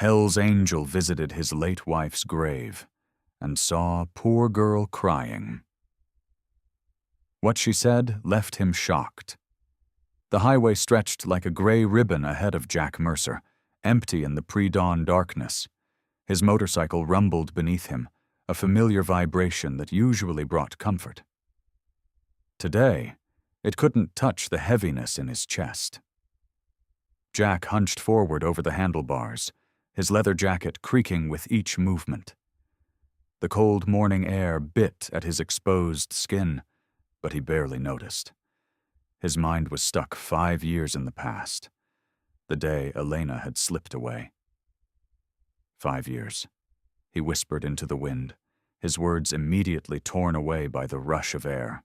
Hell's angel visited his late wife's grave and saw poor girl crying. What she said left him shocked. The highway stretched like a gray ribbon ahead of Jack Mercer, empty in the pre-dawn darkness. His motorcycle rumbled beneath him, a familiar vibration that usually brought comfort. Today, it couldn't touch the heaviness in his chest. Jack hunched forward over the handlebars, his leather jacket creaking with each movement. The cold morning air bit at his exposed skin, but he barely noticed. His mind was stuck 5 years in the past, the day Elena had slipped away. 5 years, he whispered into the wind, his words immediately torn away by the rush of air.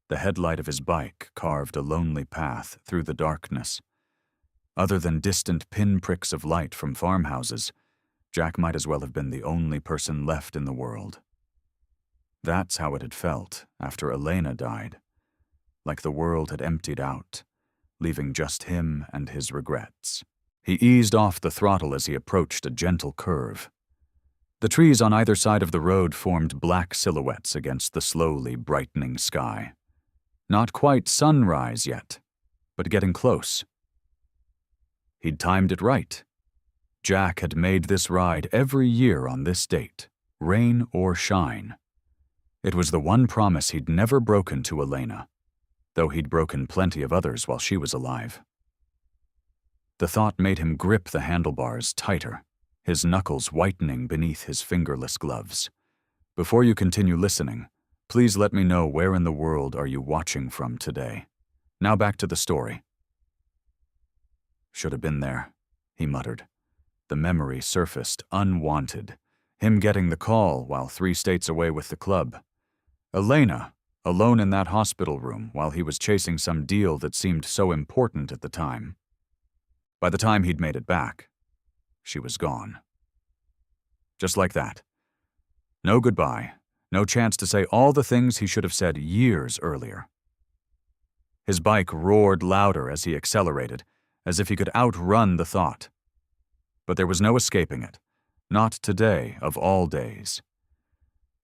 The headlight of his bike carved a lonely path through the darkness. Other than distant pinpricks of light from farmhouses, Jack might as well have been the only person left in the world. That's how it had felt after Elena died, like the world had emptied out, leaving just him and his regrets. He eased off the throttle as he approached a gentle curve. The trees on either side of the road formed black silhouettes against the slowly brightening sky. Not quite sunrise yet, but getting close. He'd timed it right. Jack had made this ride every year on this date, rain or shine. It was the one promise he'd never broken to Elena, though he'd broken plenty of others while she was alive. The thought made him grip the handlebars tighter, his knuckles whitening beneath his fingerless gloves. Before you continue listening, please let me know where in the world are you watching from today. Now back to the story. Should have been there, he muttered. The memory surfaced unwanted, him getting the call while 3 states away with the club. Elena, alone in that hospital room while he was chasing some deal that seemed so important at the time. By the time he'd made it back, she was gone. Just like that. No goodbye, no chance to say all the things he should have said years earlier. His bike roared louder as he accelerated, as if he could outrun the thought. But there was no escaping it, not today of all days.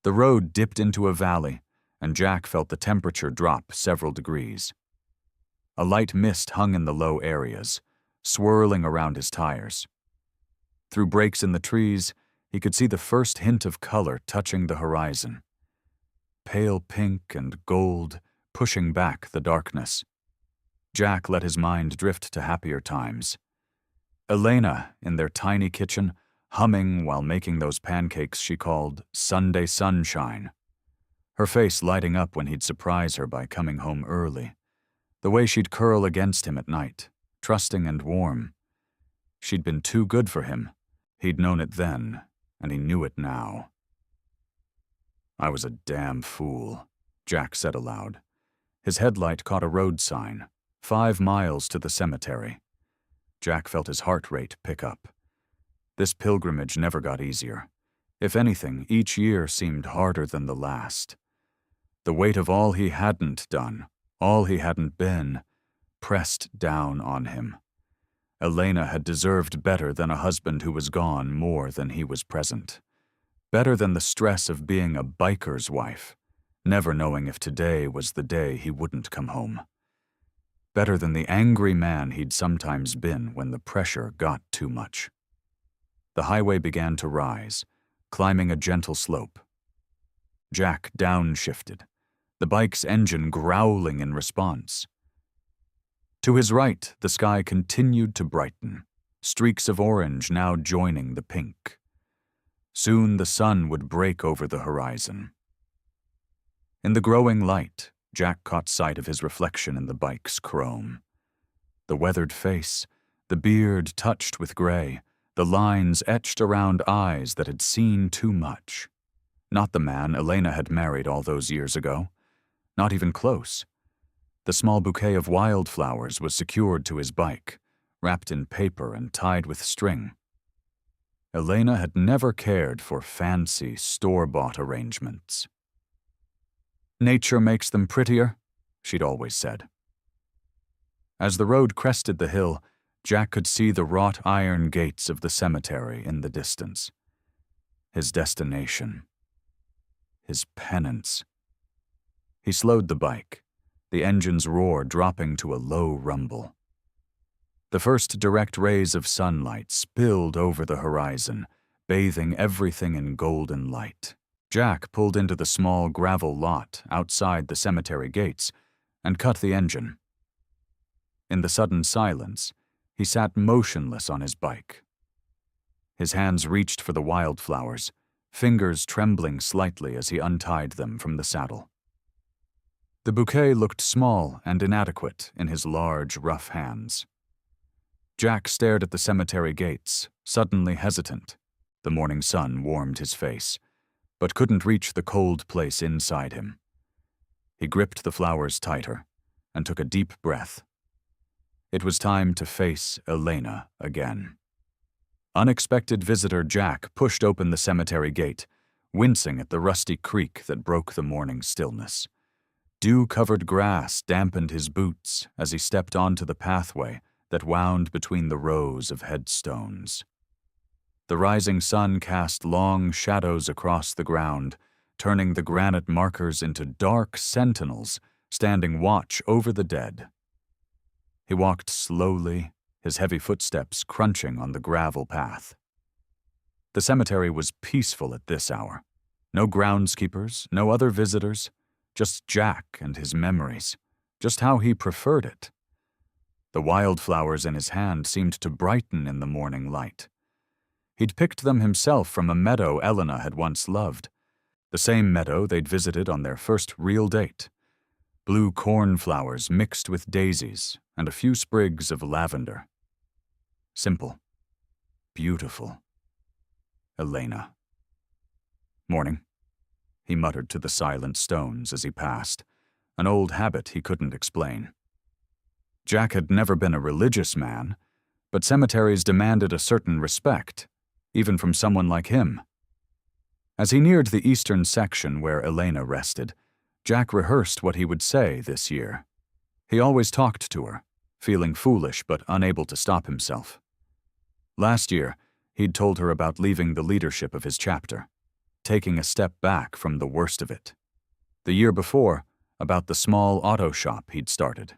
The road dipped into a valley, and Jack felt the temperature drop several degrees. A light mist hung in the low areas, swirling around his tires. Through breaks in the trees, he could see the first hint of color touching the horizon. Pale pink and gold, pushing back the darkness. Jack let his mind drift to happier times. Elena, in their tiny kitchen, humming while making those pancakes she called Sunday Sunshine. Her face lighting up when he'd surprise her by coming home early. The way she'd curl against him at night, trusting and warm. She'd been too good for him. He'd known it then, and he knew it now. I was a damn fool, Jack said aloud. His headlight caught a road sign, 5 miles to the cemetery. Jack felt his heart rate pick up. This pilgrimage never got easier. If anything, each year seemed harder than the last. The weight of all he hadn't done, all he hadn't been, pressed down on him. Elena had deserved better than a husband who was gone more than he was present. Better than the stress of being a biker's wife, never knowing if today was the day he wouldn't come home. Better than the angry man he'd sometimes been when the pressure got too much. The highway began to rise, climbing a gentle slope. Jack downshifted, the bike's engine growling in response. To his right, the sky continued to brighten, streaks of orange now joining the pink. Soon the sun would break over the horizon. In the growing light, Jack caught sight of his reflection in the bike's chrome. The weathered face, the beard touched with gray, the lines etched around eyes that had seen too much. Not the man Elena had married all those years ago. Not even close. The small bouquet of wildflowers was secured to his bike, wrapped in paper and tied with string. Elena had never cared for fancy, store-bought arrangements. Nature makes them prettier, she'd always said. As the road crested the hill, Jack could see the wrought iron gates of the cemetery in the distance. His destination. His penance. He slowed the bike, the engine's roar dropping to a low rumble. The first direct rays of sunlight spilled over the horizon, bathing everything in golden light. Jack pulled into the small gravel lot outside the cemetery gates and cut the engine. In the sudden silence, he sat motionless on his bike. His hands reached for the wildflowers, fingers trembling slightly as he untied them from the saddle. The bouquet looked small and inadequate in his large, rough hands. Jack stared at the cemetery gates, suddenly hesitant. The morning sun warmed his face, but couldn't reach the cold place inside him. He gripped the flowers tighter and took a deep breath. It was time to face Elena again. Unexpected visitor Jack pushed open the cemetery gate, wincing at the rusty creak that broke the morning stillness. Dew-covered grass dampened his boots as he stepped onto the pathway that wound between the rows of headstones. The rising sun cast long shadows across the ground, turning the granite markers into dark sentinels standing watch over the dead. He walked slowly, his heavy footsteps crunching on the gravel path. The cemetery was peaceful at this hour. No groundskeepers, no other visitors, just Jack and his memories, just how he preferred it. The wildflowers in his hand seemed to brighten in the morning light. He'd picked them himself from a meadow Elena had once loved, the same meadow they'd visited on their first real date. Blue cornflowers mixed with daisies and a few sprigs of lavender. Simple. Beautiful. Elena. Morning, he muttered to the silent stones as he passed, an old habit he couldn't explain. Jack had never been a religious man, but cemeteries demanded a certain respect, even from someone like him. As he neared the eastern section where Elena rested, Jack rehearsed what he would say this year. He always talked to her, feeling foolish but unable to stop himself. Last year, he'd told her about leaving the leadership of his chapter, taking a step back from the worst of it. The year before, about the small auto shop he'd started.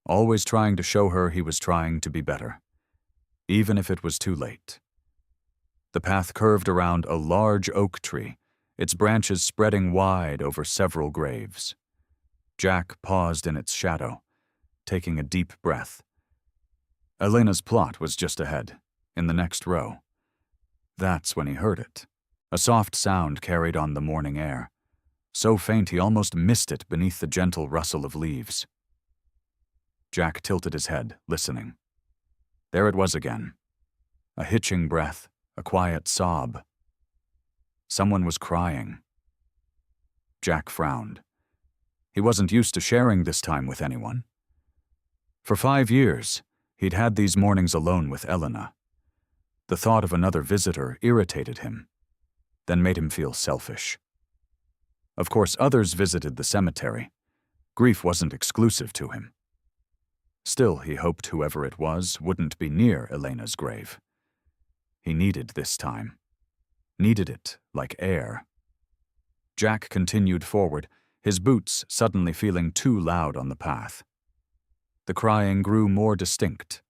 Always trying to show her he was trying to be better, even if it was too late. The path curved around a large oak tree, its branches spreading wide over several graves. Jack paused in its shadow, taking a deep breath. Elena's plot was just ahead, in the next row. That's when he heard it. A soft sound carried on the morning air, so faint he almost missed it beneath the gentle rustle of leaves. Jack tilted his head, listening. There it was again. A hitching breath, a quiet sob. Someone was crying. Jack frowned. He wasn't used to sharing this time with anyone. For 5 years, he'd had these mornings alone with Elena. The thought of another visitor irritated him, then made him feel selfish. Of course, others visited the cemetery. Grief wasn't exclusive to him. Still, he hoped whoever it was wouldn't be near Elena's grave. He needed this time. Needed it like air. Jack continued forward, his boots suddenly feeling too loud on the path. The crying grew more distinct.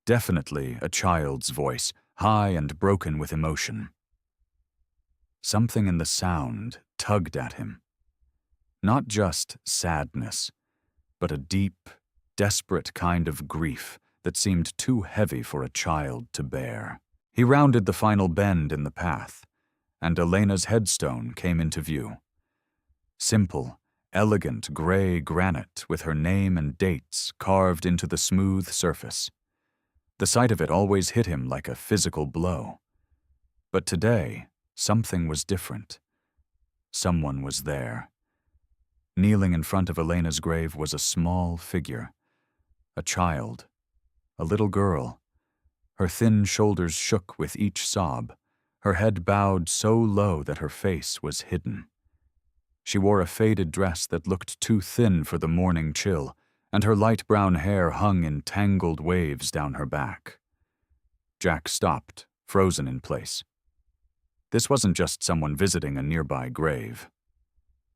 Definitely a child's voice, high and broken with emotion. Something in the sound tugged at him. Not just sadness, but a deep, desperate kind of grief that seemed too heavy for a child to bear. He rounded the final bend in the path, and Elena's headstone came into view. Simple, elegant gray granite with her name and dates carved into the smooth surface. The sight of it always hit him like a physical blow. But today, something was different. Someone was there. Kneeling in front of Elena's grave was a small figure. A child. A little girl. Her thin shoulders shook with each sob, her head bowed so low that her face was hidden. She wore a faded dress that looked too thin for the morning chill, and her light brown hair hung in tangled waves down her back. Jack stopped, frozen in place. This wasn't just someone visiting a nearby grave.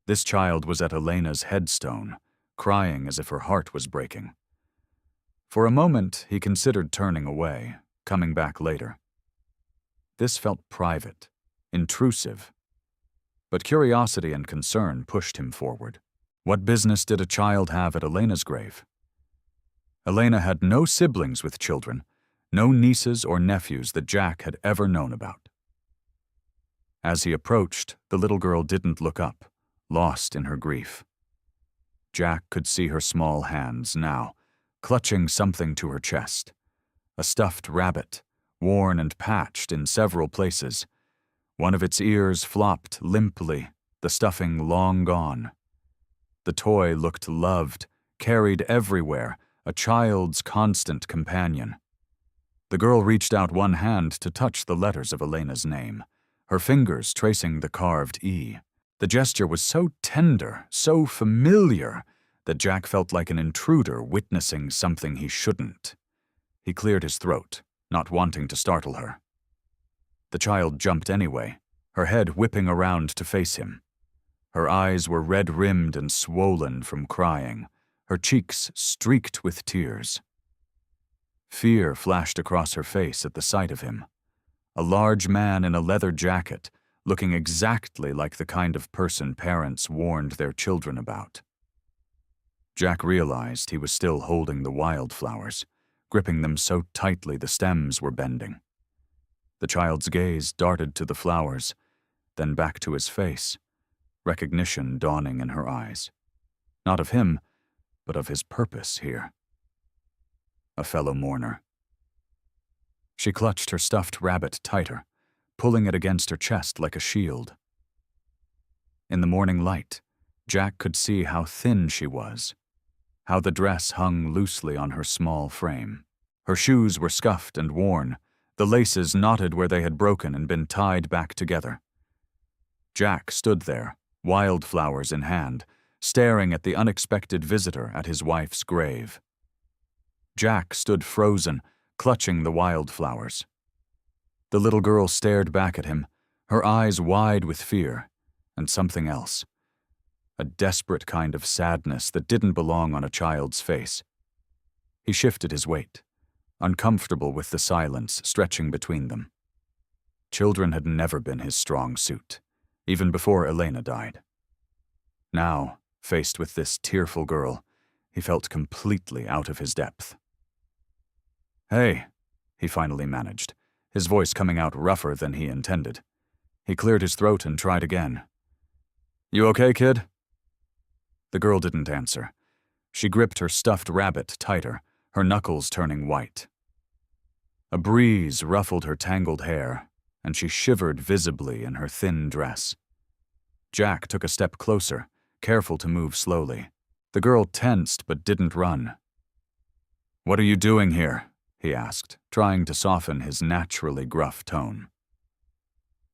This child was at Elena's headstone, crying as if her heart was breaking. For a moment, he considered turning away, coming back later. This felt private, intrusive. But curiosity and concern pushed him forward. What business did a child have at Elena's grave? Elena had no siblings with children, no nieces or nephews that Jack had ever known about. As he approached, the little girl didn't look up, lost in her grief. Jack could see her small hands now, clutching something to her chest. A stuffed rabbit, worn and patched in several places. One of its ears flopped limply, the stuffing long gone. The toy looked loved, carried everywhere, a child's constant companion. The girl reached out one hand to touch the letters of Elena's name, her fingers tracing the carved E. The gesture was so tender, so familiar, that Jack felt like an intruder witnessing something he shouldn't. He cleared his throat, not wanting to startle her. The child jumped anyway, her head whipping around to face him. Her eyes were red-rimmed and swollen from crying, her cheeks streaked with tears. Fear flashed across her face at the sight of him. A large man in a leather jacket, looking exactly like the kind of person parents warned their children about. Jack realized he was still holding the wildflowers, gripping them so tightly the stems were bending. The child's gaze darted to the flowers, then back to his face, recognition dawning in her eyes. Not of him, but of his purpose here. A fellow mourner. She clutched her stuffed rabbit tighter, pulling it against her chest like a shield. In the morning light, Jack could see how thin she was, how the dress hung loosely on her small frame. Her shoes were scuffed and worn, the laces knotted where they had broken and been tied back together. Jack stood there, wildflowers in hand, staring at the unexpected visitor at his wife's grave. Jack stood frozen, clutching the wildflowers. The little girl stared back at him, her eyes wide with fear, and something else. A desperate kind of sadness that didn't belong on a child's face. He shifted his weight, uncomfortable with the silence stretching between them. Children had never been his strong suit, even before Elena died. Now, faced with this tearful girl, he felt completely out of his depth. "Hey," he finally managed, his voice coming out rougher than he intended. He cleared his throat and tried again. "You okay, kid?" The girl didn't answer. She gripped her stuffed rabbit tighter, her knuckles turning white. A breeze ruffled her tangled hair, and she shivered visibly in her thin dress. Jack took a step closer, careful to move slowly. The girl tensed but didn't run. "What are you doing here?" he asked, trying to soften his naturally gruff tone.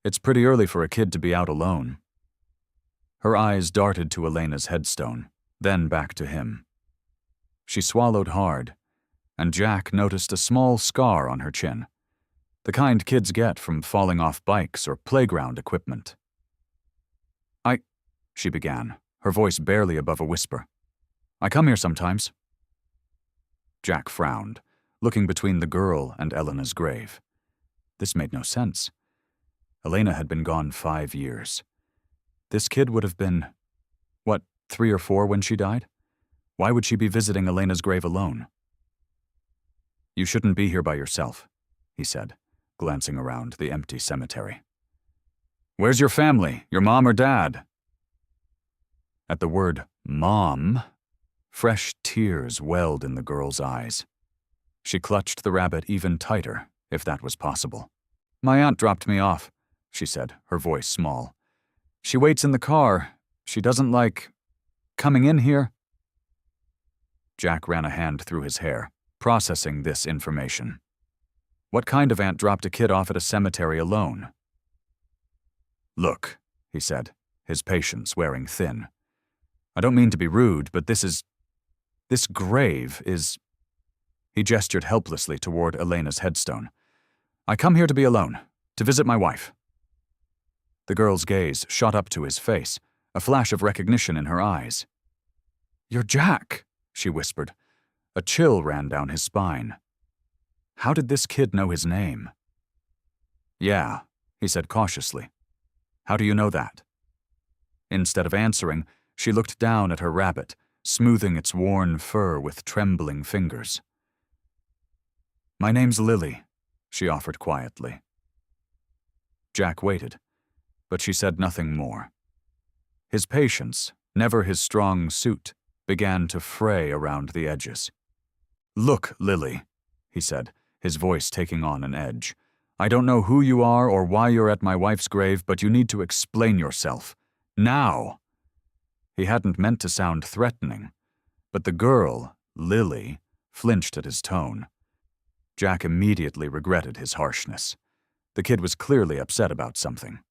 "It's pretty early for a kid to be out alone." Her eyes darted to Elena's headstone, then back to him. She swallowed hard, and Jack noticed a small scar on her chin, the kind kids get from falling off bikes or playground equipment. She began, her voice barely above a whisper. "I come here sometimes." Jack frowned, looking between the girl and Elena's grave. This made no sense. Elena had been gone 5 years. This kid would have been, 3 or 4 when she died? Why would she be visiting Elena's grave alone? "You shouldn't be here by yourself," he said, glancing around the empty cemetery. "Where's your family, your mom or dad?" At the word mom, fresh tears welled in the girl's eyes. She clutched the rabbit even tighter, if that was possible. "My aunt dropped me off," she said, her voice small. "She waits in the car. She doesn't like coming in here." Jack ran a hand through his hair, processing this information. What kind of aunt dropped a kid off at a cemetery alone? "Look," he said, his patience wearing thin. "I don't mean to be rude, but this is This grave is—" He gestured helplessly toward Elena's headstone. "I come here to be alone, to visit my wife." The girl's gaze shot up to his face, a flash of recognition in her eyes. "You're Jack," she whispered. A chill ran down his spine. How did this kid know his name? "Yeah," he said cautiously. "How do you know that?" Instead of answering, she looked down at her rabbit, smoothing its worn fur with trembling fingers. "My name's Lily," she offered quietly. Jack waited, but she said nothing more. His patience, never his strong suit, began to fray around the edges. "Look, Lily," he said, his voice taking on an edge. "I don't know who you are or why you're at my wife's grave, but you need to explain yourself. Now!" He hadn't meant to sound threatening, but the girl, Lily, flinched at his tone. Jack immediately regretted his harshness. The kid was clearly upset about something.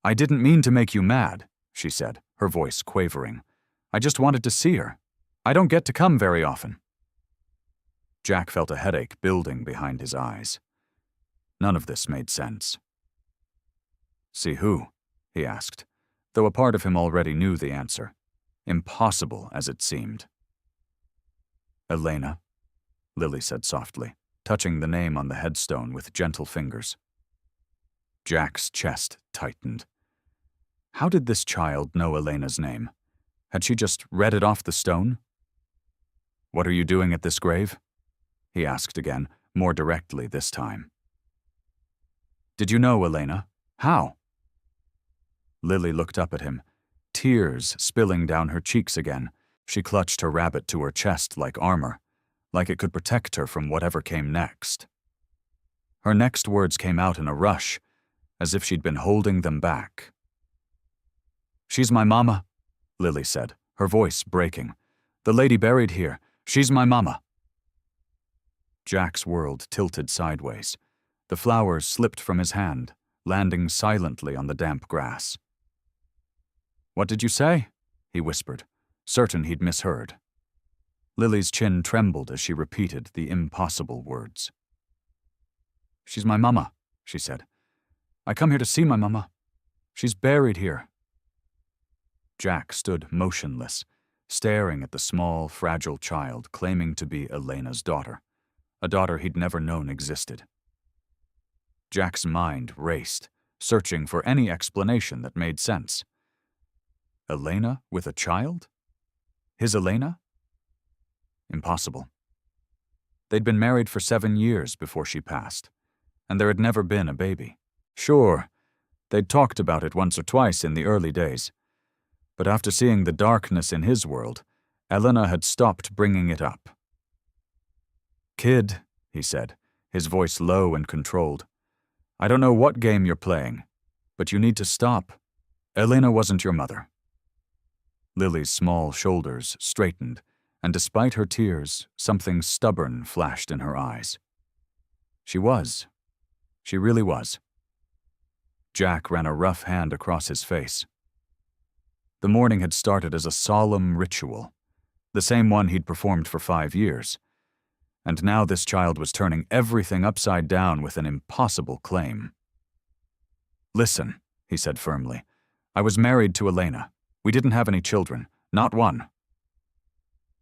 "I didn't mean to make you mad," she said, her voice quavering. "I just wanted to see her. I don't get to come very often." Jack felt a headache building behind his eyes. None of this made sense. "See who?" he asked, though a part of him already knew the answer, impossible as it seemed. "Elena," Lily said softly, touching the name on the headstone with gentle fingers. Jack's chest tightened. How did this child know Elena's name? Had she just read it off the stone? "What are you doing at this grave?" he asked again, more directly this time. "Did you know Elena? How?" Lily looked up at him, tears spilling down her cheeks again. She clutched her rabbit to her chest like armor, like it could protect her from whatever came next. Her next words came out in a rush, as if she'd been holding them back. "She's my mama," Lily said, her voice breaking. "The lady buried here. She's my mama." Jack's world tilted sideways. The flowers slipped from his hand, landing silently on the damp grass. "What did you say?" he whispered, certain he'd misheard. Lily's chin trembled as she repeated the impossible words. "She's my mama," she said. "I come here to see my mama. She's buried here." Jack stood motionless, staring at the small, fragile child claiming to be Elena's daughter, a daughter he'd never known existed. Jack's mind raced, searching for any explanation that made sense. Elena with a child? His Elena? Impossible. They'd been married for 7 years before she passed, and there had never been a baby. Sure, they'd talked about it once or twice in the early days, but after seeing the darkness in his world, Elena had stopped bringing it up. "Kid," he said, his voice low and controlled, "I don't know what game you're playing, but you need to stop. Elena wasn't your mother." Lily's small shoulders straightened, and despite her tears, something stubborn flashed in her eyes. She was. She really was. Jack ran a rough hand across his face. The morning had started as a solemn ritual, the same one he'd performed for 5 years, and now this child was turning everything upside down with an impossible claim. "Listen," he said firmly, "I was married to Elena. We didn't have any children, not one."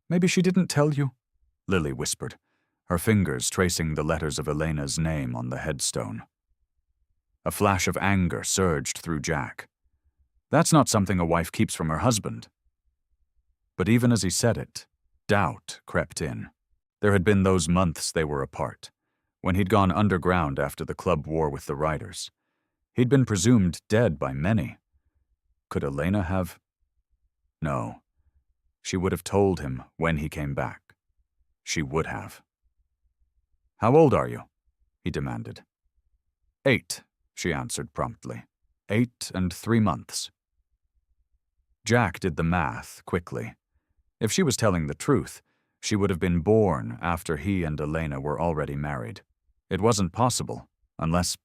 "Maybe she didn't tell you," Lily whispered, her fingers tracing the letters of Elena's name on the headstone. A flash of anger surged through Jack. That's not something a wife keeps from her husband. But even as he said it, doubt crept in. There had been those months they were apart, when he'd gone underground after the club war with the Riders. He'd been presumed dead by many. Could Elena have? No. She would have told him when he came back. She would have. "How old are you?" he demanded. 8, she answered promptly. 8 and 3 months. Jack did the math quickly. If she was telling the truth, she would have been born after he and Elena were already married. It wasn't possible, unless—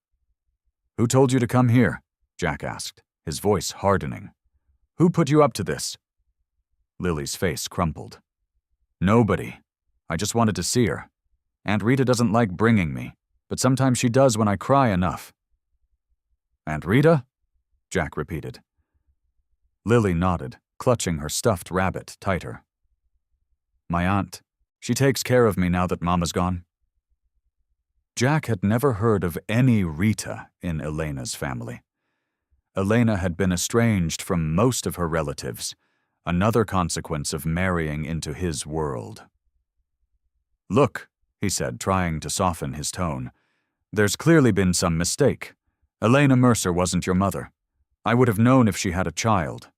"Who told you to come here?" Jack asked, his voice hardening. "Who put you up to this?" Lily's face crumpled. Nobody. I just wanted to see her. Aunt Rita doesn't like bringing me, but sometimes she does when I cry enough." "Aunt Rita?" Jack repeated. Lily nodded, clutching her stuffed rabbit tighter. "My aunt. She takes care of me now that Mama's gone." Jack had never heard of any Rita in Elena's family. Elena had been estranged from most of her relatives, another consequence of marrying into his world. "Look," he said, trying to soften his tone, "there's clearly been some mistake. Elena Mercer wasn't your mother. I would have known if she had a child."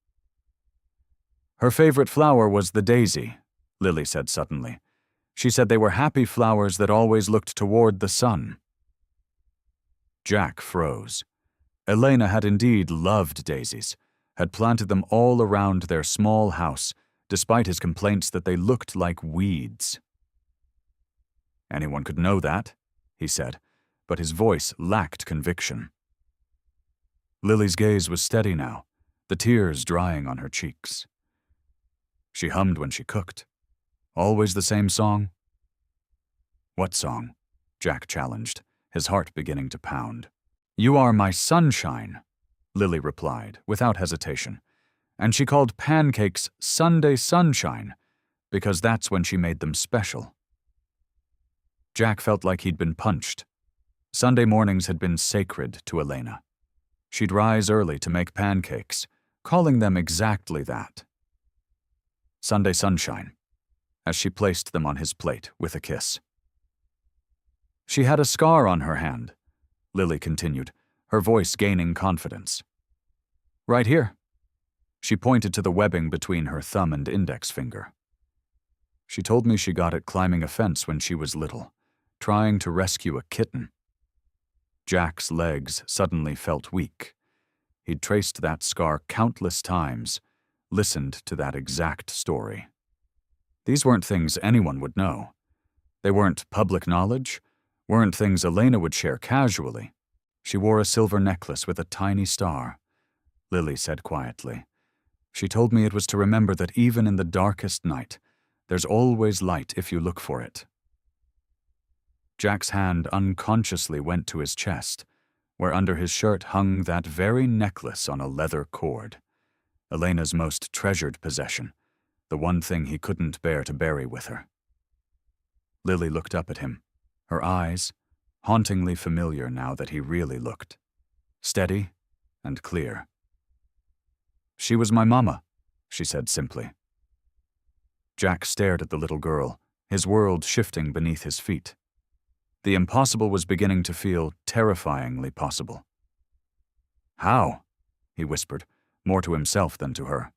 "Her favorite flower was the daisy," Lily said suddenly. "She said they were happy flowers that always looked toward the sun." Jack froze. Elena had indeed loved daisies, had planted them all around their small house, despite his complaints that they looked like weeds. "Anyone could know that," he said, but his voice lacked conviction. Lily's gaze was steady now, the tears drying on her cheeks. She hummed when she cooked. "Always the same song?" "What song?" Jack challenged, his heart beginning to pound. "You Are My Sunshine," Lily replied, without hesitation, and she called pancakes Sunday Sunshine because that's when she made them special. Jack felt like he'd been punched. Sunday mornings had been sacred to Elena. She'd rise early to make pancakes, calling them exactly that. Sunday Sunshine, as she placed them on his plate with a kiss. "She had a scar on her hand," Lily continued, her voice gaining confidence. "Right here." She pointed to the webbing between her thumb and index finger. "She told me she got it climbing a fence when she was little, trying to rescue a kitten." Jack's legs suddenly felt weak. He'd traced that scar countless times, listened to that exact story. These weren't things anyone would know. They weren't public knowledge, weren't things Elena would share casually. She wore a silver necklace with a tiny star, Lily said quietly. "She told me it was to remember that even in the darkest night, there's always light if you look for it." Jack's hand unconsciously went to his chest, where under his shirt hung that very necklace on a leather cord. Elena's most treasured possession, the one thing he couldn't bear to bury with her. Lily looked up at him, her eyes, hauntingly familiar now that he really looked, steady and clear. "She was my mama," she said simply. Jack stared at the little girl, his world shifting beneath his feet. The impossible was beginning to feel terrifyingly possible. "How?" he whispered, more to himself than to her.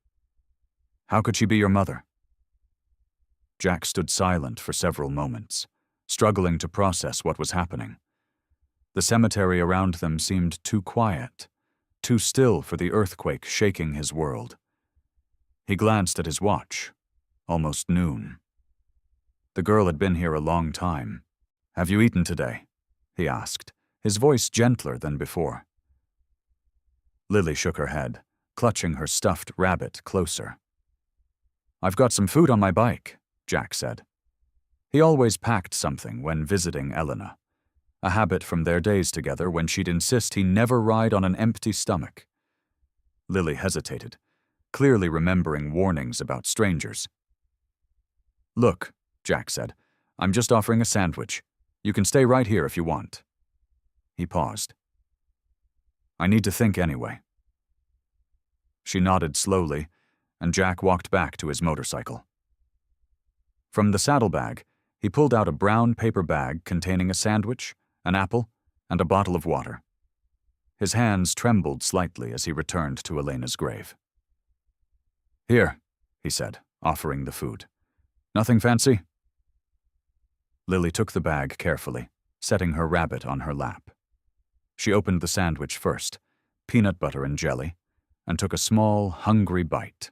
"How could she be your mother?" Jack stood silent for several moments, struggling to process what was happening. The cemetery around them seemed too quiet, too still for the earthquake shaking his world. He glanced at his watch. Almost noon. The girl had been here a long time. "Have you eaten today?" he asked, his voice gentler than before. Lily shook her head, clutching her stuffed rabbit closer. "I've got some food on my bike," Jack said. He always packed something when visiting Elena, a habit from their days together when she'd insist he never ride on an empty stomach. Lily hesitated, clearly remembering warnings about strangers. "Look," Jack said, "I'm just offering a sandwich. You can stay right here if you want." He paused. "I need to think anyway." She nodded slowly, and Jack walked back to his motorcycle. From the saddlebag, he pulled out a brown paper bag containing a sandwich, an apple, and a bottle of water. His hands trembled slightly as he returned to Elena's grave. "Here," he said, offering the food. "Nothing fancy?" Lily took the bag carefully, setting her rabbit on her lap. She opened the sandwich first, peanut butter and jelly, and took a small, hungry bite.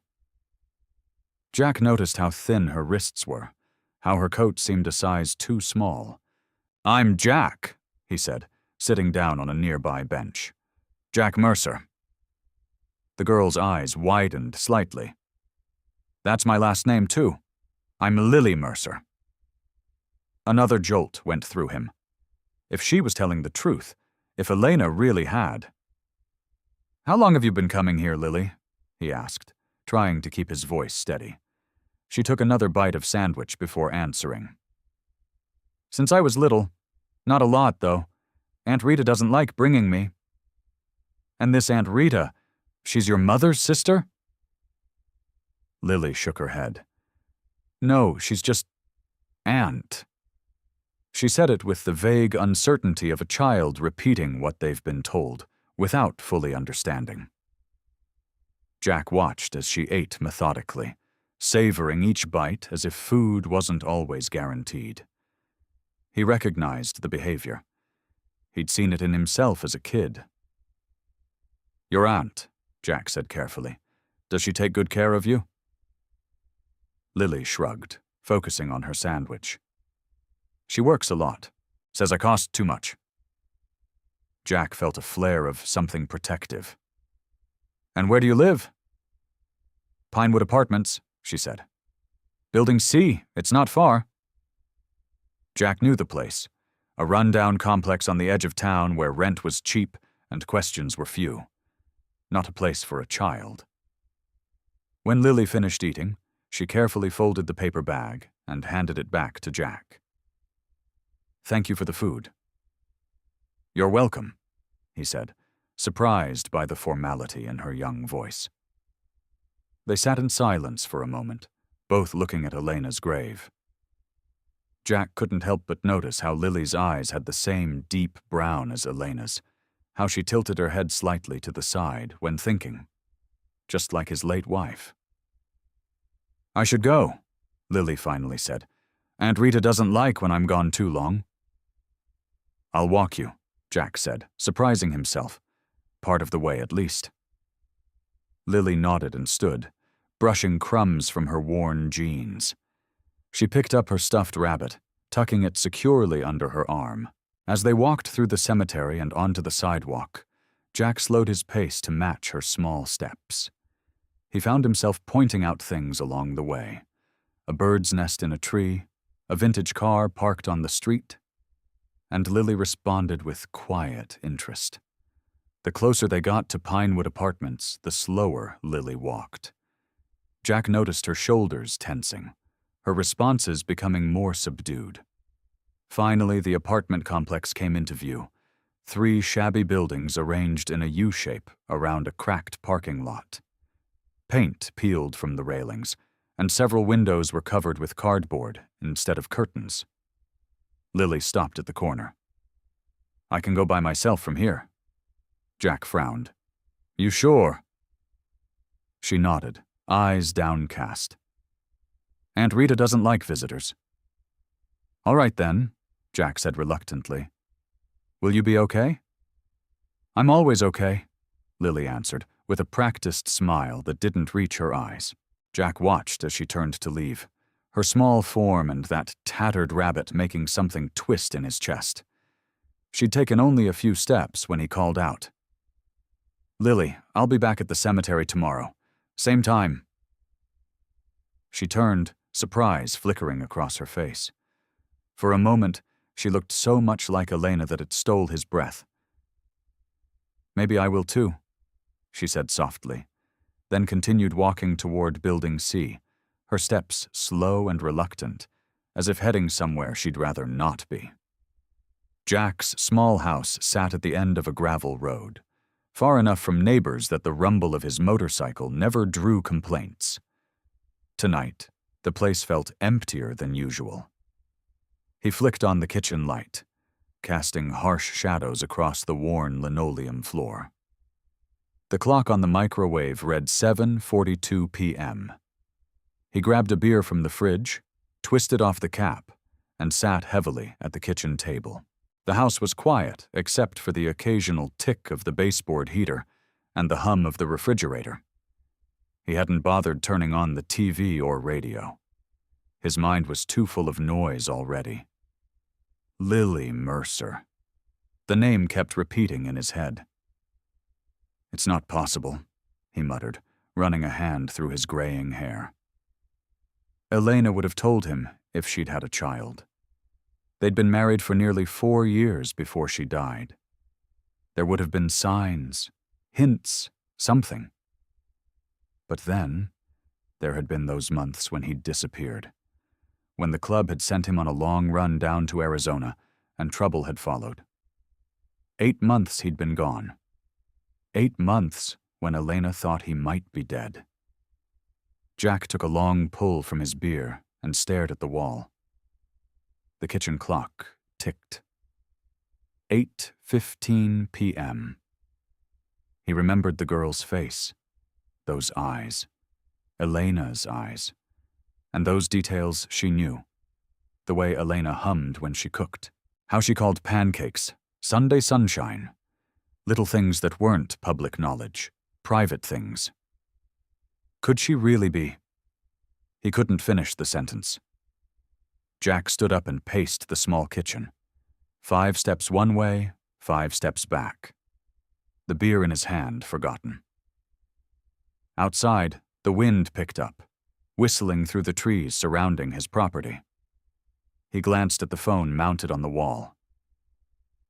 Jack noticed how thin her wrists were, how her coat seemed a size too small. "I'm Jack," he said, sitting down on a nearby bench. "Jack Mercer." The girl's eyes widened slightly. "That's my last name, too." I'm Lily Mercer. Another jolt went through him. If she was telling the truth, if Elena really had. How long have you been coming here, Lily? He asked, trying to keep his voice steady. She took another bite of sandwich before answering. Since I was little. Not a lot, though. Aunt Rita doesn't like bringing me. And this Aunt Rita, she's your mother's sister? Lily shook her head. No, she's just Aunt. She said it with the vague uncertainty of a child repeating what they've been told, without fully understanding. Jack watched as she ate methodically, savoring each bite as if food wasn't always guaranteed. He recognized the behavior. He'd seen it in himself as a kid. Your aunt, Jack said carefully. Does she take good care of you? Lily shrugged, focusing on her sandwich. She works a lot. Says I cost too much. Jack felt a flare of something protective. And where do you live? Pinewood Apartments, she said. Building C, it's not far. Jack knew the place, a rundown complex on the edge of town where rent was cheap and questions were few. Not a place for a child. When Lily finished eating, she carefully folded the paper bag and handed it back to Jack. Thank you for the food. You're welcome, he said, surprised by the formality in her young voice. They sat in silence for a moment, both looking at Elena's grave. Jack couldn't help but notice how Lily's eyes had the same deep brown as Elena's, how she tilted her head slightly to the side when thinking, just like his late wife. I should go, Lily finally said. Aunt Rita doesn't like when I'm gone too long. I'll walk you, Jack said, surprising himself, part of the way at least. Lily nodded and stood, brushing crumbs from her worn jeans. She picked up her stuffed rabbit, tucking it securely under her arm. As they walked through the cemetery and onto the sidewalk, Jack slowed his pace to match her small steps. He found himself pointing out things along the way. A bird's nest in a tree, a vintage car parked on the street, and Lily responded with quiet interest. The closer they got to Pinewood Apartments, the slower Lily walked. Jack noticed her shoulders tensing, her responses becoming more subdued. Finally, the apartment complex came into view, 3 shabby buildings arranged in a U-shape around a cracked parking lot. Paint peeled from the railings, and several windows were covered with cardboard instead of curtains. Lily stopped at the corner. I can go by myself from here. Jack frowned. You sure? She nodded, eyes downcast. Aunt Rita doesn't like visitors. All right then, Jack said reluctantly. Will you be okay? I'm always okay, Lily answered, with a practiced smile that didn't reach her eyes. Jack watched as she turned to leave, her small form and that tattered rabbit making something twist in his chest. She'd taken only a few steps when he called out. Lily, I'll be back at the cemetery tomorrow. Same time. She turned, surprise flickering across her face. For a moment, she looked so much like Elena that it stole his breath. Maybe I will too, she said softly, then continued walking toward Building C, her steps slow and reluctant, as if heading somewhere she'd rather not be. Jack's small house sat at the end of a gravel road, far enough from neighbors that the rumble of his motorcycle never drew complaints. Tonight, the place felt emptier than usual. He flicked on the kitchen light, casting harsh shadows across the worn linoleum floor. The clock on the microwave read 7:42 p.m. He grabbed a beer from the fridge, twisted off the cap, and sat heavily at the kitchen table. The house was quiet except for the occasional tick of the baseboard heater and the hum of the refrigerator. He hadn't bothered turning on the TV or radio. His mind was too full of noise already. Lily Mercer. The name kept repeating in his head. It's not possible, he muttered, running a hand through his graying hair. Elena would have told him if she'd had a child. They'd been married for nearly 4 years before she died. There would have been signs, hints, something. But then, there had been those months when he'd disappeared, when the club had sent him on a long run down to Arizona, and trouble had followed. 8 months he'd been gone. 8 months when Elena thought he might be dead. Jack took a long pull from his beer and stared at the wall. The kitchen clock ticked. 8:15 p.m. He remembered the girl's face, those eyes, Elena's eyes, and those details she knew, the way Elena hummed when she cooked, how she called pancakes Sunday sunshine, little things that weren't public knowledge, private things. Could she really be? He couldn't finish the sentence. Jack stood up and paced the small kitchen. 5 steps one way, 5 steps back. The beer in his hand forgotten. Outside, the wind picked up, whistling through the trees surrounding his property. He glanced at the phone mounted on the wall.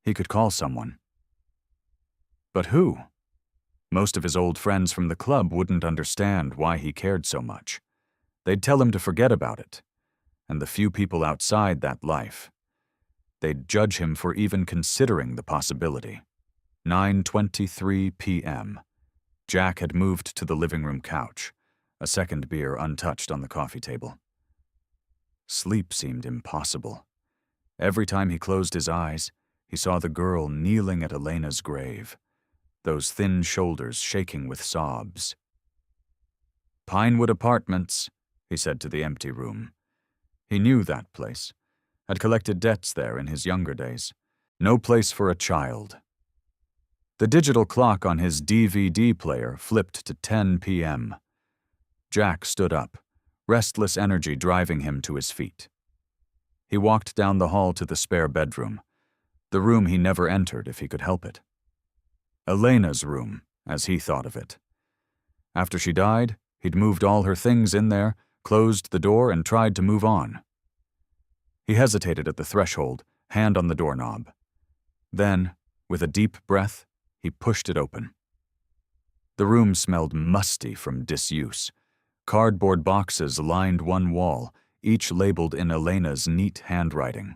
He could call someone. But who? Most of his old friends from the club wouldn't understand why he cared so much. They'd tell him to forget about it. And the few people outside that life, they'd judge him for even considering the possibility. 9:23 p.m. Jack had moved to the living room couch, a second beer untouched on the coffee table. Sleep seemed impossible. Every time he closed his eyes, he saw the girl kneeling at Elena's grave, those thin shoulders shaking with sobs. "Pinewood Apartments," he said to the empty room. He knew that place, had collected debts there in his younger days. No place for a child. The digital clock on his DVD player flipped to 10 p.m. Jack stood up, restless energy driving him to his feet. He walked down the hall to the spare bedroom, the room he never entered if he could help it. Elena's room, as he thought of it. After she died, he'd moved all her things in there, closed the door, and tried to move on. He hesitated at the threshold, hand on the doorknob. Then, with a deep breath, he pushed it open. The room smelled musty from disuse. Cardboard boxes lined one wall, each labeled in Elena's neat handwriting.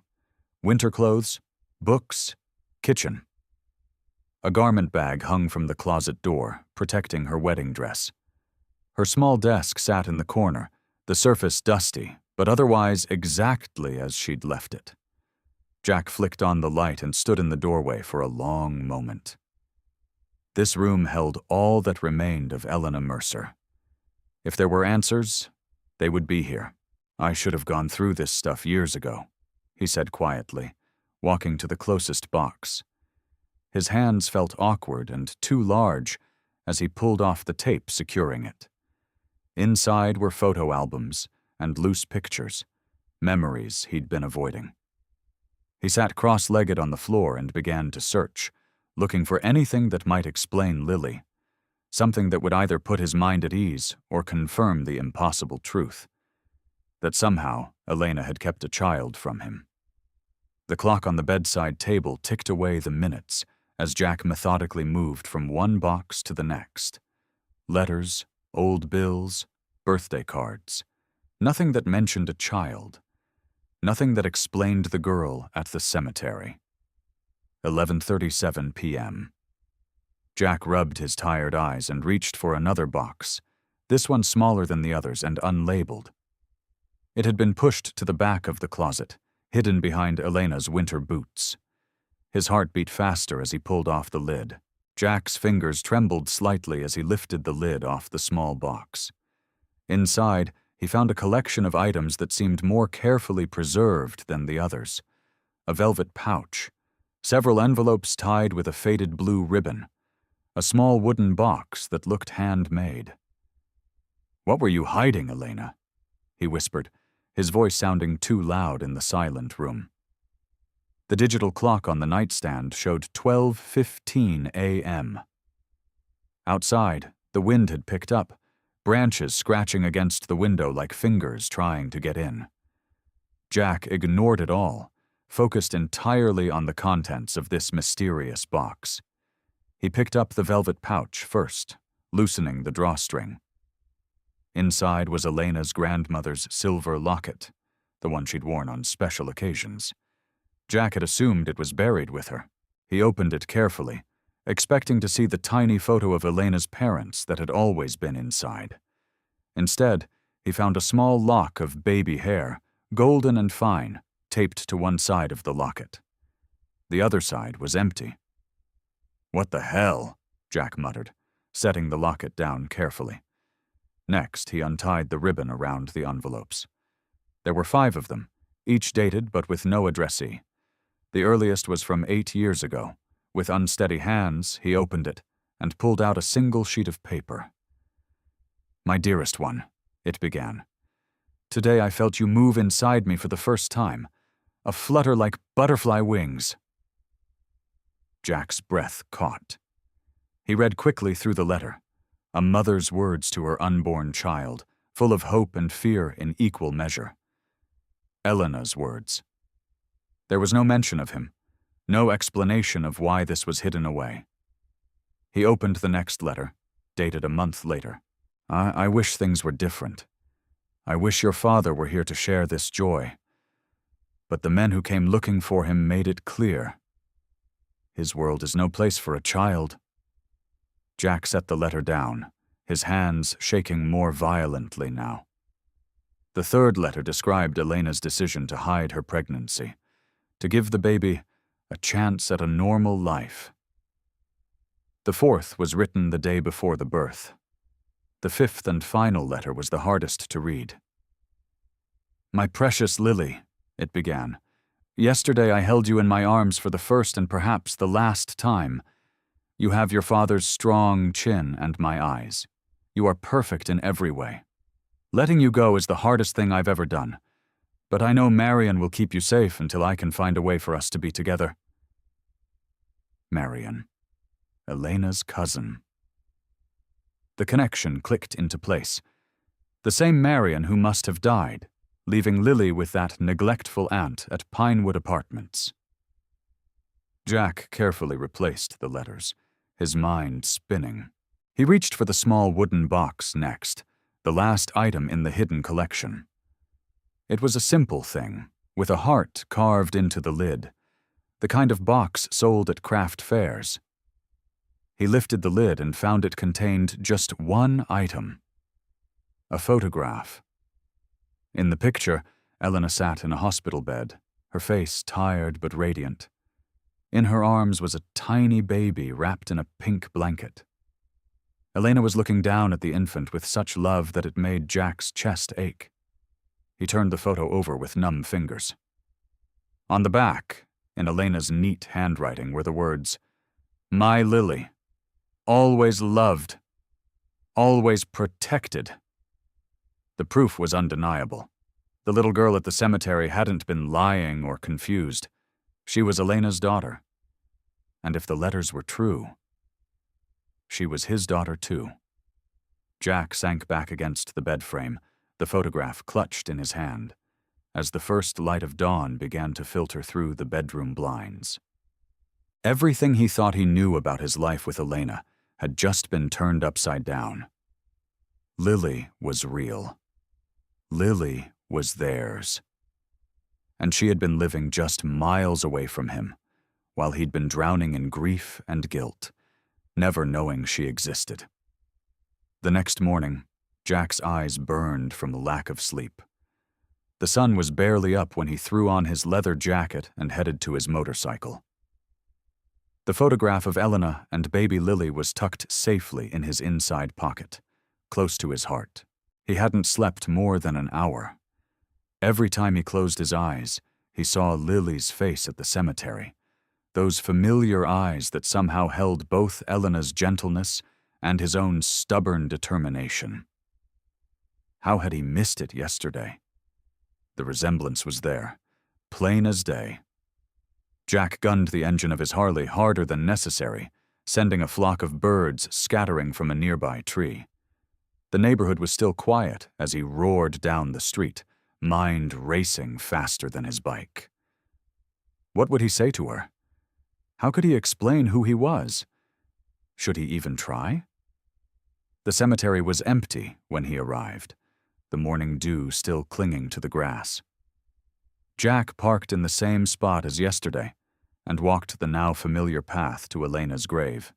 Winter clothes, books, kitchen. A garment bag hung from the closet door, protecting her wedding dress. Her small desk sat in the corner, the surface dusty, but otherwise exactly as she'd left it. Jack flicked on the light and stood in the doorway for a long moment. This room held all that remained of Elena Mercer. If there were answers, they would be here. "I should have gone through this stuff years ago," he said quietly, walking to the closest box. His hands felt awkward and too large as he pulled off the tape securing it. Inside were photo albums and loose pictures, memories he'd been avoiding. He sat cross-legged on the floor and began to search, looking for anything that might explain Lily, something that would either put his mind at ease or confirm the impossible truth, that somehow Elena had kept a child from him. The clock on the bedside table ticked away the minutes as Jack methodically moved from one box to the next. Letters, old bills, birthday cards. Nothing that mentioned a child. Nothing that explained the girl at the cemetery. 11:37 p.m. Jack rubbed his tired eyes and reached for another box, this one smaller than the others and unlabeled. It had been pushed to the back of the closet, hidden behind Elena's winter boots. His heart beat faster as he pulled off the lid. Jack's fingers trembled slightly as he lifted the lid off the small box. Inside, he found a collection of items that seemed more carefully preserved than the others. A velvet pouch, several envelopes tied with a faded blue ribbon, a small wooden box that looked handmade. "What were you hiding, Elena?" he whispered, his voice sounding too loud in the silent room. The digital clock on the nightstand showed 12:15 a.m. Outside, the wind had picked up, branches scratching against the window like fingers trying to get in. Jack ignored it all, focused entirely on the contents of this mysterious box. He picked up the velvet pouch first, loosening the drawstring. Inside was Elena's grandmother's silver locket, the one she'd worn on special occasions. Jack had assumed it was buried with her. He opened it carefully, expecting to see the tiny photo of Elena's parents that had always been inside. Instead, he found a small lock of baby hair, golden and fine, taped to one side of the locket. The other side was empty. "What the hell?" Jack muttered, setting the locket down carefully. Next, he untied the ribbon around the envelopes. There were 5 of them, each dated but with no addressee. The earliest was from 8 years ago. With unsteady hands, he opened it and pulled out a single sheet of paper. "My dearest one," it began. "Today I felt you move inside me for the first time, a flutter like butterfly wings." Jack's breath caught. He read quickly through the letter, a mother's words to her unborn child, full of hope and fear in equal measure. Elena's words. There was no mention of him, no explanation of why this was hidden away. He opened the next letter, dated a month later. I wish things were different. I wish your father were here to share this joy. But the men who came looking for him made it clear. His world is no place for a child." Jack set the letter down, his hands shaking more violently now. The third letter described Elena's decision to hide her pregnancy, to give the baby a chance at a normal life. The fourth was written the day before the birth. The fifth and final letter was the hardest to read. "My precious Lily," it began. "Yesterday I held you in my arms for the first and perhaps the last time. You have your father's strong chin and my eyes. You are perfect in every way. Letting you go is the hardest thing I've ever done. But I know Marion will keep you safe until I can find a way for us to be together." Marion. Elena's cousin. The connection clicked into place. The same Marion who must have died, leaving Lily with that neglectful aunt at Pinewood Apartments. Jack carefully replaced the letters, his mind spinning. He reached for the small wooden box next, the last item in the hidden collection. It was a simple thing, with a heart carved into the lid, the kind of box sold at craft fairs. He lifted the lid and found it contained just one item: a photograph. In the picture, Elena sat in a hospital bed, her face tired but radiant. In her arms was a tiny baby wrapped in a pink blanket. Elena was looking down at the infant with such love that it made Jack's chest ache. He turned the photo over with numb fingers. On the back, in Elena's neat handwriting, were the words, "My Lily. Always loved. Always protected." The proof was undeniable. The little girl at the cemetery hadn't been lying or confused. She was Elena's daughter. And if the letters were true, she was his daughter too. Jack sank back against the bed frame, the photograph clutched in his hand, as the first light of dawn began to filter through the bedroom blinds. Everything he thought he knew about his life with Elena had just been turned upside down. Lily was real. Lily was theirs. And she had been living just miles away from him, while he'd been drowning in grief and guilt, never knowing she existed. The next morning, Jack's eyes burned from the lack of sleep. The sun was barely up when he threw on his leather jacket and headed to his motorcycle. The photograph of Elena and baby Lily was tucked safely in his inside pocket, close to his heart. He hadn't slept more than an hour. Every time he closed his eyes, he saw Lily's face at the cemetery, those familiar eyes that somehow held both Elena's gentleness and his own stubborn determination. How had he missed it yesterday? The resemblance was there, plain as day. Jack gunned the engine of his Harley harder than necessary, sending a flock of birds scattering from a nearby tree. The neighborhood was still quiet as he roared down the street, mind racing faster than his bike. What would he say to her? How could he explain who he was? Should he even try? The cemetery was empty when he arrived, the morning dew still clinging to the grass. Jack parked in the same spot as yesterday and walked the now familiar path to Elena's grave,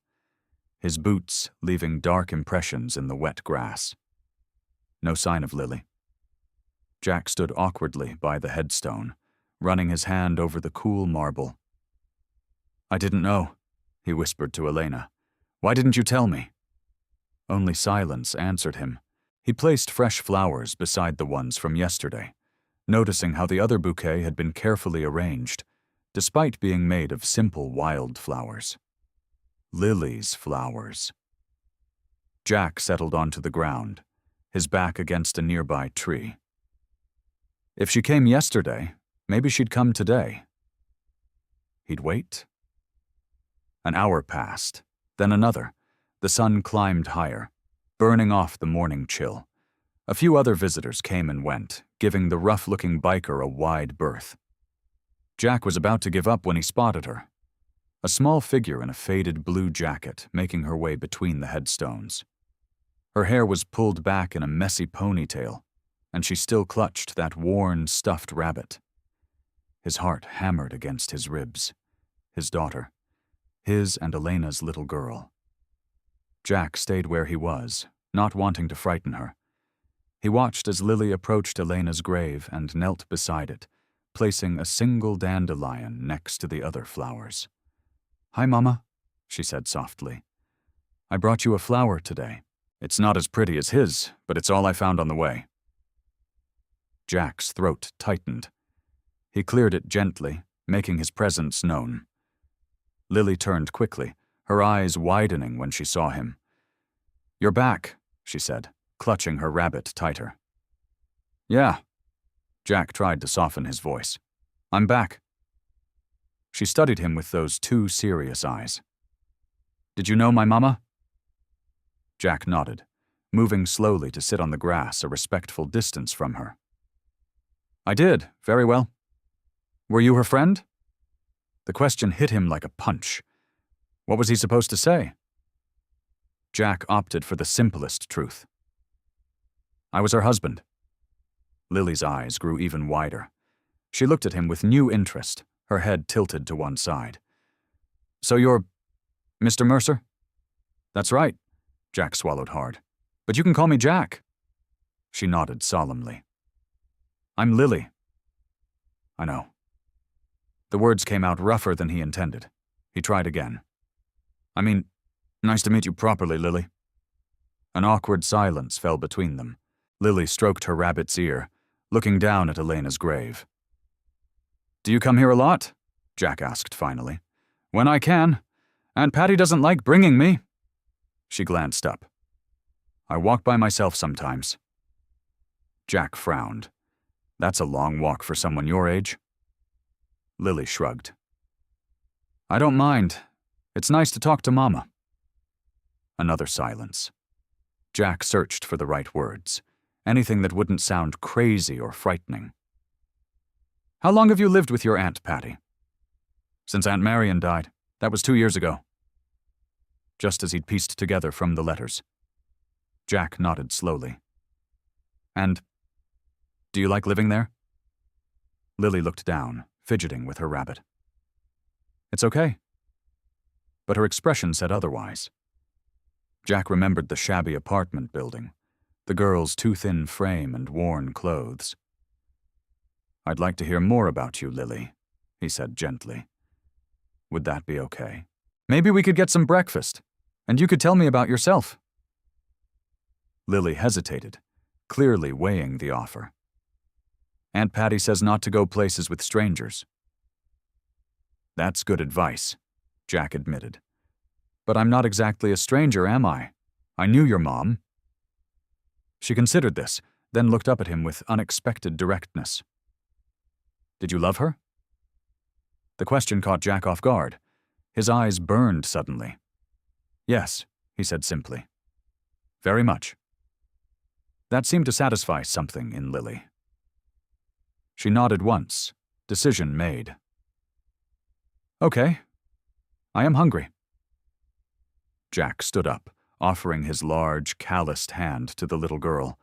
his boots leaving dark impressions in the wet grass. No sign of Lily. Jack stood awkwardly by the headstone, running his hand over the cool marble. "I didn't know," he whispered to Elena. "Why didn't you tell me?" Only silence answered him. He placed fresh flowers beside the ones from yesterday, noticing how the other bouquet had been carefully arranged, despite being made of simple wildflowers. Lily's flowers. Jack settled onto the ground, his back against a nearby tree. If she came yesterday, maybe she'd come today. He'd wait. An hour passed, then another. The sun climbed higher, burning off the morning chill. A few other visitors came and went, giving the rough-looking biker a wide berth. Jack was about to give up when he spotted her. A small figure in a faded blue jacket making her way between the headstones. Her hair was pulled back in a messy ponytail, and she still clutched that worn, stuffed rabbit. His heart hammered against his ribs. His daughter. His and Elena's little girl. Jack stayed where he was, not wanting to frighten her. He watched as Lily approached Elena's grave and knelt beside it, placing a single dandelion next to the other flowers. "Hi, Mama," she said softly. "I brought you a flower today. It's not as pretty as his, but it's all I found on the way." Jack's throat tightened. He cleared it gently, making his presence known. Lily turned quickly, her eyes widening when she saw him. "You're back," she said, clutching her rabbit tighter. "Yeah." Jack tried to soften his voice. "I'm back." She studied him with those two serious eyes. "Did you know my mama?" Jack nodded, moving slowly to sit on the grass a respectful distance from her. "I did, very well. Were you her friend?" The question hit him like a punch. What was he supposed to say? Jack opted for the simplest truth. "I was her husband." Lily's eyes grew even wider. She looked at him with new interest, her head tilted to one side. "So you're Mr. Mercer?" "That's right." Jack swallowed hard. "But you can call me Jack." She nodded solemnly. "I'm Lily." "I know." The words came out rougher than he intended. He tried again. "I mean, nice to meet you properly, Lily." An awkward silence fell between them. Lily stroked her rabbit's ear, looking down at Elena's grave. "Do you come here a lot?" Jack asked finally. "When I can. Aunt Patty doesn't like bringing me." She glanced up. "I walk by myself sometimes." Jack frowned. "That's a long walk for someone your age." Lily shrugged. "I don't mind. It's nice to talk to Mama." Another silence. Jack searched for the right words, anything that wouldn't sound crazy or frightening. "How long have you lived with your Aunt Patty?" "Since Aunt Marion died. That was 2 years ago." Just as he'd pieced together from the letters. Jack nodded slowly. "And do you like living there?" Lily looked down, fidgeting with her rabbit. "It's okay." But her expression said otherwise. Jack remembered the shabby apartment building, the girl's too thin frame and worn clothes. "I'd like to hear more about you, Lily," he said gently. "Would that be okay? Maybe we could get some breakfast, and you could tell me about yourself." Lily hesitated, clearly weighing the offer. "Aunt Patty says not to go places with strangers." "That's good advice," Jack admitted. "But I'm not exactly a stranger, am I? I knew your mom." She considered this, then looked up at him with unexpected directness. "Did you love her?" The question caught Jack off guard. His eyes burned suddenly. "Yes," he said simply. "Very much." That seemed to satisfy something in Lily. She nodded once, decision made. Okay, I am hungry. Jack stood up, offering his large, calloused hand to the little girl.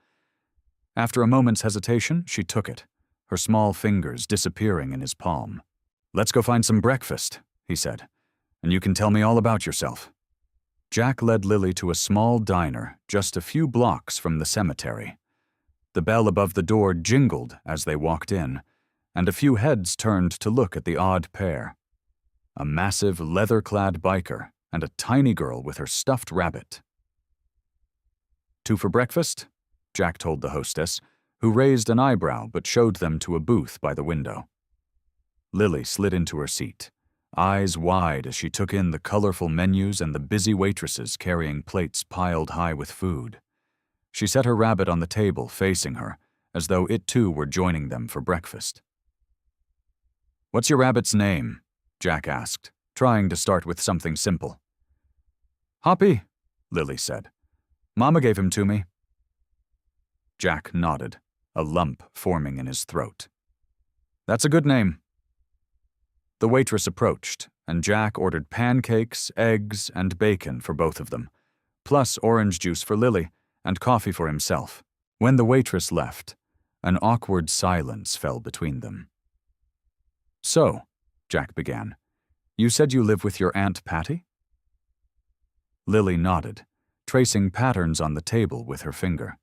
After a moment's hesitation, she took it, her small fingers disappearing in his palm. Let's go find some breakfast, he said, and you can tell me all about yourself. Jack led Lily to a small diner just a few blocks from the cemetery. The bell above the door jingled as they walked in, and a few heads turned to look at the odd pair. A massive, leather-clad biker and a tiny girl with her stuffed rabbit. 2 for breakfast? Jack told the hostess, who raised an eyebrow but showed them to a booth by the window. Lily slid into her seat, eyes wide as she took in the colorful menus and the busy waitresses carrying plates piled high with food. She set her rabbit on the table facing her, as though it too were joining them for breakfast. What's your rabbit's name? Jack asked, trying to start with something simple. Hoppy, Lily said. Mama gave him to me. Jack nodded, a lump forming in his throat. That's a good name. The waitress approached, and Jack ordered pancakes, eggs, and bacon for both of them, plus orange juice for Lily and coffee for himself. When the waitress left, an awkward silence fell between them. So, Jack began, you said you live with your Aunt Patty? Lily nodded, tracing patterns on the table with her finger.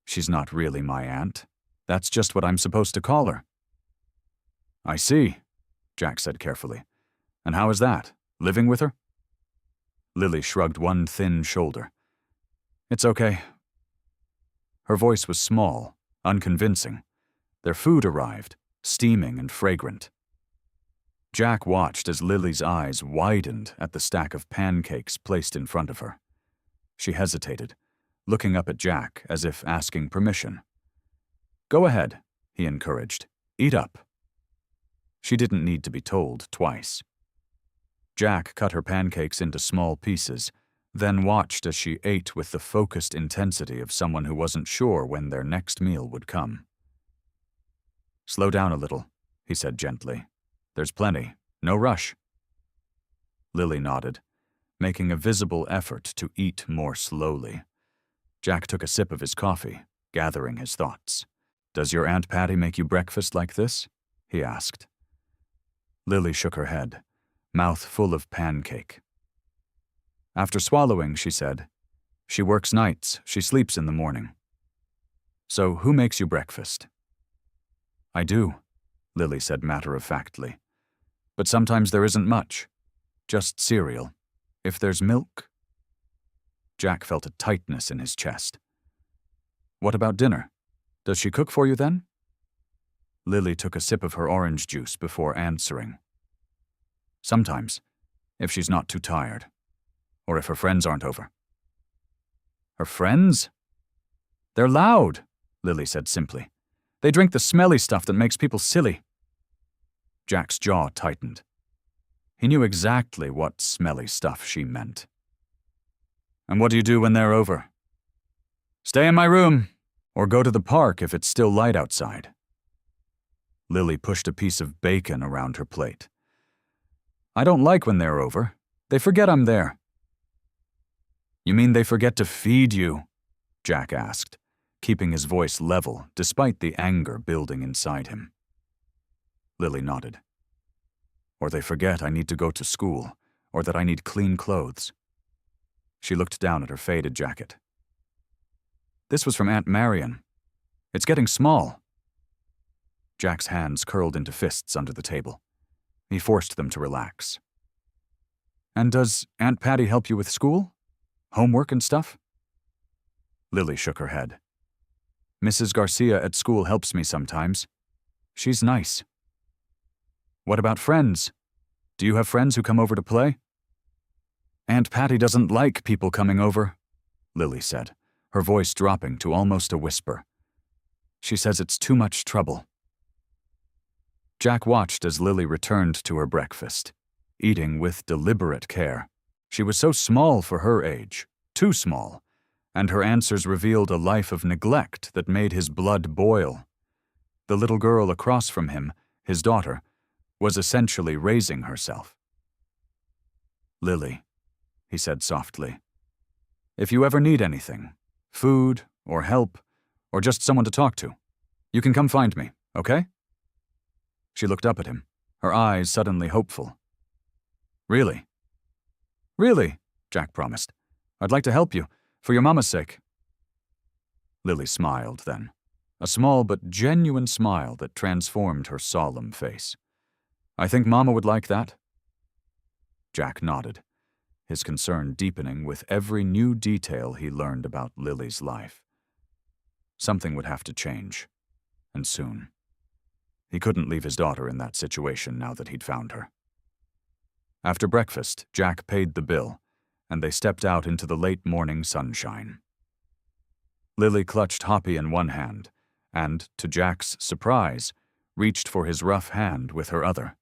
She's not really my aunt. That's just what I'm supposed to call her. I see, Jack said carefully. And how is that? Living with her? Lily shrugged one thin shoulder. It's okay. Her voice was small, unconvincing. Their food arrived, steaming and fragrant. Jack watched as Lily's eyes widened at the stack of pancakes placed in front of her. She hesitated, looking up at Jack as if asking permission. Go ahead, he encouraged. Eat up. She didn't need to be told twice. Jack cut her pancakes into small pieces, then watched as she ate with the focused intensity of someone who wasn't sure when their next meal would come. Slow down a little, he said gently. There's plenty. No rush. Lily nodded, making a visible effort to eat more slowly. Jack took a sip of his coffee, gathering his thoughts. Does your Aunt Patty make you breakfast like this? He asked. Lily shook her head, mouth full of pancake. After swallowing, she said, She works nights, she sleeps in the morning. So who makes you breakfast? I do, Lily said matter-of-factly. But sometimes there isn't much. Just cereal. If there's milk. Jack felt a tightness in his chest. What about dinner? Does she cook for you then? Lily took a sip of her orange juice before answering. Sometimes, if she's not too tired. Or if her friends aren't over. Her friends? They're loud, Lily said simply. They drink the smelly stuff that makes people silly. Jack's jaw tightened. He knew exactly what smelly stuff she meant. And what do you do when they're over? Stay in my room, or go to the park if it's still light outside. Lily pushed a piece of bacon around her plate. I don't like when they're over. They forget I'm there. You mean they forget to feed you? Jack asked, keeping his voice level despite the anger building inside him. Lily nodded. Or they forget I need to go to school, or that I need clean clothes. She looked down at her faded jacket. This was from Aunt Marion. It's getting small. Jack's hands curled into fists under the table. He forced them to relax. And does Aunt Patty help you with school? Homework and stuff? Lily shook her head. Mrs. Garcia at school helps me sometimes. She's nice. What about friends? Do you have friends who come over to play? Aunt Patty doesn't like people coming over, Lily said, her voice dropping to almost a whisper. She says it's too much trouble. Jack watched as Lily returned to her breakfast, eating with deliberate care. She was so small for her age, too small, and her answers revealed a life of neglect that made his blood boil. The little girl across from him, his daughter, was essentially raising herself. "Lily," he said softly, "if you ever need anything, food or help, or just someone to talk to, you can come find me, okay?" She looked up at him, her eyes suddenly hopeful. "Really?" "Really," Jack promised. "I'd like to help you, for your mama's sake." Lily smiled then, a small but genuine smile that transformed her solemn face. "I think Mama would like that." Jack nodded, his concern deepening with every new detail he learned about Lily's life. Something would have to change, and soon. He couldn't leave his daughter in that situation now that he'd found her. After breakfast, Jack paid the bill, and they stepped out into the late morning sunshine. Lily clutched Hoppy in one hand, and, to Jack's surprise, reached for his rough hand with her other.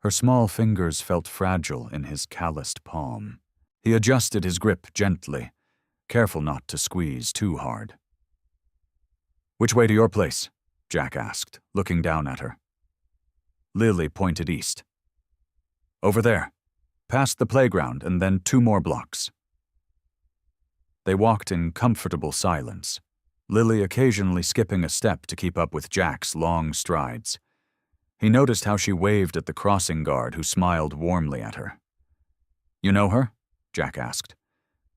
Her small fingers felt fragile in his calloused palm. He adjusted his grip gently, careful not to squeeze too hard. "Which way to your place?" Jack asked, looking down at her. Lily pointed east. "Over there, past the playground and then 2 more blocks." They walked in comfortable silence, Lily occasionally skipping a step to keep up with Jack's long strides. He noticed how she waved at the crossing guard who smiled warmly at her. "You know her?" Jack asked.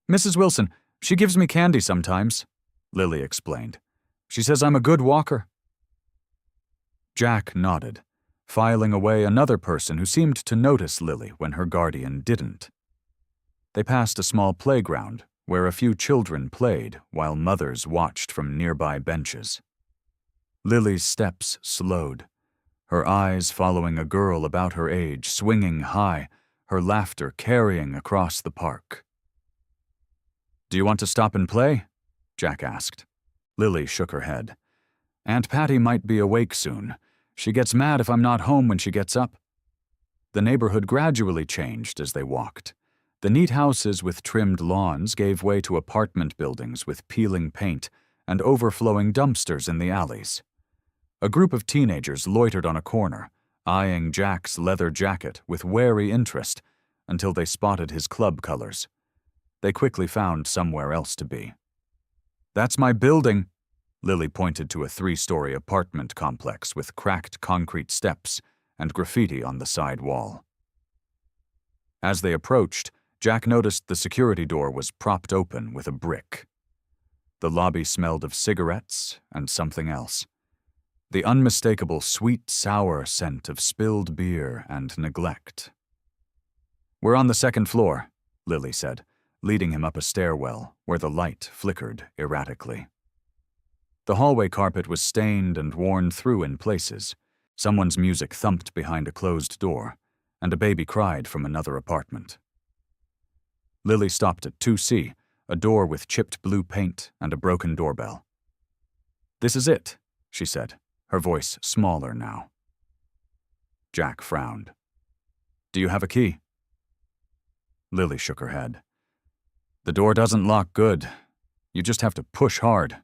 "Mrs. Wilson, she gives me candy sometimes," Lily explained. "She says I'm a good walker." Jack nodded, filing away another person who seemed to notice Lily when her guardian didn't. They passed a small playground where a few children played while mothers watched from nearby benches. Lily's steps slowed, her eyes following a girl about her age swinging high, her laughter carrying across the park. "Do you want to stop and play?" Jack asked. Lily shook her head. "Aunt Patty might be awake soon. She gets mad if I'm not home when she gets up." The neighborhood gradually changed as they walked. The neat houses with trimmed lawns gave way to apartment buildings with peeling paint and overflowing dumpsters in the alleys. A group of teenagers loitered on a corner, eyeing Jack's leather jacket with wary interest until they spotted his club colors. They quickly found somewhere else to be. "That's my building," Lily pointed to a 3-story apartment complex with cracked concrete steps and graffiti on the side wall. As they approached, Jack noticed the security door was propped open with a brick. The lobby smelled of cigarettes and something else. The unmistakable sweet-sour scent of spilled beer and neglect. "We're on the 2nd floor," Lily said, leading him up a stairwell where the light flickered erratically. The hallway carpet was stained and worn through in places. Someone's music thumped behind a closed door, and a baby cried from another apartment. Lily stopped at 2C, a door with chipped blue paint and a broken doorbell. "This is it," she said, her voice smaller now. Jack frowned. "Do you have a key?" Lily shook her head. "The door doesn't lock good. You just have to push hard."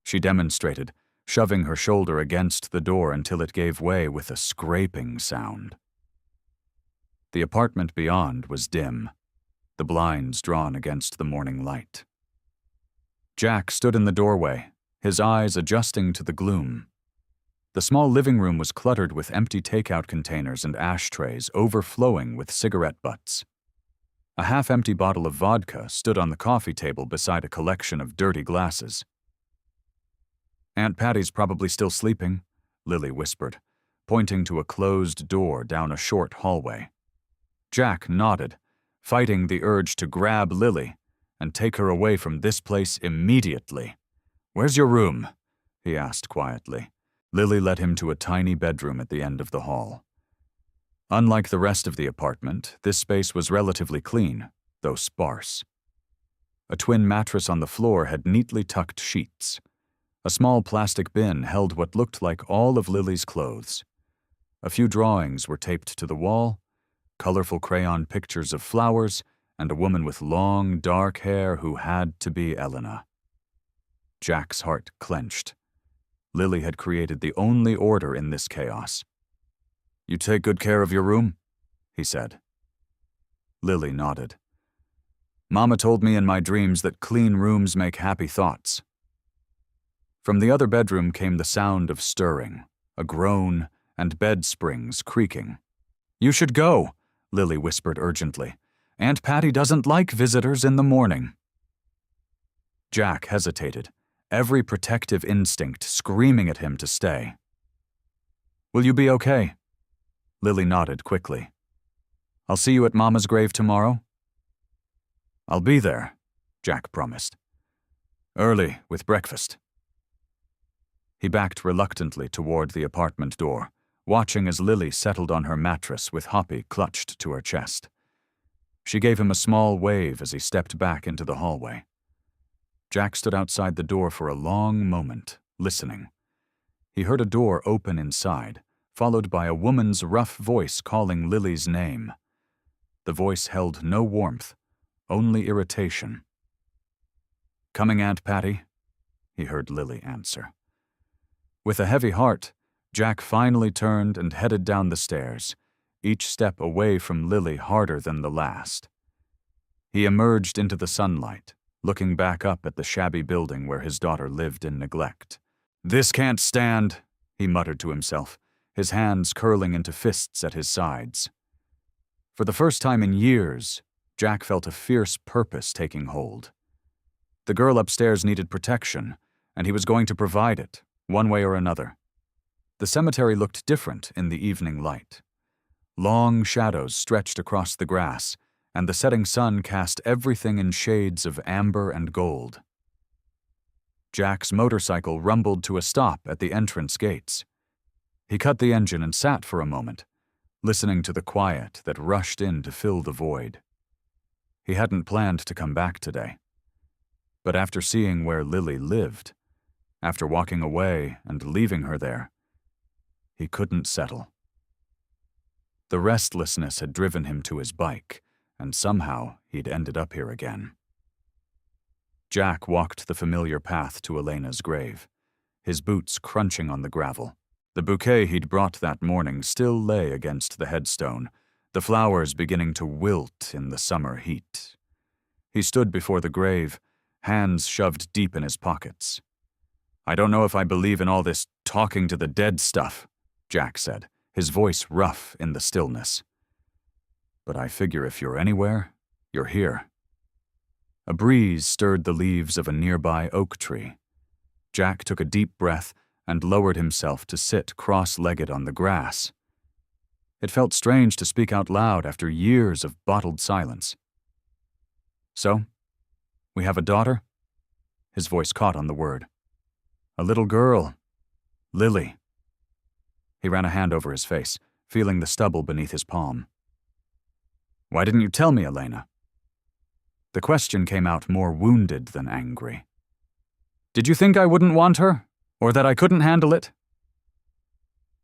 She demonstrated, shoving her shoulder against the door until it gave way with a scraping sound. The apartment beyond was dim, the blinds drawn against the morning light. Jack stood in the doorway, his eyes adjusting to the gloom. The small living room was cluttered with empty takeout containers and ashtrays overflowing with cigarette butts. A half-empty bottle of vodka stood on the coffee table beside a collection of dirty glasses. "Aunt Patty's probably still sleeping," Lily whispered, pointing to a closed door down a short hallway. Jack nodded, fighting the urge to grab Lily and take her away from this place immediately. "Where's your room?" he asked quietly. Lily led him to a tiny bedroom at the end of the hall. Unlike the rest of the apartment, this space was relatively clean, though sparse. A twin mattress on the floor had neatly tucked sheets. A small plastic bin held what looked like all of Lily's clothes. A few drawings were taped to the wall, colorful crayon pictures of flowers, and a woman with long, dark hair who had to be Elena. Jack's heart clenched. Lily had created the only order in this chaos. "You take good care of your room?" he said. Lily nodded. "Mama told me in my dreams that clean rooms make happy thoughts." From the other bedroom came the sound of stirring, a groan, and bed springs creaking. "You should go," Lily whispered urgently. "Aunt Patty doesn't like visitors in the morning." Jack hesitated, every protective instinct screaming at him to stay. "Will you be okay?" Lily nodded quickly. "I'll see you at Mama's grave tomorrow?" "I'll be there," Jack promised. "Early, with breakfast." He backed reluctantly toward the apartment door, watching as Lily settled on her mattress with Hoppy clutched to her chest. She gave him a small wave as he stepped back into the hallway. Jack stood outside the door for a long moment, listening. He heard a door open inside, followed by a woman's rough voice calling Lily's name. The voice held no warmth, only irritation. "Coming, Aunt Patty?" he heard Lily answer. With a heavy heart, Jack finally turned and headed down the stairs, each step away from Lily harder than the last. He emerged into the sunlight, looking back up at the shabby building where his daughter lived in neglect. "This can't stand," he muttered to himself, his hands curling into fists at his sides. For the first time in years, Jack felt a fierce purpose taking hold. The girl upstairs needed protection, and he was going to provide it, one way or another. The cemetery looked different in the evening light. Long shadows stretched across the grass, and the setting sun cast everything in shades of amber and gold. Jack's motorcycle rumbled to a stop at the entrance gates. He cut the engine and sat for a moment, listening to the quiet that rushed in to fill the void. He hadn't planned to come back today. But after seeing where Lily lived, after walking away and leaving her there, he couldn't settle. The restlessness had driven him to his bike, and somehow he'd ended up here again. Jack walked the familiar path to Elena's grave, his boots crunching on the gravel. The bouquet he'd brought that morning still lay against the headstone, the flowers beginning to wilt in the summer heat. He stood before the grave, hands shoved deep in his pockets. "I don't know if I believe in all this talking to the dead stuff," Jack said, his voice rough in the stillness. "But I figure if you're anywhere, you're here." A breeze stirred the leaves of a nearby oak tree. Jack took a deep breath and lowered himself to sit cross-legged on the grass. It felt strange to speak out loud after years of bottled silence. "So, we have a daughter?" His voice caught on the word. "A little girl. Lily." He ran a hand over his face, feeling the stubble beneath his palm. "Why didn't you tell me, Elena?" The question came out more wounded than angry. "Did you think I wouldn't want her? Or that I couldn't handle it?"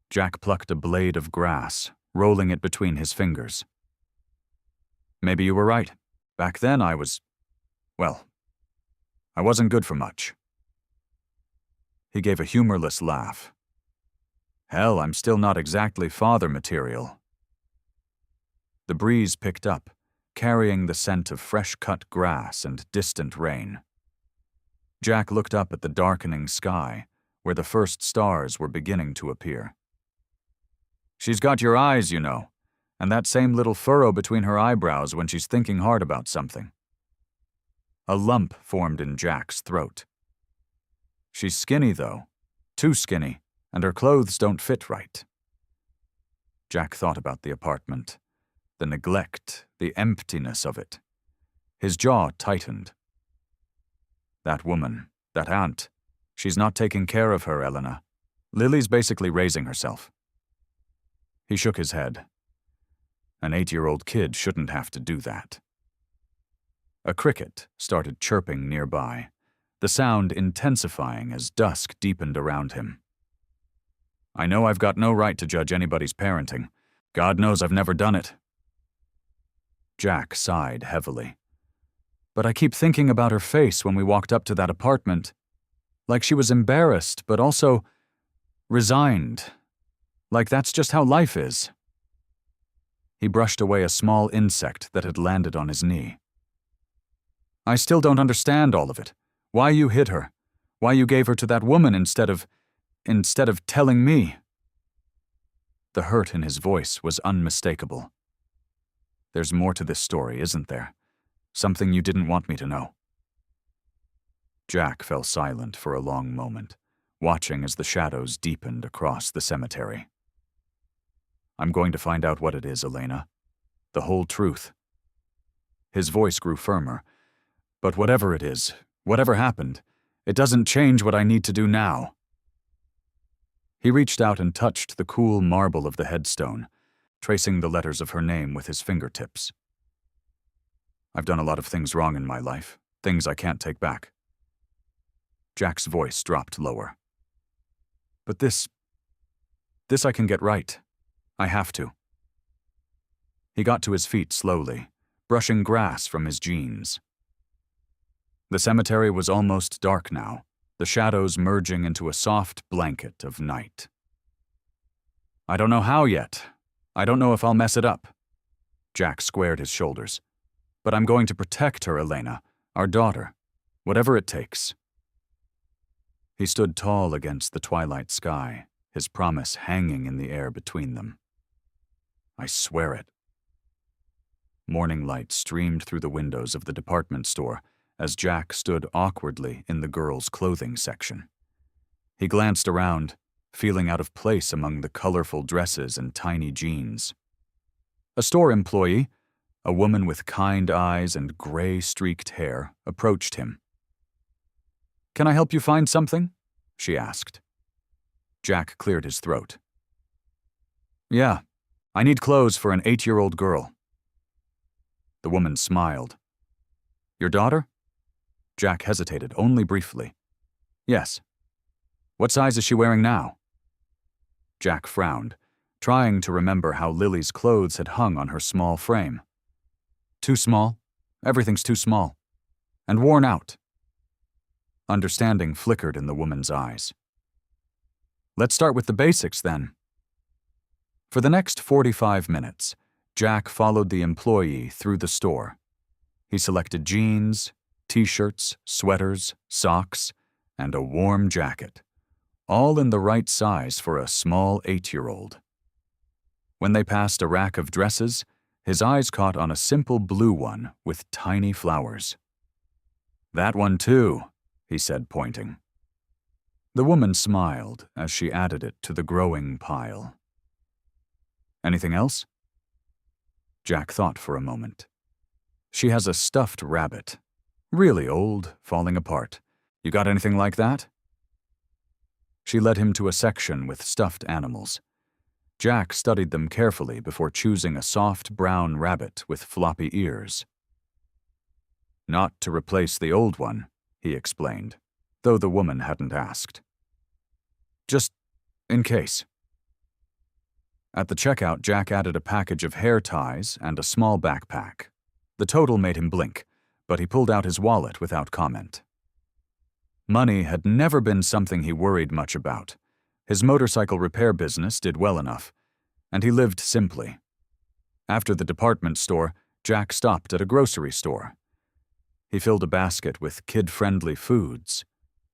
Jack plucked a blade of grass, rolling it between his fingers. "Maybe you were right. Back then I wasn't good for much." He gave a humorless laugh. "Hell, I'm still not exactly father material." The breeze picked up, carrying the scent of fresh-cut grass and distant rain. Jack looked up at the darkening sky, where the first stars were beginning to appear. "She's got your eyes, you know, and that same little furrow between her eyebrows when she's thinking hard about something." A lump formed in Jack's throat. "She's skinny, though. Too skinny, and her clothes don't fit right." Jack thought about the apartment, the neglect, the emptiness of it. His jaw tightened. "That woman, that aunt, she's not taking care of her, Elena. Lily's basically raising herself." He shook his head. An 8-year-old kid shouldn't have to do that. A cricket started chirping nearby, the sound intensifying as dusk deepened around him. "I know I've got no right to judge anybody's parenting. God knows I've never done it." Jack sighed heavily. But I keep thinking about her face when we walked up to that apartment. Like she was embarrassed, but also resigned. Like that's just how life is. He brushed away a small insect that had landed on his knee. I still don't understand all of it. Why you hid her. Why you gave her to that woman instead of telling me. The hurt in his voice was unmistakable. There's more to this story, isn't there? Something you didn't want me to know. Jack fell silent for a long moment, watching as the shadows deepened across the cemetery. I'm going to find out what it is, Elena. The whole truth. His voice grew firmer. But whatever it is, whatever happened, it doesn't change what I need to do now. He reached out and touched the cool marble of the headstone, tracing the letters of her name with his fingertips. I've done a lot of things wrong in my life, things I can't take back. Jack's voice dropped lower. But this I can get right. I have to. He got to his feet slowly, brushing grass from his jeans. The cemetery was almost dark now, the shadows merging into a soft blanket of night. I don't know how yet. I don't know if I'll mess it up. Jack squared his shoulders. But I'm going to protect her, Elena, our daughter, whatever it takes. He stood tall against the twilight sky, his promise hanging in the air between them. I swear it. Morning light streamed through the windows of the department store as Jack stood awkwardly in the girls' clothing section. He glanced around, feeling out of place among the colorful dresses and tiny jeans. A store employee, a woman with kind eyes and gray-streaked hair, approached him. "Can I help you find something?" she asked. Jack cleared his throat. "Yeah, I need clothes for an 8-year-old girl." The woman smiled. "Your daughter?" Jack hesitated, only briefly. "Yes." "What size is she wearing now?" Jack frowned, trying to remember how Lily's clothes had hung on her small frame. "Too small. Everything's too small. And worn out." Understanding flickered in the woman's eyes. "Let's start with the basics, then." For the next 45 minutes, Jack followed the employee through the store. He selected jeans, t-shirts, sweaters, socks, and a warm jacket, all in the right size for a small 8-year-old. When they passed a rack of dresses, his eyes caught on a simple blue one with tiny flowers. "That one too," he said, pointing. The woman smiled as she added it to the growing pile. "Anything else?" Jack thought for a moment. "She has a stuffed rabbit. Really old, falling apart. You got anything like that?" She led him to a section with stuffed animals. Jack studied them carefully before choosing a soft brown rabbit with floppy ears. "Not to replace the old one," he explained, though the woman hadn't asked. "Just in case." At the checkout, Jack added a package of hair ties and a small backpack. The total made him blink, but he pulled out his wallet without comment. Money had never been something he worried much about. His motorcycle repair business did well enough, and he lived simply. After the department store, Jack stopped at a grocery store. He filled a basket with kid-friendly foods: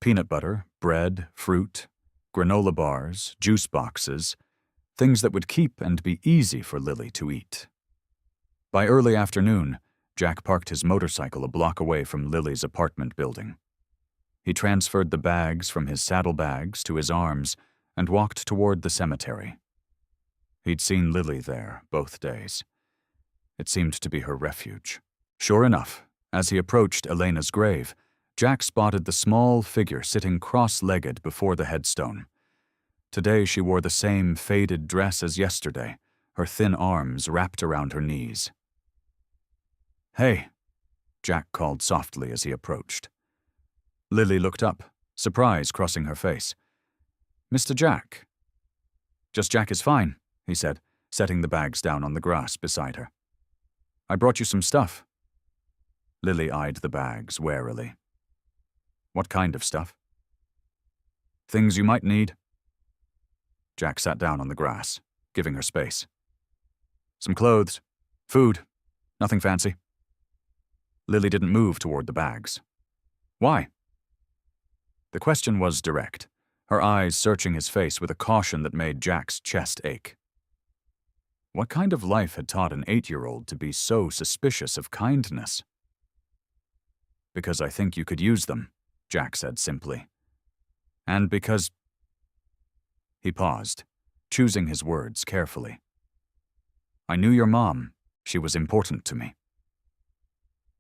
peanut butter, bread, fruit, granola bars, juice boxes, things that would keep and be easy for Lily to eat. By early afternoon, Jack parked his motorcycle a block away from Lily's apartment building. He transferred the bags from his saddlebags to his arms and walked toward the cemetery. He'd seen Lily there both days. It seemed to be her refuge. Sure enough, as he approached Elena's grave, Jack spotted the small figure sitting cross-legged before the headstone. Today she wore the same faded dress as yesterday, her thin arms wrapped around her knees. "Hey," Jack called softly as he approached. Lily looked up, surprise crossing her face. "Mr. Jack." "Just Jack is fine," he said, setting the bags down on the grass beside her. I brought you some stuff. Lily eyed the bags warily. What kind of stuff? Things you might need. Jack sat down on the grass, giving her space. Some clothes, food, nothing fancy. Lily didn't move toward the bags. Why? The question was direct, her eyes searching his face with a caution that made Jack's chest ache. What kind of life had taught an 8-year-old to be so suspicious of kindness? Because I think you could use them, Jack said simply. And because... He paused, choosing his words carefully. I knew your mom. She was important to me.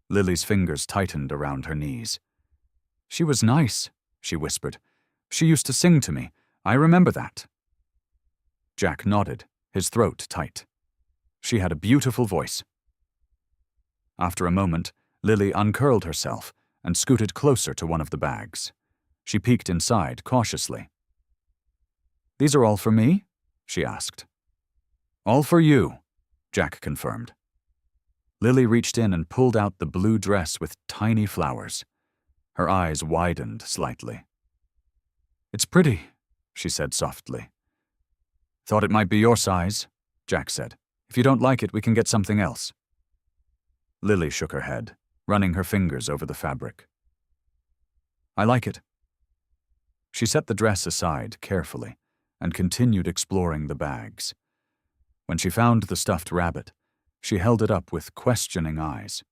Lily's fingers tightened around her knees. She was nice, she whispered. She used to sing to me. I remember that. Jack nodded, his throat tight. She had a beautiful voice. After a moment, Lily uncurled herself and scooted closer to one of the bags. She peeked inside cautiously. These are all for me? She asked. All for you, Jack confirmed. Lily reached in and pulled out the blue dress with tiny flowers. Her eyes widened slightly. It's pretty, she said softly. Thought it might be your size, Jack said. If you don't like it, we can get something else. Lily shook her head, running her fingers over the fabric. I like it. She set the dress aside carefully and continued exploring the bags. When she found the stuffed rabbit, she held it up with questioning eyes.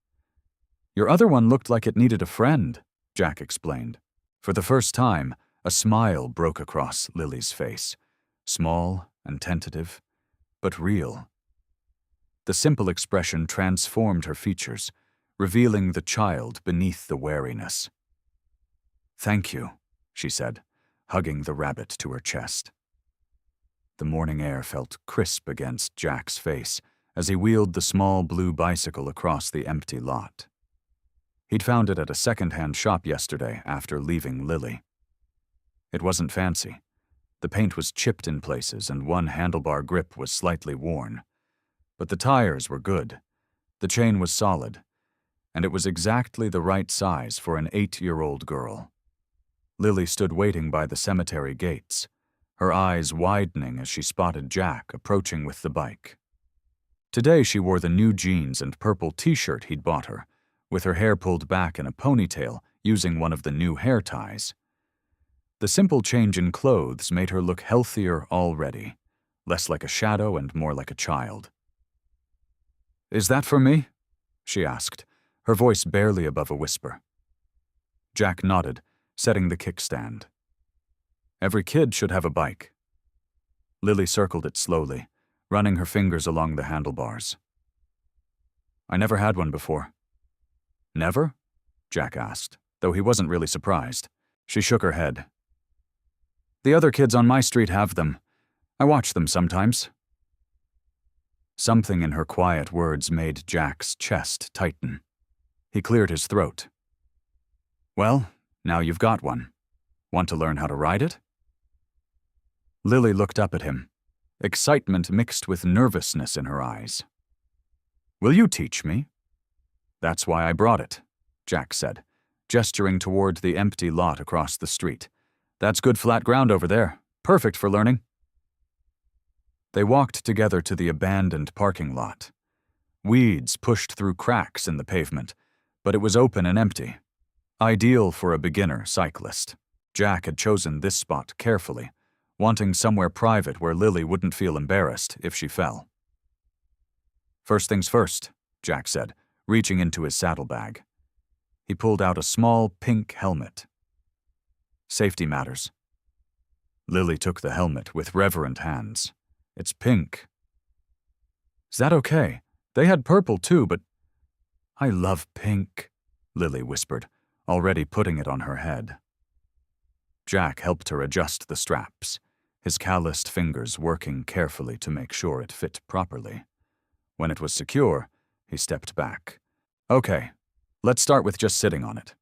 Your other one looked like it needed a friend, Jack explained. For the first time, a smile broke across Lily's face, small and tentative, but real. The simple expression transformed her features, revealing the child beneath the wariness. Thank you, she said, hugging the rabbit to her chest. The morning air felt crisp against Jack's face as he wheeled the small blue bicycle across the empty lot. He'd found it at a second-hand shop yesterday after leaving Lily. It wasn't fancy. The paint was chipped in places and one handlebar grip was slightly worn. But the tires were good, the chain was solid, and it was exactly the right size for an 8-year-old girl. Lily stood waiting by the cemetery gates, her eyes widening as she spotted Jack approaching with the bike. Today she wore the new jeans and purple t-shirt he'd bought her, with her hair pulled back in a ponytail using one of the new hair ties. The simple change in clothes made her look healthier already, less like a shadow and more like a child. Is that for me? She asked, her voice barely above a whisper. Jack nodded, setting the kickstand. Every kid should have a bike. Lily circled it slowly, running her fingers along the handlebars. I never had one before. Never? Jack asked, though he wasn't really surprised. She shook her head. The other kids on my street have them. I watch them sometimes. Something in her quiet words made Jack's chest tighten. He cleared his throat. Well, now you've got one. Want to learn how to ride it? Lily looked up at him, excitement mixed with nervousness in her eyes. Will you teach me? That's why I brought it, Jack said, gesturing toward the empty lot across the street. That's good flat ground over there. Perfect for learning. They walked together to the abandoned parking lot. Weeds pushed through cracks in the pavement, but it was open and empty. Ideal for a beginner cyclist. Jack had chosen this spot carefully, wanting somewhere private where Lily wouldn't feel embarrassed if she fell. First things first, Jack said, reaching into his saddlebag. He pulled out a small pink helmet. Safety matters. Lily took the helmet with reverent hands. It's pink. Is that okay? They had purple too, but... I love pink, Lily whispered, already putting it on her head. Jack helped her adjust the straps, his calloused fingers working carefully to make sure it fit properly. When it was secure, he stepped back. Okay, let's start with just sitting on it.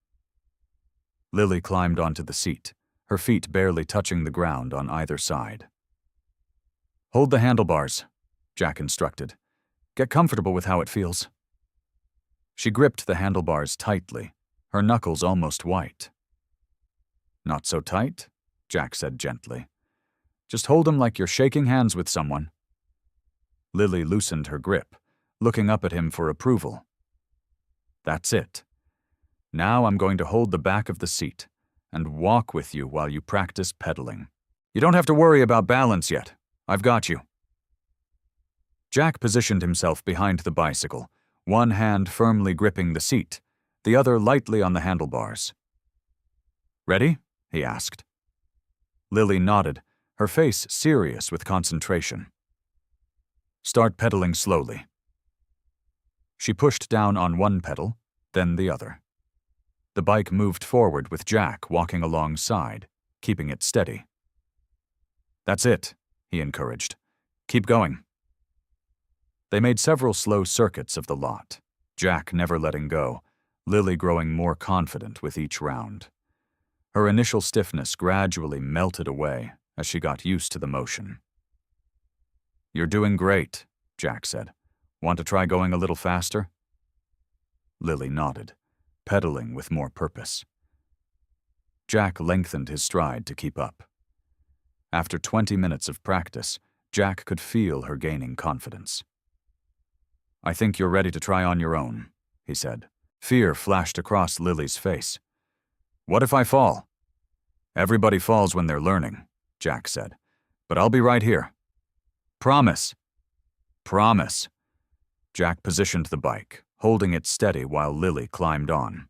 Lily climbed onto the seat, her feet barely touching the ground on either side. Hold the handlebars, Jack instructed. Get comfortable with how it feels. She gripped the handlebars tightly, her knuckles almost white. "Not so tight," Jack said gently. "Just hold 'em like you're shaking hands with someone." Lily loosened her grip, looking up at him for approval. "That's it. Now I'm going to hold the back of the seat and walk with you while you practice pedaling. You don't have to worry about balance yet. I've got you." Jack positioned himself behind the bicycle, one hand firmly gripping the seat, the other lightly on the handlebars. "Ready?" he asked. Lily nodded, her face serious with concentration. "Start pedaling slowly." She pushed down on one pedal, then the other. The bike moved forward with Jack walking alongside, keeping it steady. "That's it," he encouraged. "Keep going." They made several slow circuits of the lot, Jack never letting go, Lily growing more confident with each round. Her initial stiffness gradually melted away as she got used to the motion. "You're doing great," Jack said. "Want to try going a little faster?" Lily nodded, pedaling with more purpose. Jack lengthened his stride to keep up. After 20 minutes of practice, Jack could feel her gaining confidence. "I think you're ready to try on your own," he said. Fear flashed across Lily's face. "What if I fall?" "Everybody falls when they're learning," Jack said. "But I'll be right here." "Promise." "Promise." Jack positioned the bike, holding it steady while Lily climbed on.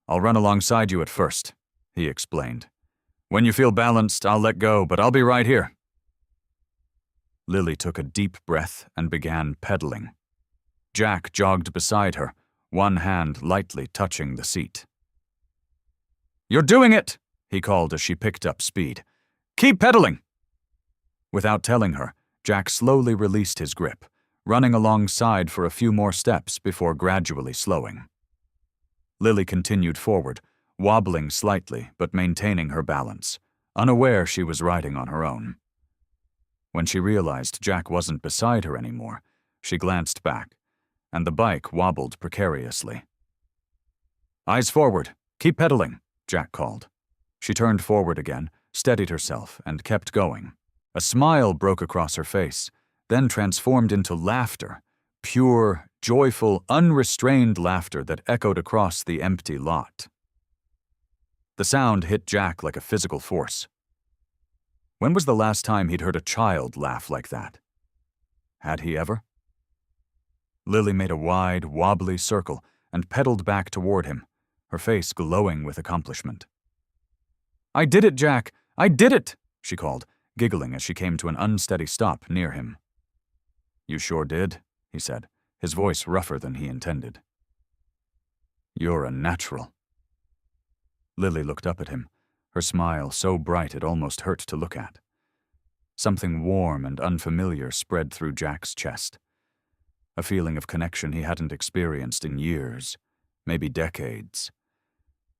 "I'll run alongside you at first," he explained. "When you feel balanced, I'll let go, but I'll be right here." Lily took a deep breath and began pedaling. Jack jogged beside her, one hand lightly touching the seat. "You're doing it!" he called as she picked up speed. "Keep pedaling!" Without telling her, Jack slowly released his grip, running alongside for a few more steps before gradually slowing. Lily continued forward, wobbling slightly but maintaining her balance, unaware she was riding on her own. When she realized Jack wasn't beside her anymore, she glanced back, and the bike wobbled precariously. "Eyes forward! Keep pedaling!" Jack called. She turned forward again, steadied herself, and kept going. A smile broke across her face, then transformed into laughter, pure, joyful, unrestrained laughter that echoed across the empty lot. The sound hit Jack like a physical force. When was the last time he'd heard a child laugh like that? Had he ever? Lily made a wide, wobbly circle and pedaled back toward him, her face glowing with accomplishment. "I did it, Jack! I did it!" she called, giggling as she came to an unsteady stop near him. "You sure did," he said, his voice rougher than he intended. "You're a natural." Lily looked up at him, her smile so bright it almost hurt to look at. Something warm and unfamiliar spread through Jack's chest. A feeling of connection he hadn't experienced in years, maybe decades.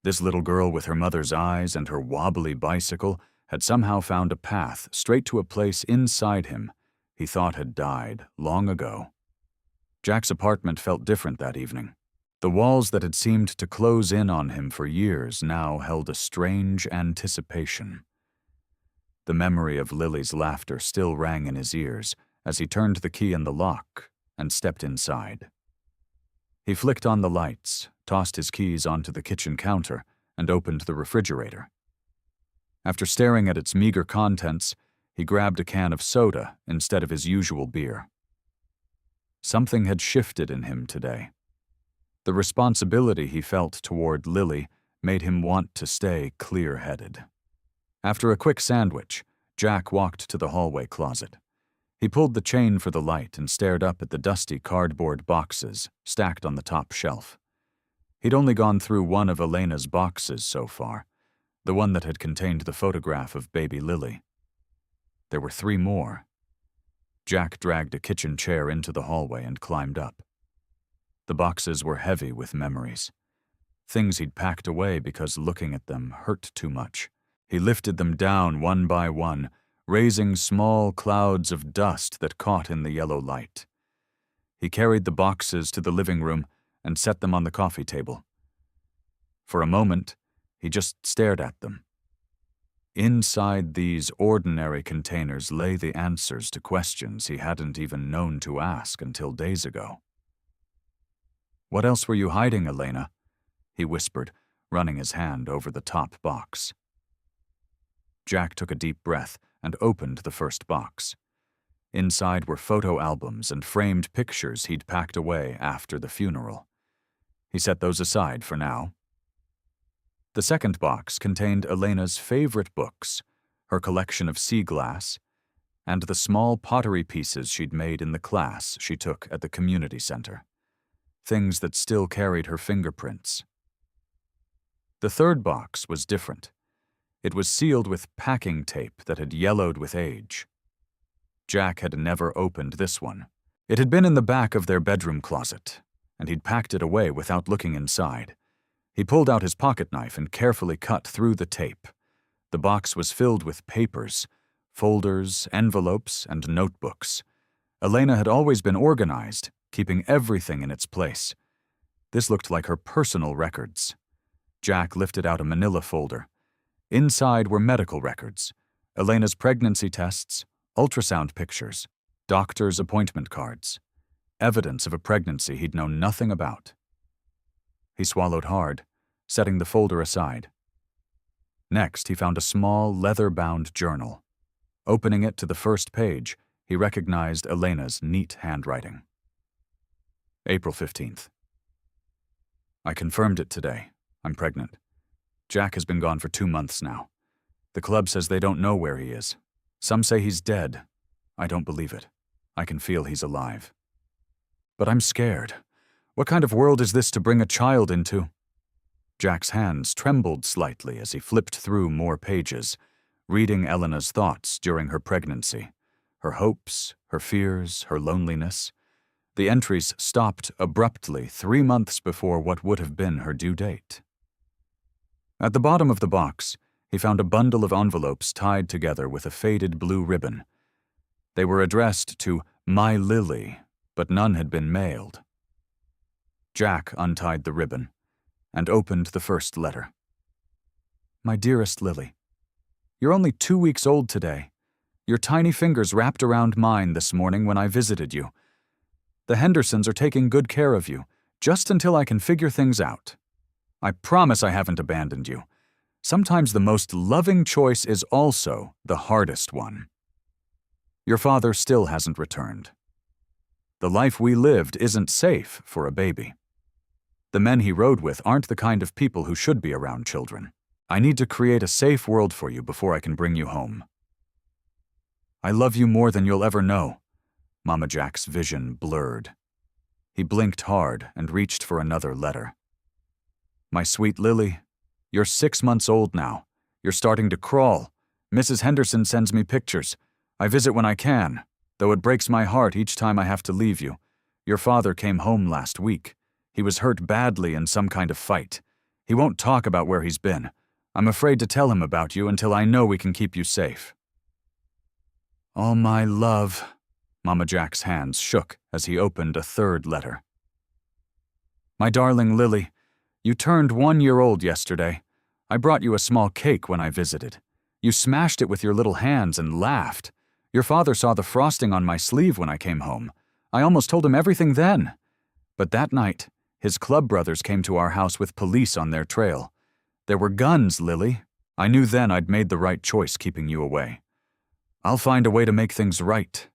This little girl with her mother's eyes and her wobbly bicycle had somehow found a path straight to a place inside him he thought had died long ago. Jack's apartment felt different that evening. The walls that had seemed to close in on him for years now held a strange anticipation. The memory of Lily's laughter still rang in his ears as he turned the key in the lock and stepped inside. He flicked on the lights, tossed his keys onto the kitchen counter, and opened the refrigerator. After staring at its meager contents, he grabbed a can of soda instead of his usual beer. Something had shifted in him today. The responsibility he felt toward Lily made him want to stay clear-headed. After a quick sandwich, Jack walked to the hallway closet. He pulled the chain for the light and stared up at the dusty cardboard boxes stacked on the top shelf. He'd only gone through one of Elena's boxes so far, the one that had contained the photograph of baby Lily. There were 3 more. Jack dragged a kitchen chair into the hallway and climbed up. The boxes were heavy with memories. Things he'd packed away because looking at them hurt too much. He lifted them down one by one, raising small clouds of dust that caught in the yellow light. He carried the boxes to the living room and set them on the coffee table. For a moment, he just stared at them. Inside these ordinary containers lay the answers to questions he hadn't even known to ask until days ago. "What else were you hiding, Elena?" he whispered, running his hand over the top box. Jack took a deep breath and opened the first box. Inside were photo albums and framed pictures he'd packed away after the funeral. He set those aside for now. The second box contained Elena's favorite books, her collection of sea glass, and the small pottery pieces she'd made in the class she took at the community center. Things that still carried her fingerprints. The third box was different. It was sealed with packing tape that had yellowed with age. Jack had never opened this one. It had been in the back of their bedroom closet, and he'd packed it away without looking inside. He pulled out his pocket knife and carefully cut through the tape. The box was filled with papers, folders, envelopes, and notebooks. Elena had always been organized, keeping everything in its place. This looked like her personal records. Jack lifted out a manila folder. Inside were medical records, Elena's pregnancy tests, ultrasound pictures, doctor's appointment cards, evidence of a pregnancy he'd known nothing about. He swallowed hard, setting the folder aside. Next, he found a small, leather-bound journal. Opening it to the first page, he recognized Elena's neat handwriting. April 15th. I confirmed it today. I'm pregnant. Jack has been gone for 2 months now. The club says they don't know where he is. Some say he's dead. I don't believe it. I can feel he's alive. But I'm scared. What kind of world is this to bring a child into? Jack's hands trembled slightly as he flipped through more pages, reading Elena's thoughts during her pregnancy, her hopes, her fears, her loneliness. The entries stopped abruptly 3 months before what would have been her due date. At the bottom of the box, he found a bundle of envelopes tied together with a faded blue ribbon. They were addressed to My Lily, but none had been mailed. Jack untied the ribbon and opened the first letter. My dearest Lily, you're only 2 weeks old today. Your tiny fingers wrapped around mine this morning when I visited you. The Hendersons are taking good care of you, just until I can figure things out. I promise I haven't abandoned you. Sometimes the most loving choice is also the hardest one. Your father still hasn't returned. The life we lived isn't safe for a baby. The men he rode with aren't the kind of people who should be around children. I need to create a safe world for you before I can bring you home. I love you more than you'll ever know. Mama Jack's vision blurred. He blinked hard and reached for another letter. My sweet Lily, you're 6 months old now. You're starting to crawl. Mrs. Henderson sends me pictures. I visit when I can, though it breaks my heart each time I have to leave you. Your father came home last week. He was hurt badly in some kind of fight. He won't talk about where he's been. I'm afraid to tell him about you until I know we can keep you safe. All my love. Mama Jack's hands shook as he opened a third letter. My darling Lily, you turned 1 year old yesterday. I brought you a small cake when I visited. You smashed it with your little hands and laughed. Your father saw the frosting on my sleeve when I came home. I almost told him everything then. But that night, his club brothers came to our house with police on their trail. There were guns, Lily. I knew then I'd made the right choice keeping you away. I'll find a way to make things right.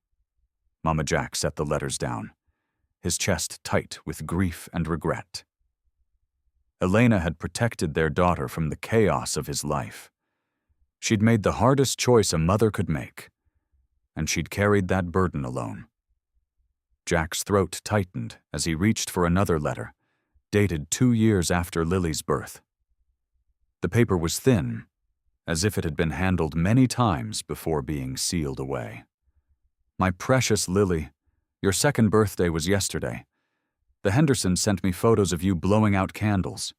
Mama Jack set the letters down, his chest tight with grief and regret. Elena had protected their daughter from the chaos of his life. She'd made the hardest choice a mother could make, and she'd carried that burden alone. Jack's throat tightened as he reached for another letter, dated 2 years after Lily's birth. The paper was thin, as if it had been handled many times before being sealed away. My precious Lily, your second birthday was yesterday. The Hendersons sent me photos of you blowing out candles.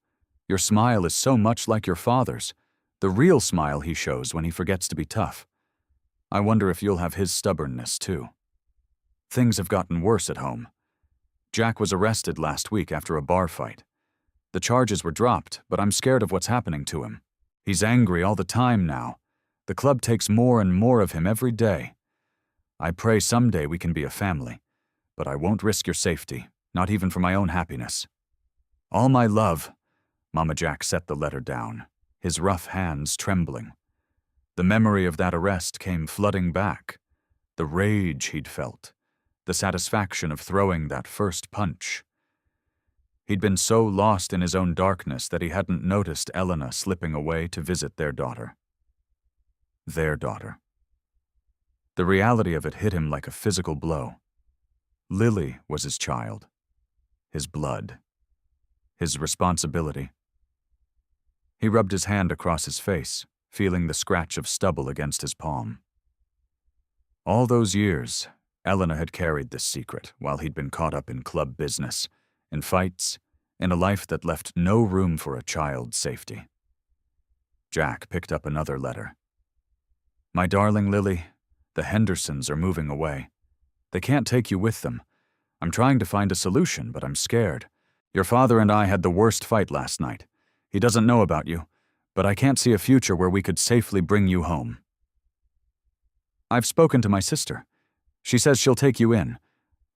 Your smile is so much like your father's, the real smile he shows when he forgets to be tough. I wonder if you'll have his stubbornness, too. Things have gotten worse at home. Jack was arrested last week after a bar fight. The charges were dropped, but I'm scared of what's happening to him. He's angry all the time now. The club takes more and more of him every day. I pray someday we can be a family, but I won't risk your safety, not even for my own happiness. All my love. Mama Jack set the letter down, his rough hands trembling. The memory of that arrest came flooding back. The rage he'd felt, the satisfaction of throwing that first punch. He'd been so lost in his own darkness that he hadn't noticed Elena slipping away to visit their daughter. Their daughter. The reality of it hit him like a physical blow. Lily was his child, his blood, his responsibility. He rubbed his hand across his face, feeling the scratch of stubble against his palm. All those years, Elena had carried this secret while he'd been caught up in club business, in fights, in a life that left no room for a child's safety. Jack picked up another letter. My darling Lily, the Hendersons are moving away. They can't take you with them. I'm trying to find a solution, but I'm scared. Your father and I had the worst fight last night. He doesn't know about you, but I can't see a future where we could safely bring you home. I've spoken to my sister. She says she'll take you in.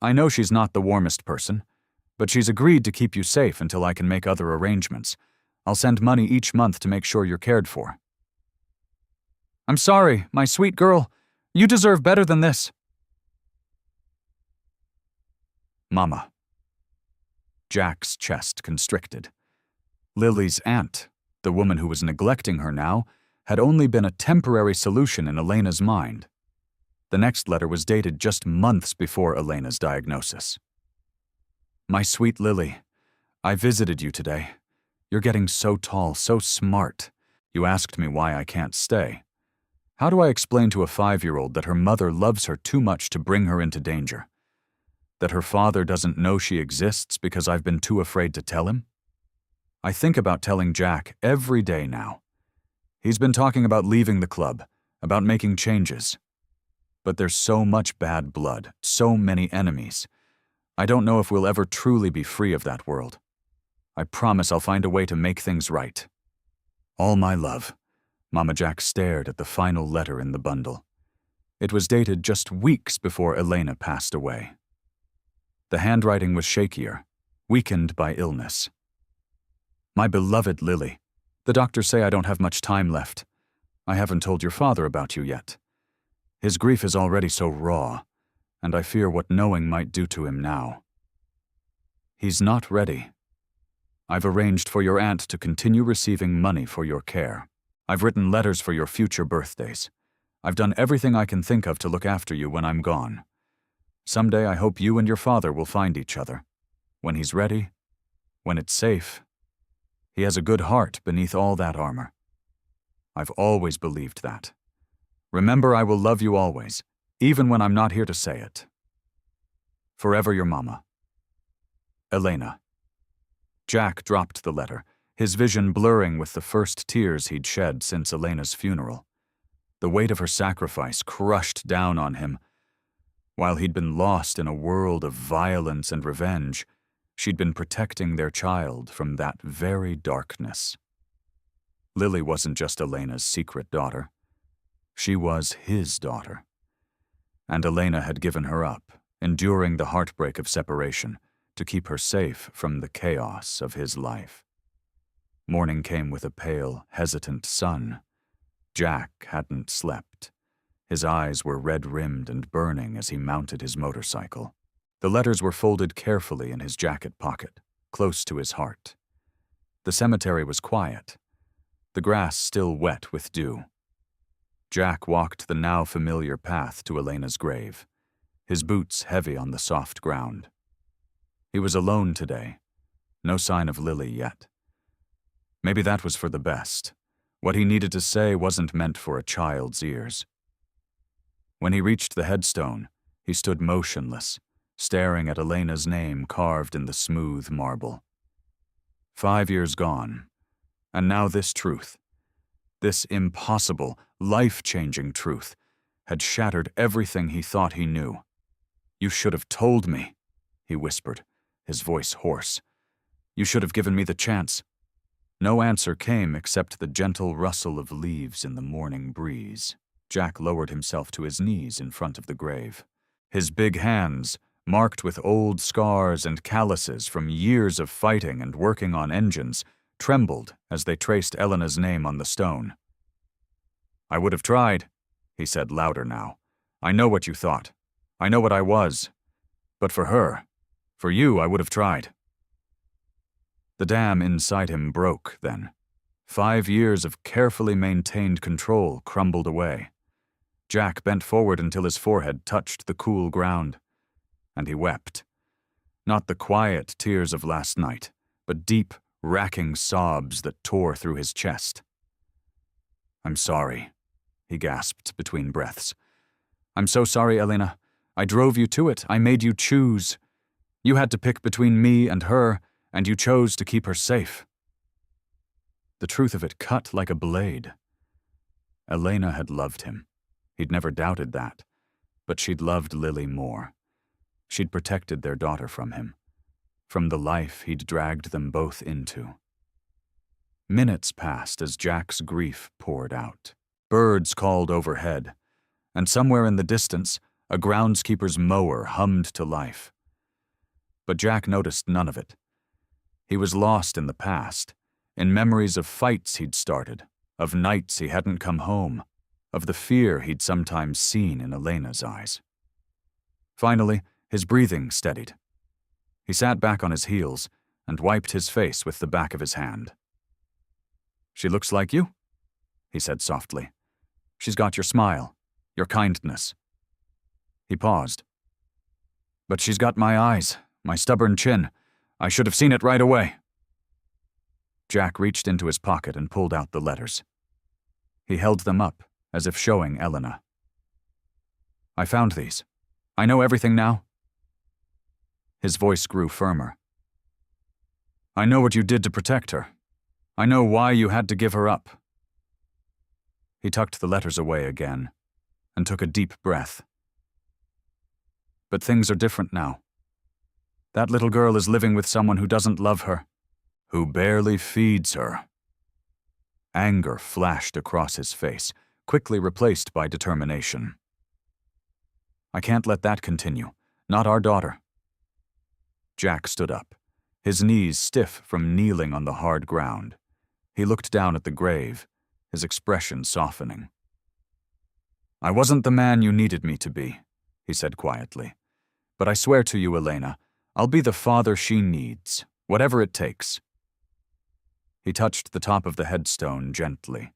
I know she's not the warmest person, but she's agreed to keep you safe until I can make other arrangements. I'll send money each month to make sure you're cared for. I'm sorry, my sweet girl. You deserve better than this. Mama. Jack's chest constricted. Lily's aunt, the woman who was neglecting her now, had only been a temporary solution in Elena's mind. The next letter was dated just months before Elena's diagnosis. My sweet Lily, I visited you today. You're getting so tall, so smart. You asked me why I can't stay. How do I explain to a 5-year-old that her mother loves her too much to bring her into danger? That her father doesn't know she exists because I've been too afraid to tell him? I think about telling Jack every day now. He's been talking about leaving the club, about making changes. But there's so much bad blood, so many enemies. I don't know if we'll ever truly be free of that world. I promise I'll find a way to make things right. All my love. Mama Jack stared at the final letter in the bundle. It was dated just weeks before Elena passed away. The handwriting was shakier, weakened by illness. My beloved Lily, the doctors say I don't have much time left. I haven't told your father about you yet. His grief is already so raw, and I fear what knowing might do to him now. He's not ready. I've arranged for your aunt to continue receiving money for your care. I've written letters for your future birthdays. I've done everything I can think of to look after you when I'm gone. Someday I hope you and your father will find each other. When he's ready, when it's safe. He has a good heart beneath all that armor. I've always believed that. Remember, I will love you always, even when I'm not here to say it. Forever your mama. Elena. Jack dropped the letter, his vision blurring with the first tears he'd shed since Elena's funeral. The weight of her sacrifice crushed down on him. While he'd been lost in a world of violence and revenge, she'd been protecting their child from that very darkness. Lily wasn't just Elena's secret daughter. She was his daughter. And Elena had given her up, enduring the heartbreak of separation, to keep her safe from the chaos of his life. Morning came with a pale, hesitant sun. Jack hadn't slept. His eyes were red-rimmed and burning as he mounted his motorcycle. The letters were folded carefully in his jacket pocket, close to his heart. The cemetery was quiet, the grass still wet with dew. Jack walked the now familiar path to Elena's grave, his boots heavy on the soft ground. He was alone today, no sign of Lily yet. Maybe that was for the best. What he needed to say wasn't meant for a child's ears. When he reached the headstone, he stood motionless, staring at Elena's name carved in the smooth marble. 5 years gone, and now this truth, this impossible, life-changing truth, had shattered everything he thought he knew. You should have told me, he whispered, his voice hoarse. "You should have given me the chance." No answer came except the gentle rustle of leaves in the morning breeze. Jack lowered himself to his knees in front of the grave. His big hands, marked with old scars and calluses from years of fighting and working on engines, trembled as they traced Elena's name on the stone. "I would have tried," he said louder now. "I know what you thought. I know what I was. But for her, for you, I would have tried." The dam inside him broke then. 5 years of carefully maintained control crumbled away. Jack bent forward until his forehead touched the cool ground, and he wept. Not the quiet tears of last night, but deep, racking sobs that tore through his chest. "I'm sorry," he gasped between breaths. "I'm so sorry, Elena. I drove you to it. I made you choose. You had to pick between me and her, and you chose to keep her safe." The truth of it cut like a blade. Elena had loved him. He'd never doubted that. But she'd loved Lily more. She'd protected their daughter from him, from the life he'd dragged them both into. Minutes passed as Jack's grief poured out. Birds called overhead, and somewhere in the distance, a groundskeeper's mower hummed to life. But Jack noticed none of it. He was lost in the past, in memories of fights he'd started, of nights he hadn't come home, of the fear he'd sometimes seen in Elena's eyes. Finally, his breathing steadied. He sat back on his heels and wiped his face with the back of his hand. "She looks like you," he said softly. "She's got your smile, your kindness." He paused. "But she's got my eyes, my stubborn chin. I should have seen it right away." Jack reached into his pocket and pulled out the letters. He held them up, as if showing Elena. "I found these. I know everything now." His voice grew firmer. "I know what you did to protect her. I know why you had to give her up." He tucked the letters away again and took a deep breath. "But things are different now. That little girl is living with someone who doesn't love her, who barely feeds her." Anger flashed across his face, quickly replaced by determination. "I can't let that continue. Not our daughter." Jack stood up, his knees stiff from kneeling on the hard ground. He looked down at the grave, his expression softening. "I wasn't the man you needed me to be," he said quietly. "But I swear to you, Elena, I'll be the father she needs, whatever it takes." He touched the top of the headstone gently.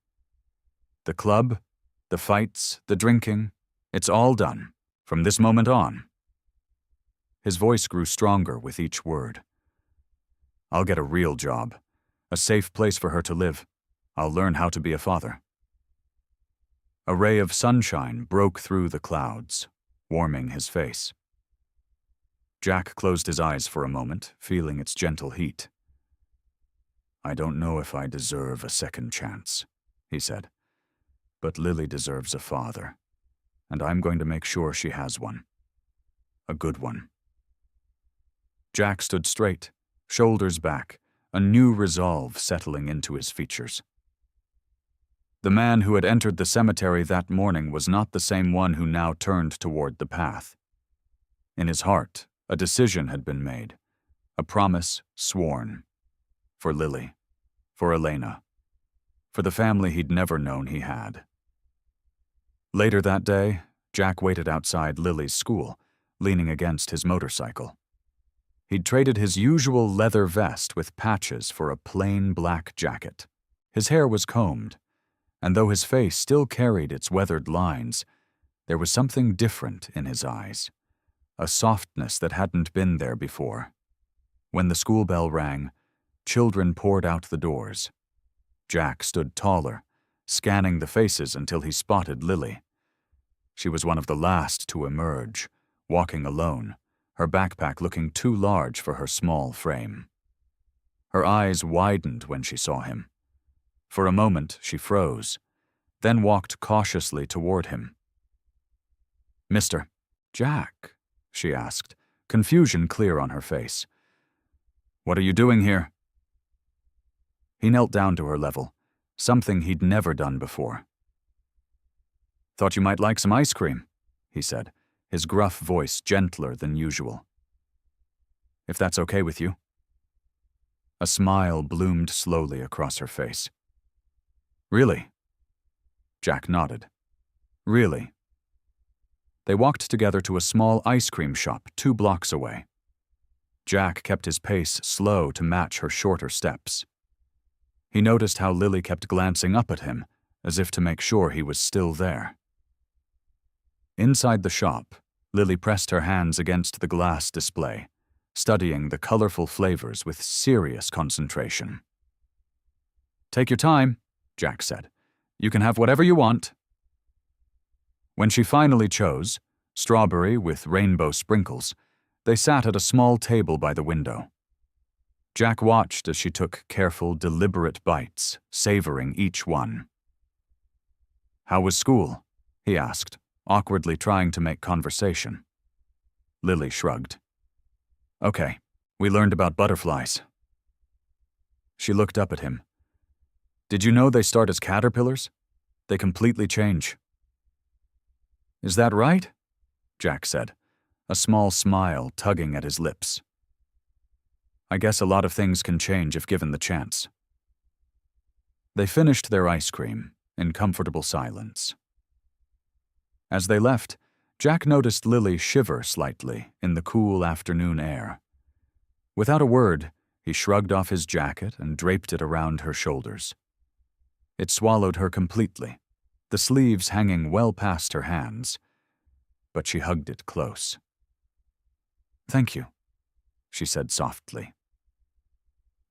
"The club, the fights, the drinking, it's all done, from this moment on." His voice grew stronger with each word. "I'll get a real job, a safe place for her to live. I'll learn how to be a father." A ray of sunshine broke through the clouds, warming his face. Jack closed his eyes for a moment, feeling its gentle heat. "I don't know if I deserve a second chance," he said. "But Lily deserves a father, and I'm going to make sure she has one. A good one." Jack stood straight, shoulders back, a new resolve settling into his features. The man who had entered the cemetery that morning was not the same one who now turned toward the path. In his heart, a decision had been made, a promise sworn. For Lily, for Elena, for the family he'd never known he had. Later that day, Jack waited outside Lily's school, leaning against his motorcycle. He'd traded his usual leather vest with patches for a plain black jacket. His hair was combed, and though his face still carried its weathered lines, there was something different in his eyes, a softness that hadn't been there before. When the school bell rang, children poured out the doors. Jack stood taller, scanning the faces until he spotted Lily. She was one of the last to emerge, walking alone, her backpack looking too large for her small frame. Her eyes widened when she saw him. For a moment, she froze, then walked cautiously toward him. "Mr. Jack?" she asked, confusion clear on her face. What are you doing here? He knelt down to her level, something he'd never done before. Thought you might like some ice cream, he said, his gruff voice gentler than usual. If that's okay with you. A smile bloomed slowly across her face. Really? Jack nodded. Really? They walked together to a small ice cream shop 2 blocks away. Jack kept his pace slow to match her shorter steps. He noticed how Lily kept glancing up at him, as if to make sure he was still there. Inside the shop, Lily pressed her hands against the glass display, studying the colorful flavors with serious concentration. Take your time, Jack said. You can have whatever you want. When she finally chose, strawberry with rainbow sprinkles, they sat at a small table by the window. Jack watched as she took careful, deliberate bites, savoring each one. How was school? He asked, awkwardly trying to make conversation. Lily shrugged. Okay, we learned about butterflies. She looked up at him. Did you know they start as caterpillars? They completely change. Is that right? Jack said, a small smile tugging at his lips. I guess a lot of things can change if given the chance. They finished their ice cream in comfortable silence. As they left, Jack noticed Lily shiver slightly in the cool afternoon air. Without a word, he shrugged off his jacket and draped it around her shoulders. It swallowed her completely, the sleeves hanging well past her hands, but she hugged it close. Thank you, she said softly.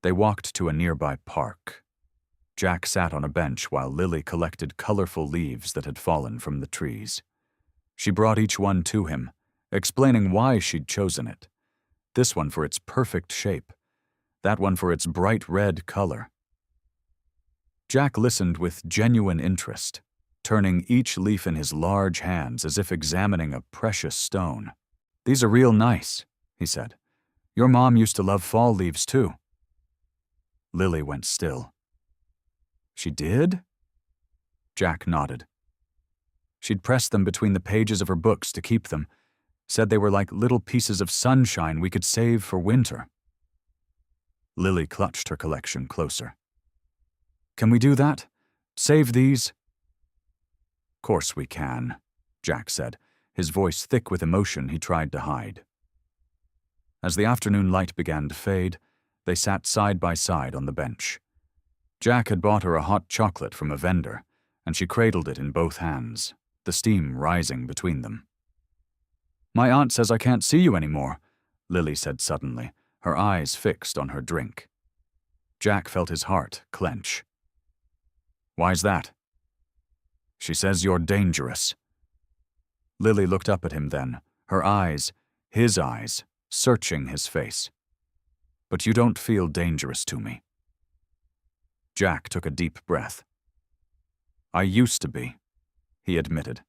They walked to a nearby park. Jack sat on a bench while Lily collected colorful leaves that had fallen from the trees. She brought each one to him, explaining why she'd chosen it. This one for its perfect shape, that one for its bright red color. Jack listened with genuine interest, turning each leaf in his large hands as if examining a precious stone. These are real nice, he said. Your mom used to love fall leaves too. Lily went still. She did? Jack nodded. She'd pressed them between the pages of her books to keep them, said they were like little pieces of sunshine we could save for winter. Lily clutched her collection closer. Can we do that? Save these? Course we can, Jack said, his voice thick with emotion he tried to hide. As the afternoon light began to fade, they sat side by side on the bench. Jack had bought her a hot chocolate from a vendor, and she cradled it in both hands, the steam rising between them. My aunt says I can't see you anymore, Lily said suddenly, her eyes fixed on her drink. Jack felt his heart clench. Why's that? She says you're dangerous. Lily looked up at him then, her eyes, his eyes, searching his face. But you don't feel dangerous to me. Jack took a deep breath. I used to be, he admitted.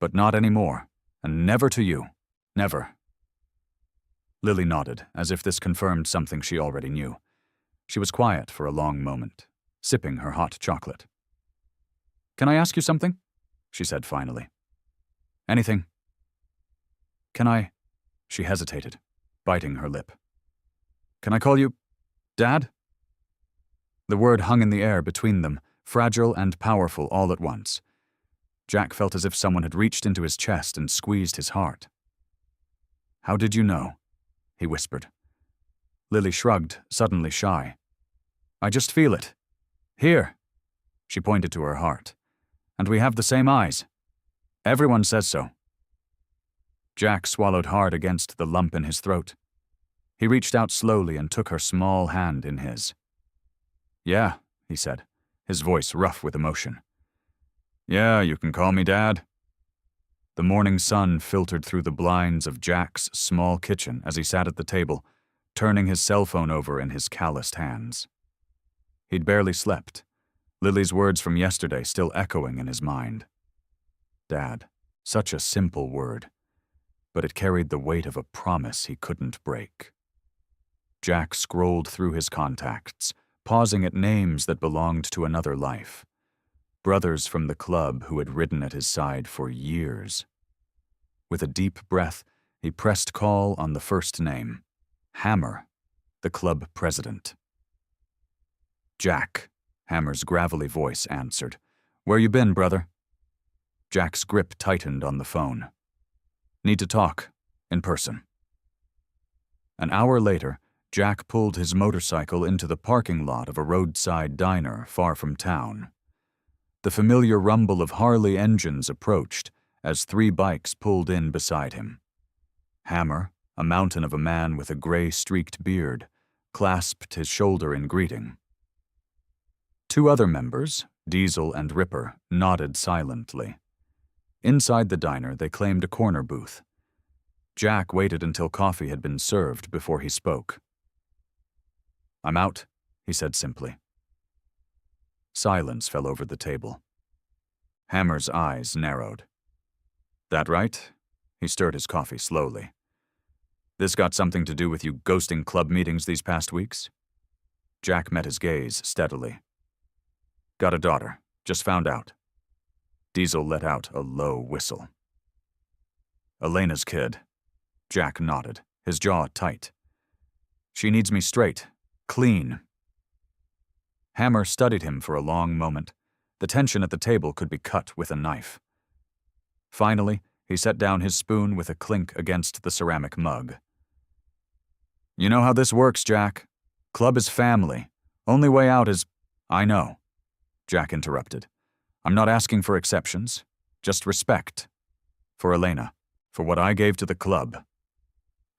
But not anymore, and never to you. Never. Lily nodded, as if this confirmed something she already knew. She was quiet for a long moment, sipping her hot chocolate. Can I ask you something? She said finally. Anything. Can I? She hesitated, biting her lip. Can I call you Dad? The word hung in the air between them, fragile and powerful all at once. Jack felt as if someone had reached into his chest and squeezed his heart. How did you know? He whispered. Lily shrugged, suddenly shy. I just feel it. Here. She pointed to her heart. And we have the same eyes. Everyone says so. Jack swallowed hard against the lump in his throat. He reached out slowly and took her small hand in his. Yeah, he said, his voice rough with emotion. Yeah, you can call me Dad. The morning sun filtered through the blinds of Jack's small kitchen as he sat at the table, turning his cell phone over in his calloused hands. He'd barely slept, Lily's words from yesterday still echoing in his mind. Dad, such a simple word, but it carried the weight of a promise he couldn't break. Jack scrolled through his contacts, pausing at names that belonged to another life. Brothers from the club who had ridden at his side for years. With a deep breath, he pressed call on the first name. Hammer, the club president. Jack, Hammer's gravelly voice answered. Where you been, brother? Jack's grip tightened on the phone. Need to talk, in person. An hour later, Jack pulled his motorcycle into the parking lot of a roadside diner far from town. The familiar rumble of Harley engines approached as 3 bikes pulled in beside him. Hammer, a mountain of a man with a gray-streaked beard, clasped his shoulder in greeting. 2 other members, Diesel and Ripper, nodded silently. Inside the diner, they claimed a corner booth. Jack waited until coffee had been served before he spoke. I'm out, he said simply. Silence fell over the table. Hammer's eyes narrowed. That right? He stirred his coffee slowly. This got something to do with you ghosting club meetings these past weeks? Jack met his gaze steadily. Got a daughter. Just found out. Diesel let out a low whistle. Elena's kid. Jack nodded, his jaw tight. She needs me straight, clean. Hammer studied him for a long moment. The tension at the table could be cut with a knife. Finally, he set down his spoon with a clink against the ceramic mug. You know how this works, Jack. Club is family. Only way out is... I know, Jack interrupted. I'm not asking for exceptions, just respect. For Elena, for what I gave to the club.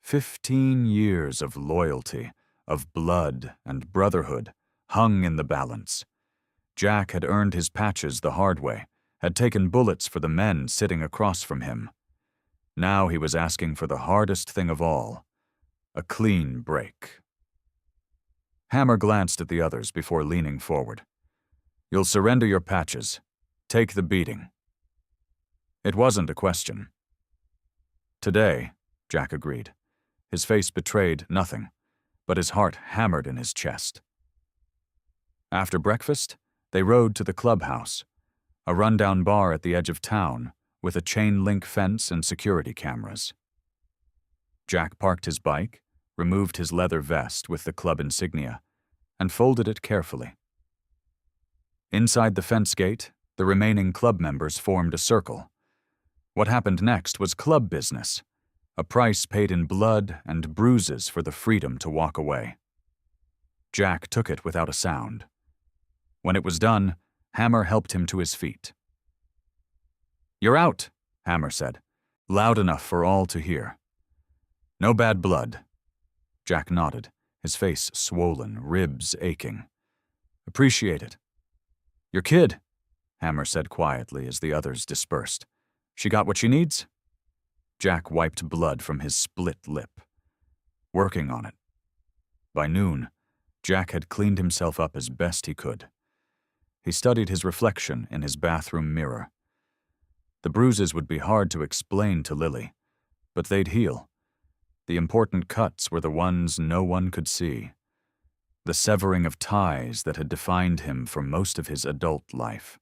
15 years of loyalty, of blood and brotherhood, hung in the balance. Jack had earned his patches the hard way, had taken bullets for the men sitting across from him. Now he was asking for the hardest thing of all, a clean break. Hammer glanced at the others before leaning forward. You'll surrender your patches. Take the beating. It wasn't a question. Today, Jack agreed. His face betrayed nothing, but his heart hammered in his chest. After breakfast, they rode to the clubhouse, a rundown bar at the edge of town with a chain-link fence and security cameras. Jack parked his bike, removed his leather vest with the club insignia, and folded it carefully. Inside the fence gate, the remaining club members formed a circle. What happened next was club business, a price paid in blood and bruises for the freedom to walk away. Jack took it without a sound. When it was done, Hammer helped him to his feet. You're out, Hammer said, loud enough for all to hear. No bad blood. Jack nodded, his face swollen, ribs aching. Appreciate it. Your kid, Hammer said quietly as the others dispersed. She got what she needs? Jack wiped blood from his split lip. Working on it. By noon, Jack had cleaned himself up as best he could. He studied his reflection in his bathroom mirror. The bruises would be hard to explain to Lily, but they'd heal. The important cuts were the ones no one could see. The severing of ties that had defined him for most of his adult life.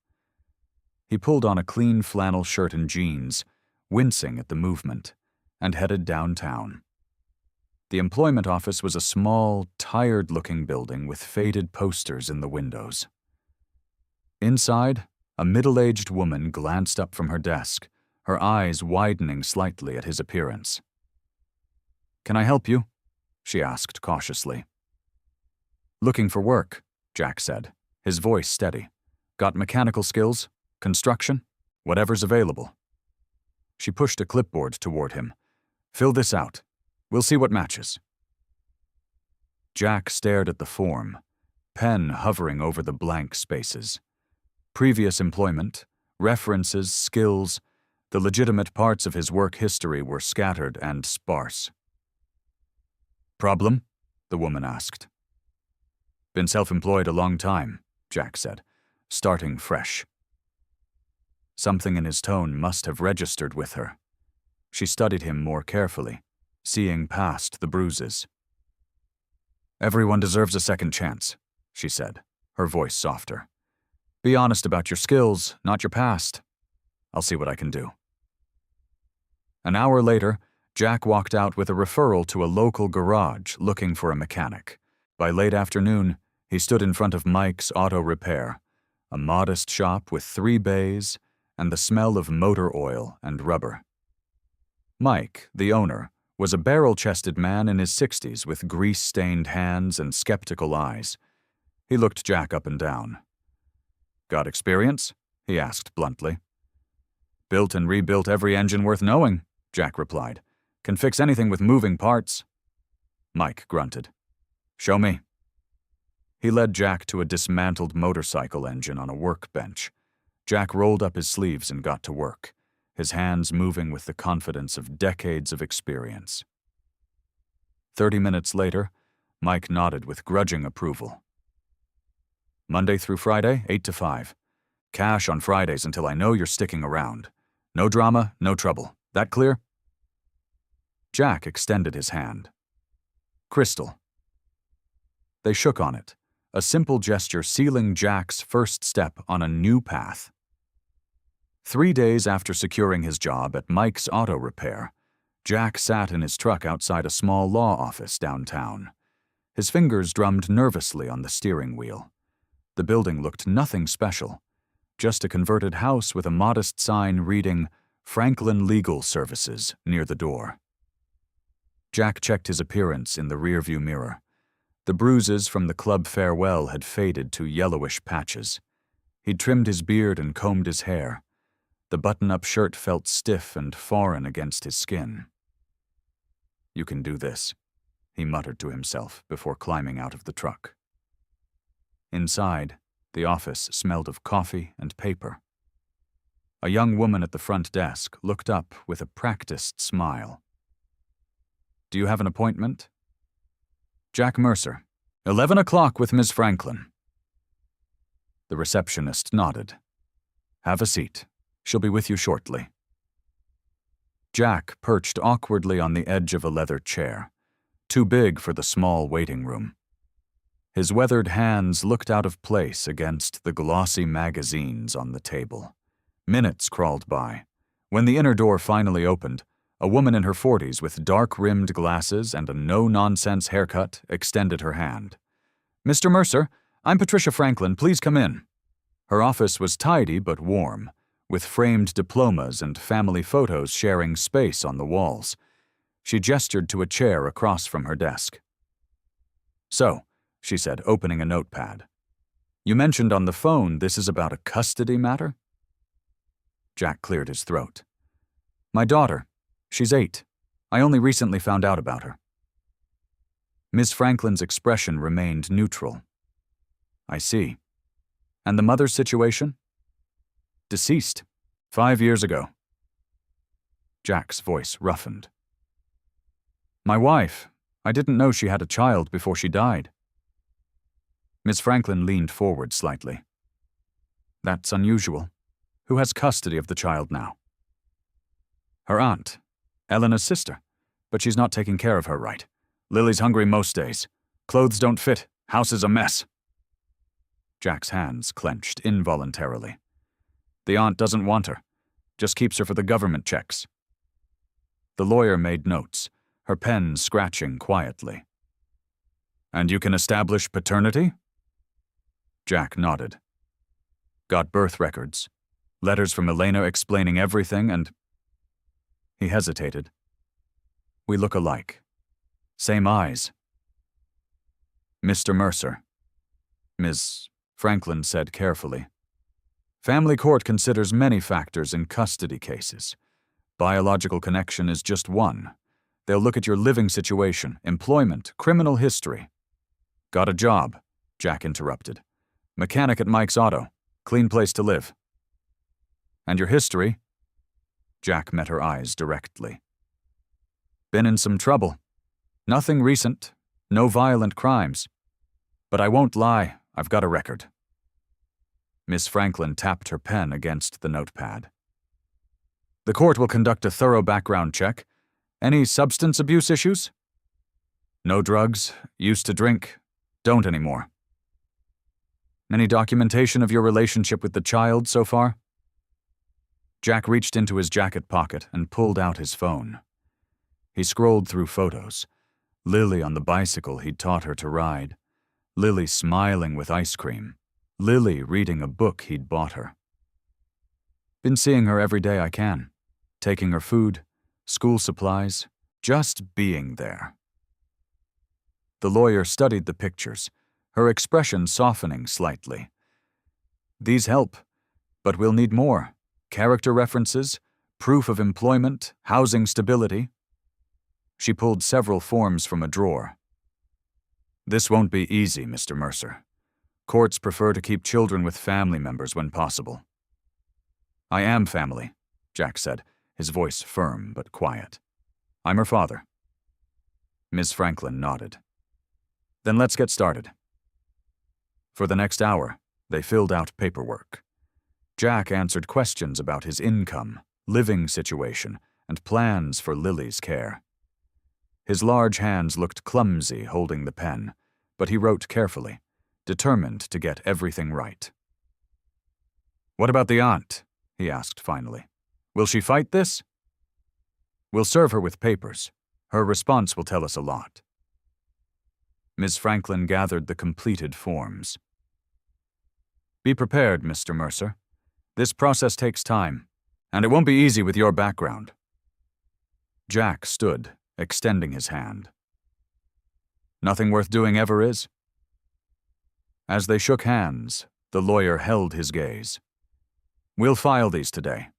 He pulled on a clean flannel shirt and jeans, wincing at the movement, and headed downtown. The employment office was a small, tired-looking building with faded posters in the windows. Inside, a middle-aged woman glanced up from her desk, her eyes widening slightly at his appearance. Can I help you? She asked cautiously. Looking for work, Jack said, his voice steady. Got mechanical skills? Construction? Whatever's available. She pushed a clipboard toward him. Fill this out. We'll see what matches. Jack stared at the form, pen hovering over the blank spaces. Previous employment, references, skills, the legitimate parts of his work history were scattered and sparse. Problem? The woman asked. Been self-employed a long time, Jack said, starting fresh. Something in his tone must have registered with her. She studied him more carefully, seeing past the bruises. Everyone deserves a second chance, she said, her voice softer. Be honest about your skills, not your past. I'll see what I can do. An hour later, Jack walked out with a referral to a local garage looking for a mechanic. By late afternoon, he stood in front of Mike's Auto Repair, a modest shop with 3 bays and the smell of motor oil and rubber. Mike, the owner, was a barrel-chested man in his 60s with grease-stained hands and skeptical eyes. He looked Jack up and down. Got experience? He asked bluntly. Built and rebuilt every engine worth knowing, Jack replied. Can fix anything with moving parts. Mike grunted. Show me. He led Jack to a dismantled motorcycle engine on a workbench. Jack rolled up his sleeves and got to work, his hands moving with the confidence of decades of experience. 30 minutes later, Mike nodded with grudging approval. Monday through Friday, 8 to 5. Cash on Fridays until I know you're sticking around. No drama, no trouble. That clear? Jack extended his hand. Crystal. They shook on it, a simple gesture sealing Jack's first step on a new path. 3 days after securing his job at Mike's Auto Repair, Jack sat in his truck outside a small law office downtown. His fingers drummed nervously on the steering wheel. The building looked nothing special, just a converted house with a modest sign reading Franklin Legal Services near the door. Jack checked his appearance in the rearview mirror. The bruises from the club farewell had faded to yellowish patches. He'd trimmed his beard and combed his hair. The button-up shirt felt stiff and foreign against his skin. You can do this, he muttered to himself before climbing out of the truck. Inside, the office smelled of coffee and paper. A young woman at the front desk looked up with a practiced smile. Do you have an appointment? Jack Mercer, 11 o'clock with Ms. Franklin. The receptionist nodded. Have a seat. She'll be with you shortly. Jack perched awkwardly on the edge of a leather chair, too big for the small waiting room. His weathered hands looked out of place against the glossy magazines on the table. Minutes crawled by. When the inner door finally opened, a woman in her 40s with dark-rimmed glasses and a no-nonsense haircut extended her hand. Mr. Mercer, I'm Patricia Franklin. Please come in. Her office was tidy but warm, with framed diplomas and family photos sharing space on the walls. She gestured to a chair across from her desk. So, she said, opening a notepad. You mentioned on the phone this is about a custody matter? Jack cleared his throat. My daughter. She's 8. I only recently found out about her. Ms. Franklin's expression remained neutral. I see. And the mother's situation? Deceased. 5 years ago. Jack's voice roughened. My wife. I didn't know she had a child before she died. Ms. Franklin leaned forward slightly. That's unusual. Who has custody of the child now? Her aunt. Elena's sister. But she's not taking care of her right. Lily's hungry most days. Clothes don't fit. House is a mess. Jack's hands clenched involuntarily. The aunt doesn't want her. Just keeps her for the government checks. The lawyer made notes, her pen scratching quietly. And you can establish paternity? Jack nodded. Got birth records. Letters from Elena explaining everything and... He hesitated. We look alike. Same eyes. Mr. Mercer. Ms. Franklin said carefully. Family court considers many factors in custody cases. Biological connection is just one. They'll look at your living situation, employment, criminal history. Got a job, Jack interrupted. Mechanic at Mike's Auto. Clean place to live. And your history? Jack met her eyes directly. Been in some trouble. Nothing recent. No violent crimes. But I won't lie, I've got a record. Miss Franklin tapped her pen against the notepad. The court will conduct a thorough background check. Any substance abuse issues? No drugs, used to drink, don't anymore. Any documentation of your relationship with the child so far? Jack reached into his jacket pocket and pulled out his phone. He scrolled through photos. Lily on the bicycle he'd taught her to ride. Lily smiling with ice cream. Lily reading a book he'd bought her. Been seeing her every day I can. Taking her food, school supplies, just being there. The lawyer studied the pictures, her expression softening slightly. These help, but we'll need more. Character references, proof of employment, housing stability. She pulled several forms from a drawer. This won't be easy, Mr. Mercer. Courts prefer to keep children with family members when possible. I am family, Jack said, his voice firm but quiet. I'm her father. Ms. Franklin nodded. Then let's get started. For the next hour, they filled out paperwork. Jack answered questions about his income, living situation, and plans for Lily's care. His large hands looked clumsy holding the pen, but he wrote carefully, determined to get everything right. What about the aunt? He asked finally. Will she fight this? We'll serve her with papers. Her response will tell us a lot. Ms. Franklin gathered the completed forms. Be prepared, Mr. Mercer. This process takes time, and it won't be easy with your background. Jack stood, extending his hand. Nothing worth doing ever is. As they shook hands, the lawyer held his gaze. We'll file these today.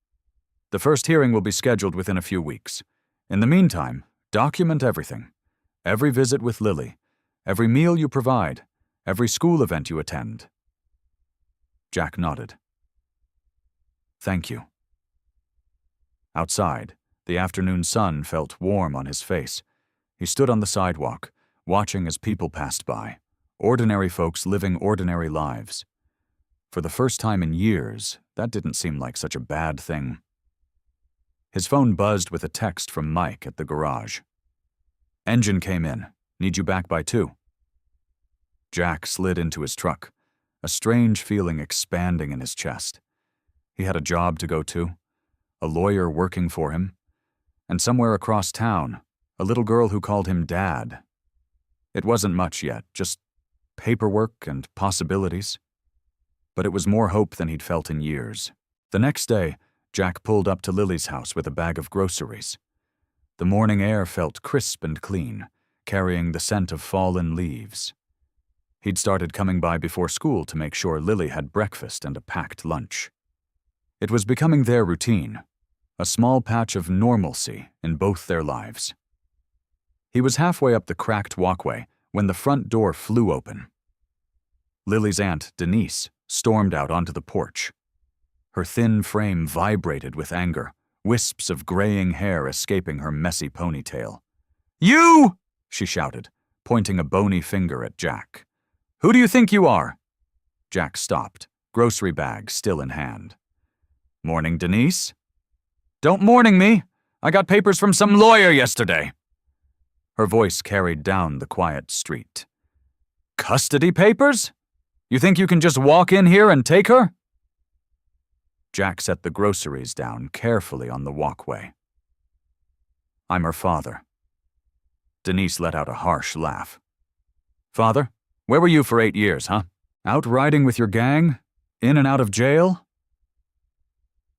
The first hearing will be scheduled within a few weeks. In the meantime, document everything. Every visit with Lily, every meal you provide, every school event you attend. Jack nodded. Thank you. Outside, the afternoon sun felt warm on his face. He stood on the sidewalk, watching as people passed by, ordinary folks living ordinary lives. For the first time in years, that didn't seem like such a bad thing. His phone buzzed with a text from Mike at the garage. Engine came in. Need you back by 2. Jack slid into his truck, a strange feeling expanding in his chest. He had a job to go to, a lawyer working for him, and somewhere across town, a little girl who called him Dad. It wasn't much yet, just paperwork and possibilities. But it was more hope than he'd felt in years. The next day, Jack pulled up to Lily's house with a bag of groceries. The morning air felt crisp and clean, carrying the scent of fallen leaves. He'd started coming by before school to make sure Lily had breakfast and a packed lunch. It was becoming their routine, a small patch of normalcy in both their lives. He was halfway up the cracked walkway when the front door flew open. Lily's aunt, Denise, stormed out onto the porch. Her thin frame vibrated with anger, wisps of graying hair escaping her messy ponytail. You! She shouted, pointing a bony finger at Jack. Who do you think you are? Jack stopped, grocery bag still in hand. Morning, Denise. Don't morning me. I got papers from some lawyer yesterday. Her voice carried down the quiet street. Custody papers? You think you can just walk in here and take her? Jack set the groceries down carefully on the walkway. I'm her father. Denise let out a harsh laugh. Father, where were you for 8 years, huh? Out riding with your gang? In and out of jail?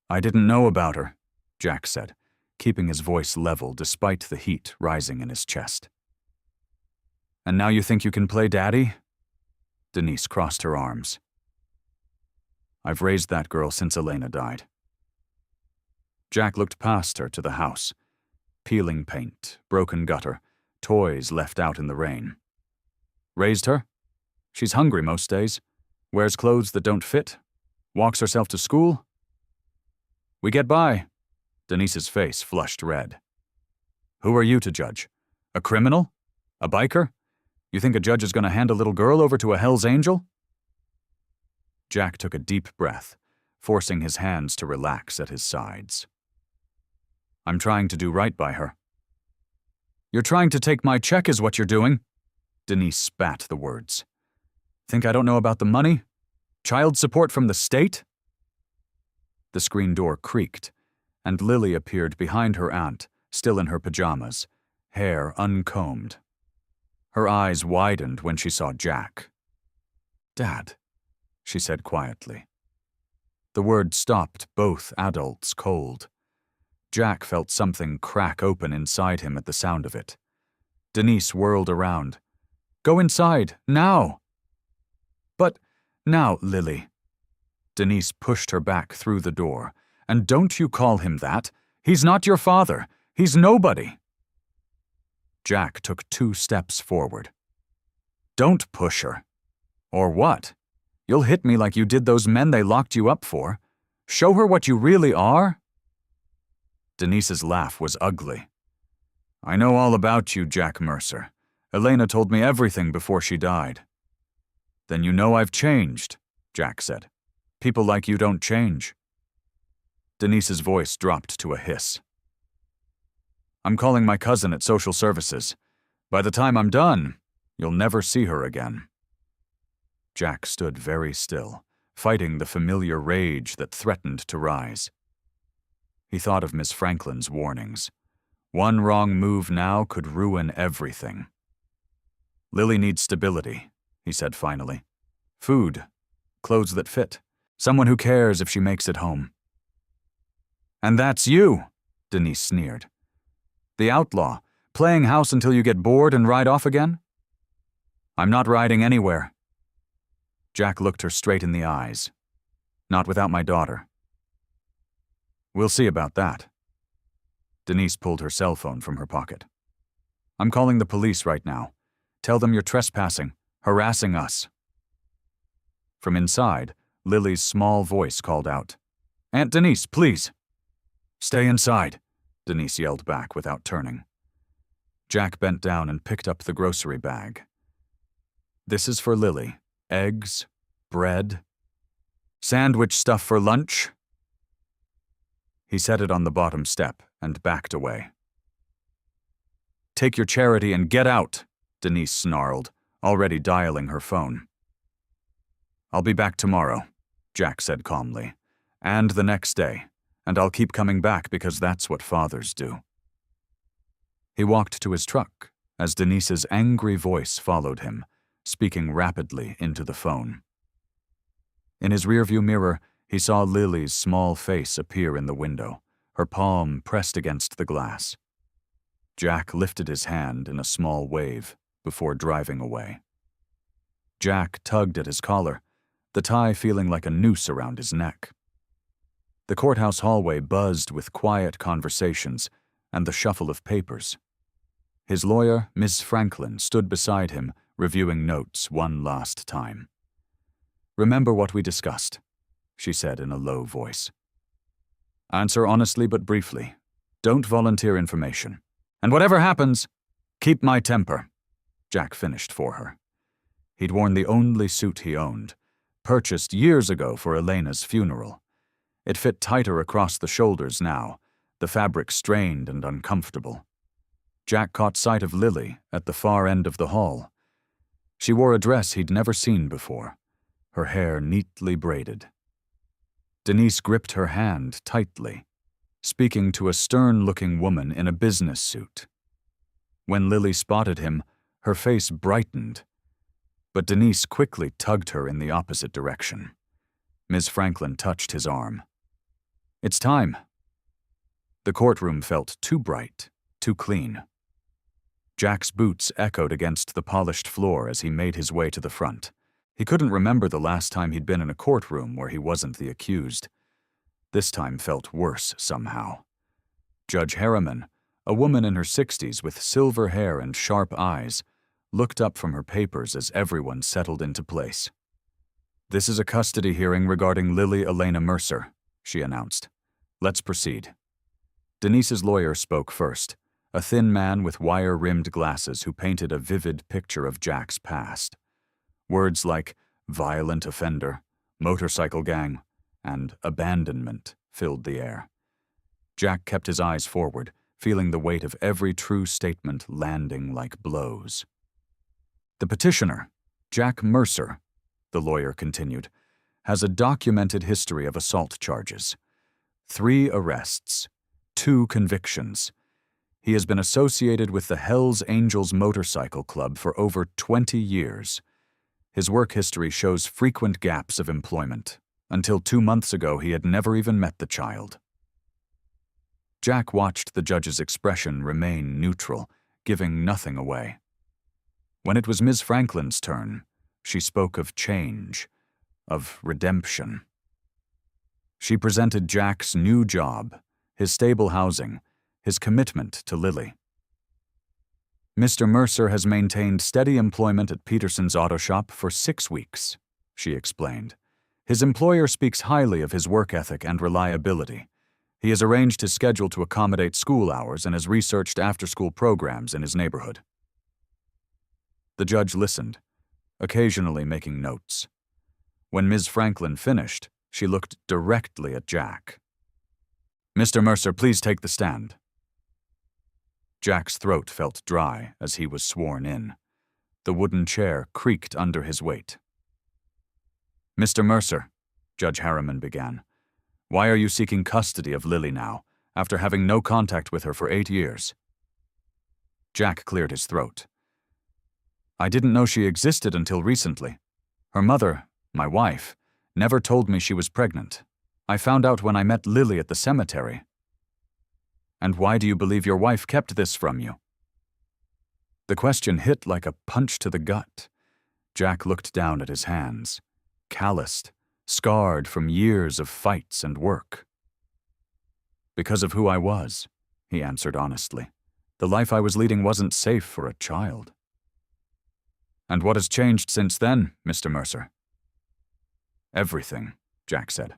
I didn't know about her, Jack said, keeping his voice level despite the heat rising in his chest. And now you think you can play daddy? Denise crossed her arms. I've raised that girl since Elena died. Jack looked past her to the house. Peeling paint, broken gutter, toys left out in the rain. Raised her? She's hungry most days. Wears clothes that don't fit. Walks herself to school. We get by. Denise's face flushed red. Who are you to judge? A criminal? A biker? You think a judge is going to hand a little girl over to a Hell's Angel? Jack took a deep breath, forcing his hands to relax at his sides. I'm trying to do right by her. You're trying to take my check is what you're doing. Denise spat the words. Think I don't know about the money? Child support from the state? The screen door creaked, and Lily appeared behind her aunt, still in her pajamas, hair uncombed. Her eyes widened when she saw Jack. Dad, she said quietly. The word stopped both adults cold. Jack felt something crack open inside him at the sound of it. Denise whirled around. Go inside, now! But now, Lily. Denise pushed her back through the door. And don't you call him that. He's not your father. He's nobody. Jack took 2 steps forward. Don't push her. Or what? You'll hit me like you did those men they locked you up for. Show her what you really are? Denise's laugh was ugly. I know all about you, Jack Mercer. Elena told me everything before she died. Then you know I've changed, Jack said. People like you don't change. Denise's voice dropped to a hiss. I'm calling my cousin at social services. By the time I'm done, you'll never see her again. Jack stood very still, fighting the familiar rage that threatened to rise. He thought of Miss Franklin's warnings. One wrong move now could ruin everything. Lily needs stability, he said finally. Food, clothes that fit, someone who cares if she makes it home. And that's you, Denise sneered. The outlaw, playing house until you get bored and ride off again? I'm not riding anywhere. Jack looked her straight in the eyes. Not without my daughter. We'll see about that. Denise pulled her cell phone from her pocket. I'm calling the police right now. Tell them you're trespassing, harassing us. From inside, Lily's small voice called out. Aunt Denise, please. Stay inside, Denise yelled back without turning. Jack bent down and picked up the grocery bag. This is for Lily. Eggs, bread, sandwich stuff for lunch. He set it on the bottom step and backed away. Take your charity and get out, Denise snarled, already dialing her phone. I'll be back tomorrow, Jack said calmly, and the next day, and I'll keep coming back because that's what fathers do. He walked to his truck as Denise's angry voice followed him, speaking rapidly into the phone. In his rearview mirror, he saw Lily's small face appear in the window, her palm pressed against the glass. Jack lifted his hand in a small wave before driving away. Jack tugged at his collar, the tie feeling like a noose around his neck. The courthouse hallway buzzed with quiet conversations and the shuffle of papers. His lawyer, Miss Franklin, stood beside him, reviewing notes one last time. Remember what we discussed, she said in a low voice. Answer honestly but briefly. Don't volunteer information. And whatever happens, keep my temper, Jack finished for her. He'd worn the only suit he owned, purchased years ago for Elena's funeral. It fit tighter across the shoulders now, the fabric strained and uncomfortable. Jack caught sight of Lily at the far end of the hall. She wore a dress he'd never seen before, her hair neatly braided. Denise gripped her hand tightly, speaking to a stern-looking woman in a business suit. When Lily spotted him, her face brightened, but Denise quickly tugged her in the opposite direction. Ms. Franklin touched his arm. It's time. The courtroom felt too bright, too clean. Jack's boots echoed against the polished floor as he made his way to the front. He couldn't remember the last time he'd been in a courtroom where he wasn't the accused. This time felt worse somehow. Judge Harriman, a woman in her 60s with silver hair and sharp eyes, looked up from her papers as everyone settled into place. This is a custody hearing regarding Lily Elena Mercer, she announced. Let's proceed. Denise's lawyer spoke first, a thin man with wire-rimmed glasses who painted a vivid picture of Jack's past. Words like violent offender, motorcycle gang, and abandonment filled the air. Jack kept his eyes forward, feeling the weight of every true statement landing like blows. The petitioner, Jack Mercer, the lawyer continued, has a documented history of assault charges. 3 arrests, 2 convictions. He has been associated with the Hells Angels Motorcycle Club for over 20 years. His work history shows frequent gaps of employment. Until 2 months ago, he had never even met the child. Jack watched the judge's expression remain neutral, giving nothing away. When it was Ms. Franklin's turn, she spoke of change, of redemption. She presented Jack's new job, his stable housing, his commitment to Lily. Mr. Mercer has maintained steady employment at Peterson's auto shop for 6 weeks, she explained. His employer speaks highly of his work ethic and reliability. He has arranged his schedule to accommodate school hours and has researched after-school programs in his neighborhood. The judge listened, occasionally making notes. When Ms. Franklin finished, she looked directly at Jack. "Mr. Mercer, please take the stand." Jack's throat felt dry as he was sworn in. The wooden chair creaked under his weight. "Mr. Mercer," Judge Harriman began, "why are you seeking custody of Lily now, after having no contact with her for 8 years?" Jack cleared his throat. "I didn't know she existed until recently. Her mother, my wife, never told me she was pregnant. I found out when I met Lily at the cemetery." "And why do you believe your wife kept this from you?" The question hit like a punch to the gut. Jack looked down at his hands, calloused, scarred from years of fights and work. "Because of who I was," he answered honestly. "The life I was leading wasn't safe for a child." "And what has changed since then, Mr. Mercer?" "Everything," Jack said.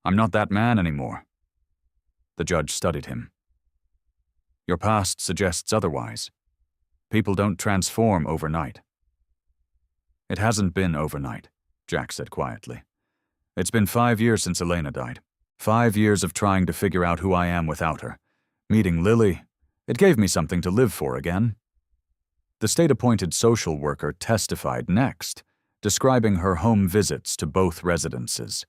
"I'm not that man anymore." The judge studied him. "Your past suggests otherwise. People don't transform overnight." "It hasn't been overnight," Jack said quietly. "It's been 5 years since Elena died. 5 years of trying to figure out who I am without her. Meeting Lily, it gave me something to live for again." The state-appointed social worker testified next, describing her home visits to both residences.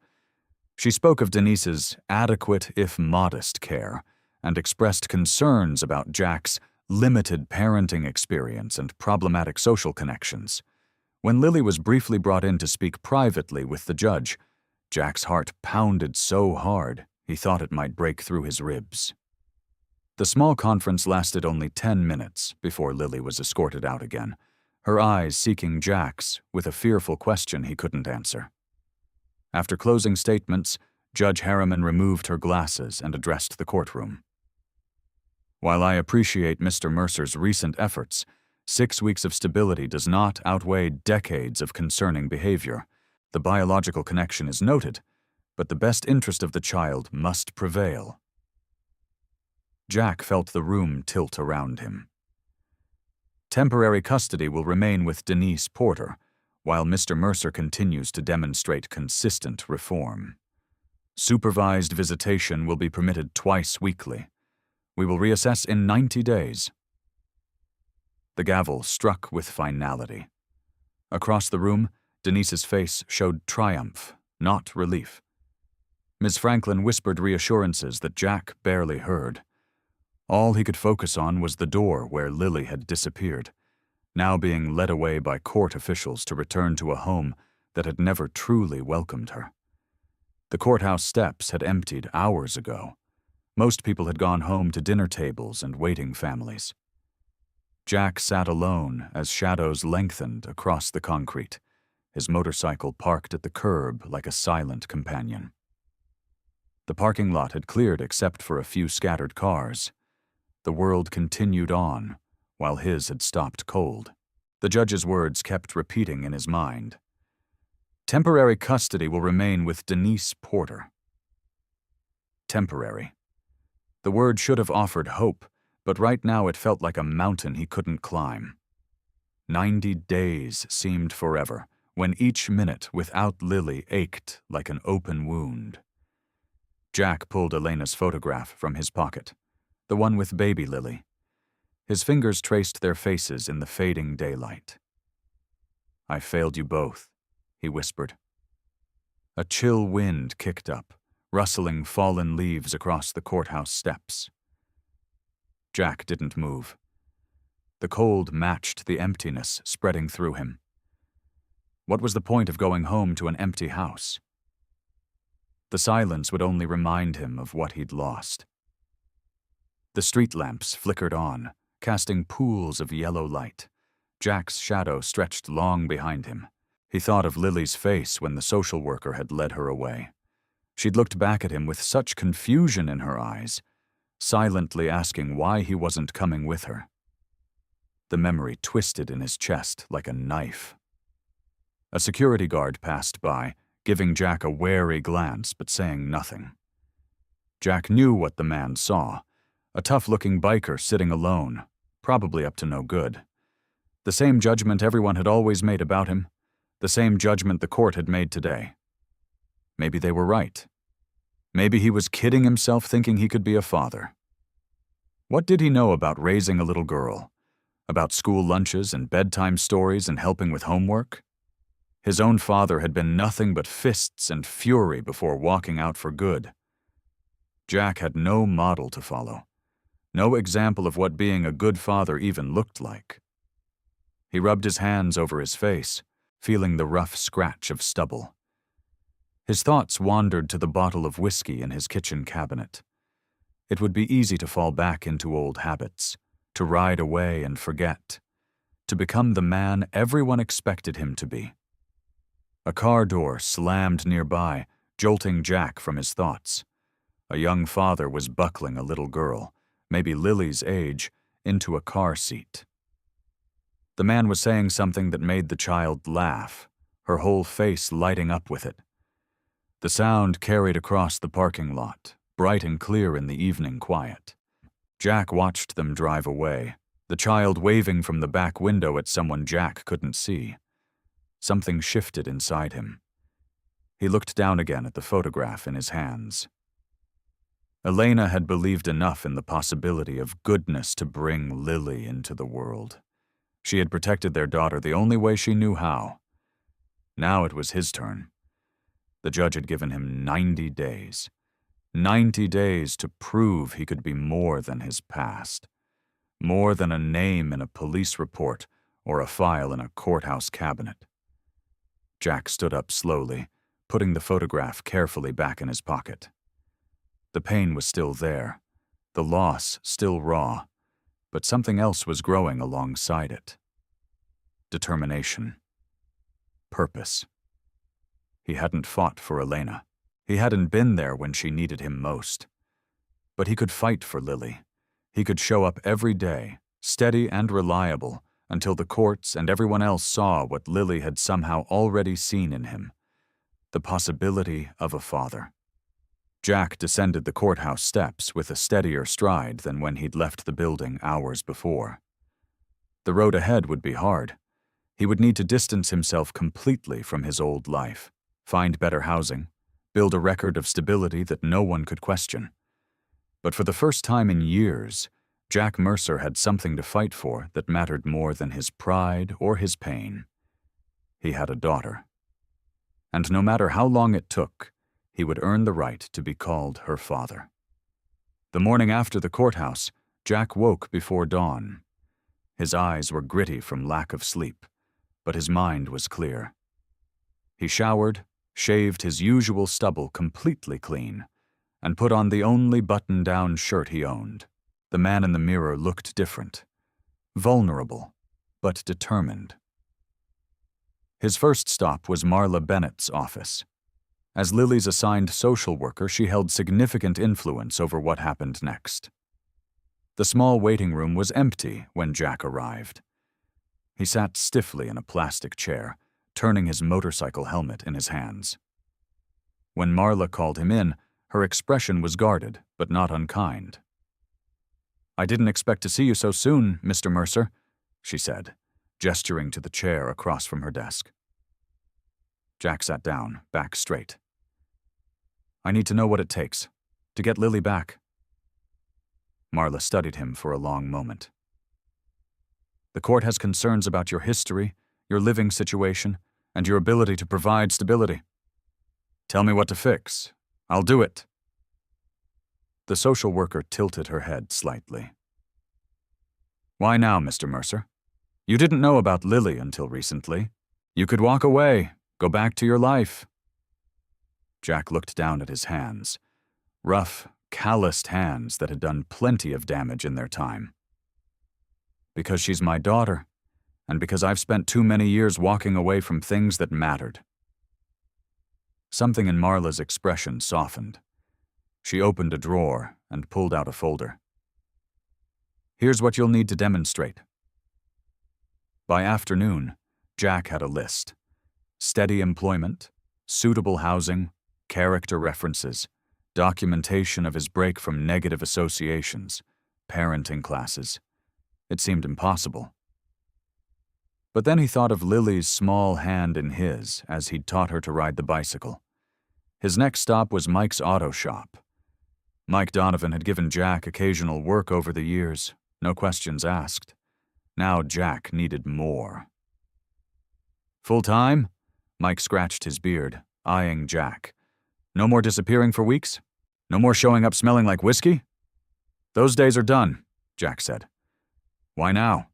She spoke of Denise's adequate, if modest, care and expressed concerns about Jack's limited parenting experience and problematic social connections. When Lily was briefly brought in to speak privately with the judge, Jack's heart pounded so hard he thought it might break through his ribs. The small conference lasted only 10 minutes before Lily was escorted out again, her eyes seeking Jack's with a fearful question he couldn't answer. After closing statements, Judge Harriman removed her glasses and addressed the courtroom. "While I appreciate Mr. Mercer's recent efforts, 6 weeks of stability does not outweigh decades of concerning behavior. The biological connection is noted, but the best interest of the child must prevail." Jack felt the room tilt around him. Temporary custody will remain with Denise Porter, while Mr. Mercer continues to demonstrate consistent reform. Supervised visitation will be permitted twice weekly. We will reassess in 90 days. The gavel struck with finality. Across the room, Denise's face showed triumph, not relief. Ms. Franklin whispered reassurances that Jack barely heard. All he could focus on was the door where Lily had disappeared, now being led away by court officials to return to a home that had never truly welcomed her. The courthouse steps had emptied hours ago. Most people had gone home to dinner tables and waiting families. Jack sat alone as shadows lengthened across the concrete, his motorcycle parked at the curb like a silent companion. The parking lot had cleared except for a few scattered cars. The world continued on, while his had stopped cold. The judge's words kept repeating in his mind. Temporary custody will remain with Denise Porter. Temporary. The word should have offered hope, but right now it felt like a mountain he couldn't climb. 90 days seemed forever, when each minute without Lily ached like an open wound. Jack pulled Elena's photograph from his pocket. the one with baby Lily. His fingers traced their faces in the fading daylight. "I failed you both," he whispered. A chill wind kicked up, rustling fallen leaves across the courthouse steps. Jack didn't move. The cold matched the emptiness spreading through him. What was the point of going home to an empty house? The silence would only remind him of what he'd lost. The street lamps flickered on, casting pools of yellow light. Jack's shadow stretched long behind him. He thought of Lily's face when the social worker had led her away. She'd looked back at him with such confusion in her eyes, silently asking why he wasn't coming with her. The memory twisted in his chest like a knife. A security guard passed by, giving Jack a wary glance but saying nothing. Jack knew what the man saw: a tough-looking biker sitting alone, probably up to no good. The same judgment everyone had always made about him, the same judgment the court had made today. Maybe they were right. Maybe he was kidding himself thinking he could be a father. What did he know about raising a little girl? About school lunches and bedtime stories and helping with homework? His own father had been nothing but fists and fury before walking out for good. Jack had no model to follow, no example of what being a good father even looked like. He rubbed his hands over his face, feeling the rough scratch of stubble. His thoughts wandered to the bottle of whiskey in his kitchen cabinet. It would be easy to fall back into old habits, to ride away and forget, to become the man everyone expected him to be. A car door slammed nearby, jolting Jack from his thoughts. A young father was buckling a little girl, maybe Lily's age, into a car seat. The man was saying something that made the child laugh, her whole face lighting up with it. The sound carried across the parking lot, bright and clear in the evening quiet. Jack watched them drive away, the child waving from the back window at someone Jack couldn't see. Something shifted inside him. He looked down again at the photograph in his hands. Elena had believed enough in the possibility of goodness to bring Lily into the world. She had protected their daughter the only way she knew how. Now it was his turn. The judge had given him 90 days. 90 days to prove he could be more than his past. More than a name in a police report or a file in a courthouse cabinet. Jack stood up slowly, putting the photograph carefully back in his pocket. The pain was still there, the loss still raw, but something else was growing alongside it. Determination. Purpose. He hadn't fought for Elena. He hadn't been there when she needed him most. But he could fight for Lily. He could show up every day, steady and reliable, until the courts and everyone else saw what Lily had somehow already seen in him: the possibility of a father. Jack descended the courthouse steps with a steadier stride than when he'd left the building hours before. The road ahead would be hard. He would need to distance himself completely from his old life, find better housing, build a record of stability that no one could question. But for the first time in years, Jack Mercer had something to fight for that mattered more than his pride or his pain. He had a daughter. And no matter how long it took, he would earn the right to be called her father. The morning after the courthouse, Jack woke before dawn. His eyes were gritty from lack of sleep, but his mind was clear. He showered, shaved his usual stubble completely clean, and put on the only button-down shirt he owned. The man in the mirror looked different, vulnerable, but determined. His first stop was Marla Bennett's office. As Lily's assigned social worker, she held significant influence over what happened next. The small waiting room was empty when Jack arrived. He sat stiffly in a plastic chair, turning his motorcycle helmet in his hands. When Marla called him in, her expression was guarded, but not unkind. "I didn't expect to see you so soon, Mr. Mercer," she said, gesturing to the chair across from her desk. Jack sat down, back straight. "I need to know what it takes to get Lily back." Marla studied him for a long moment. The court has concerns about your history, your living situation, and your ability to provide stability. Tell me what to fix. I'll do it. The social worker tilted her head slightly. Why now, Mr. Mercer? You didn't know about Lily until recently. You could walk away, go back to your life. Jack looked down at his hands. Rough, calloused hands that had done plenty of damage in their time. Because she's my daughter, and because I've spent too many years walking away from things that mattered. Something in Marla's expression softened. She opened a drawer and pulled out a folder. Here's what you'll need to demonstrate. By afternoon, Jack had a list. Steady employment, suitable housing, character references, documentation of his break from negative associations, parenting classes. It seemed impossible. But then he thought of Lily's small hand in his as he'd taught her to ride the bicycle. His next stop was Mike's auto shop. Mike Donovan had given Jack occasional work over the years, no questions asked. Now Jack needed more. Full time? Mike scratched his beard, eyeing Jack. No more disappearing for weeks? No more showing up smelling like whiskey? Those days are done, Jack said. Why now?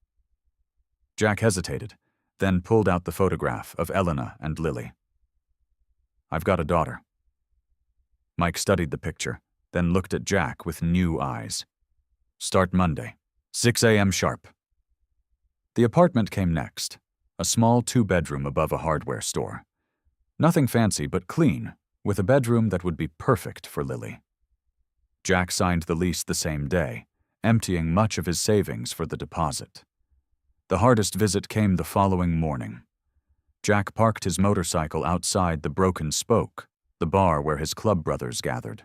Jack hesitated, then pulled out the photograph of Elena and Lily. I've got a daughter. Mike studied the picture, then looked at Jack with new eyes. Start Monday, 6 a.m. sharp. The apartment came next, a small 2-bedroom above a hardware store. Nothing fancy but clean, with a bedroom that would be perfect for Lily. Jack signed the lease the same day, emptying much of his savings for the deposit. The hardest visit came the following morning. Jack parked his motorcycle outside the Broken Spoke, the bar where his club brothers gathered.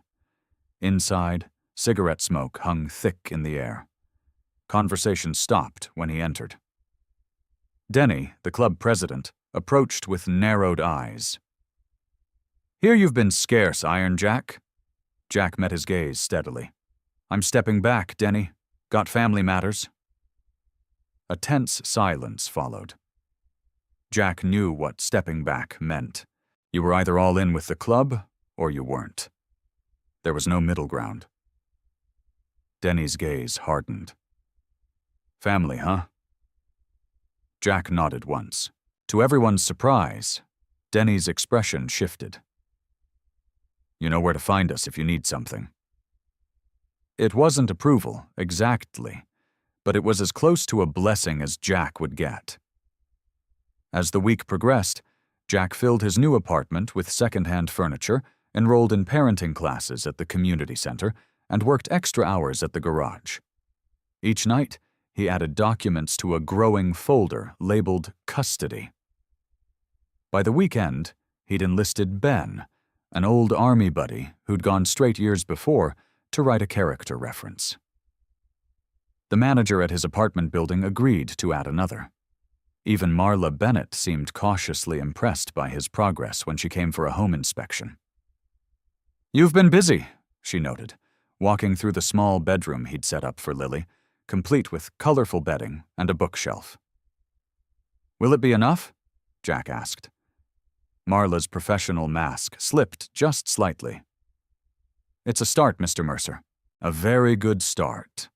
Inside, cigarette smoke hung thick in the air. Conversation stopped when he entered. Denny, the club president, approached with narrowed eyes. Hear you've been scarce, Iron Jack. Jack met his gaze steadily. I'm stepping back, Denny. Got family matters. A tense silence followed. Jack knew what stepping back meant. You were either all in with the club, or you weren't. There was no middle ground. Denny's gaze hardened. Family, huh? Jack nodded once. To everyone's surprise, Denny's expression shifted. You know where to find us if you need something. It wasn't approval, exactly, but it was as close to a blessing as Jack would get. As the week progressed, Jack filled his new apartment with second-hand furniture, enrolled in parenting classes at the community center, and worked extra hours at the garage. Each night, he added documents to a growing folder labeled Custody. By the weekend, he'd enlisted Ben, an old army buddy who'd gone straight years before, to write a character reference. The manager at his apartment building agreed to add another. Even Marla Bennett seemed cautiously impressed by his progress when she came for a home inspection. You've been busy, she noted, walking through the small bedroom he'd set up for Lily, complete with colorful bedding and a bookshelf. Will it be enough? Jack asked. Marla's professional mask slipped just slightly. It's a start, Mr. Mercer. A very good start.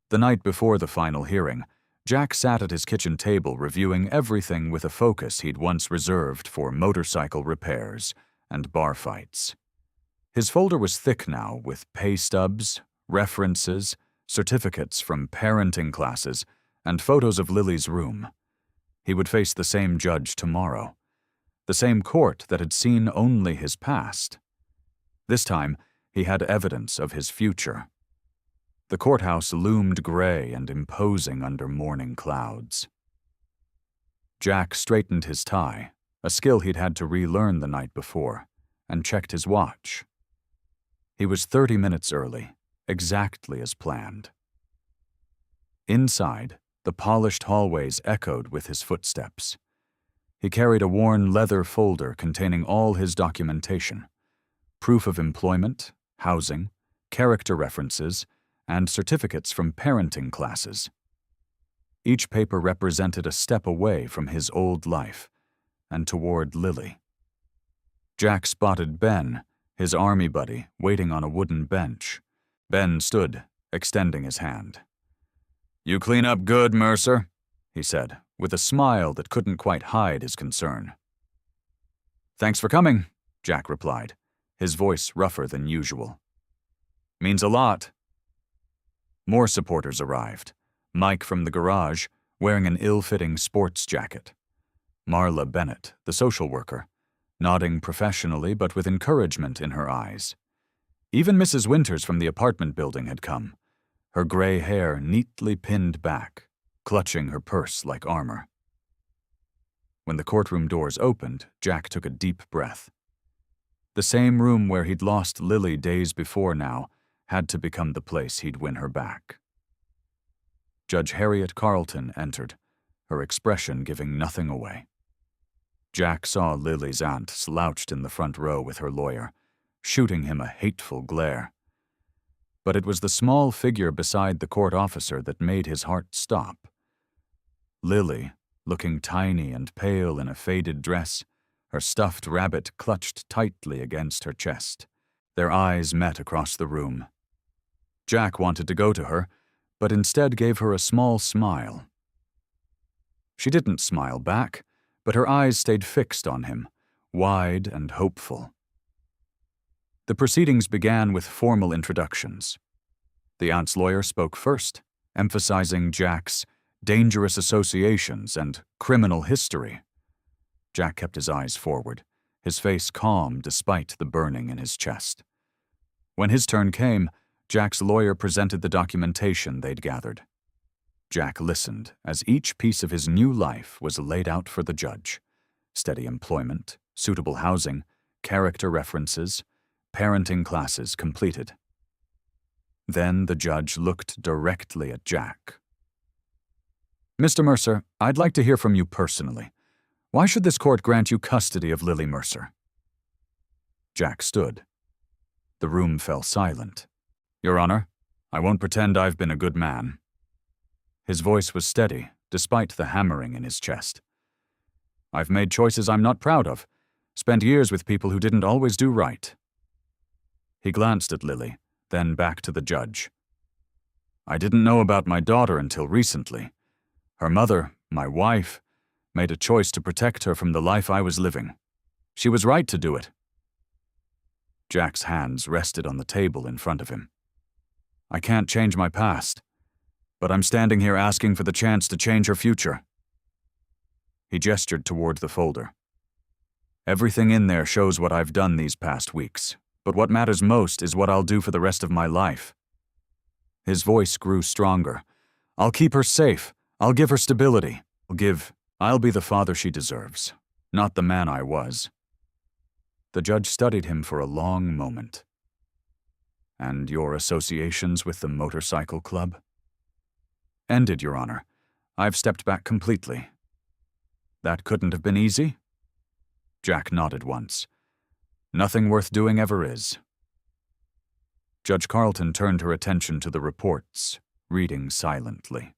The night before the final hearing, Jack sat at his kitchen table reviewing everything with a focus he'd once reserved for motorcycle repairs and bar fights. His folder was thick now with pay stubs, references, certificates from parenting classes, and photos of Lily's room. He would face the same judge tomorrow, the same court that had seen only his past. This time, he had evidence of his future. The courthouse loomed gray and imposing under morning clouds. Jack straightened his tie, a skill he'd had to relearn the night before, and checked his watch. He was 30 minutes early, exactly as planned. Inside, the polished hallways echoed with his footsteps. He carried a worn leather folder containing all his documentation, proof of employment, housing, character references, and certificates from parenting classes. Each paper represented a step away from his old life and toward Lily. Jack spotted Ben, his army buddy, waiting on a wooden bench. Ben stood, extending his hand. "You clean up good, Mercer," he said, with a smile that couldn't quite hide his concern. "Thanks for coming," Jack replied, his voice rougher than usual. "Means a lot." More supporters arrived. Mike from the garage, wearing an ill-fitting sports jacket. Marla Bennett, the social worker, nodding professionally but with encouragement in her eyes. Even Mrs. Winters from the apartment building had come, her gray hair neatly pinned back, clutching her purse like armor. When the courtroom doors opened, Jack took a deep breath. The same room where he'd lost Lily days before now had to become the place he'd win her back. Judge Harriet Carlton entered, her expression giving nothing away. Jack saw Lily's aunt slouched in the front row with her lawyer, shooting him a hateful glare. But it was the small figure beside the court officer that made his heart stop. Lily, looking tiny and pale in a faded dress, her stuffed rabbit clutched tightly against her chest. Their eyes met across the room. Jack wanted to go to her, but instead gave her a small smile. She didn't smile back, but her eyes stayed fixed on him, wide and hopeful. The proceedings began with formal introductions. The aunt's lawyer spoke first, emphasizing Jack's dangerous associations and criminal history. Jack kept his eyes forward, his face calm despite the burning in his chest. When his turn came, Jack's lawyer presented the documentation they'd gathered. Jack listened as each piece of his new life was laid out for the judge: steady employment, suitable housing, character references, parenting classes completed. Then the judge looked directly at Jack. "Mr. Mercer, I'd like to hear from you personally. Why should this court grant you custody of Lily Mercer?" Jack stood. The room fell silent. "Your Honor, I won't pretend I've been a good man." His voice was steady, despite the hammering in his chest. "I've made choices I'm not proud of, spent years with people who didn't always do right." He glanced at Lily, then back to the judge. "I didn't know about my daughter until recently. Her mother, my wife, made a choice to protect her from the life I was living. She was right to do it." Jack's hands rested on the table in front of him. "I can't change my past, but I'm standing here asking for the chance to change her future." He gestured toward the folder. "Everything in there shows what I've done these past weeks, but what matters most is what I'll do for the rest of my life." His voice grew stronger. "I'll keep her safe. I'll give her stability. I'll be the father she deserves, not the man I was." The judge studied him for a long moment. "And your associations with the motorcycle club?" "Ended, Your Honor. I've stepped back completely." "That couldn't have been easy?" Jack nodded once. "Nothing worth doing ever is." Judge Carlton turned her attention to the reports, reading silently.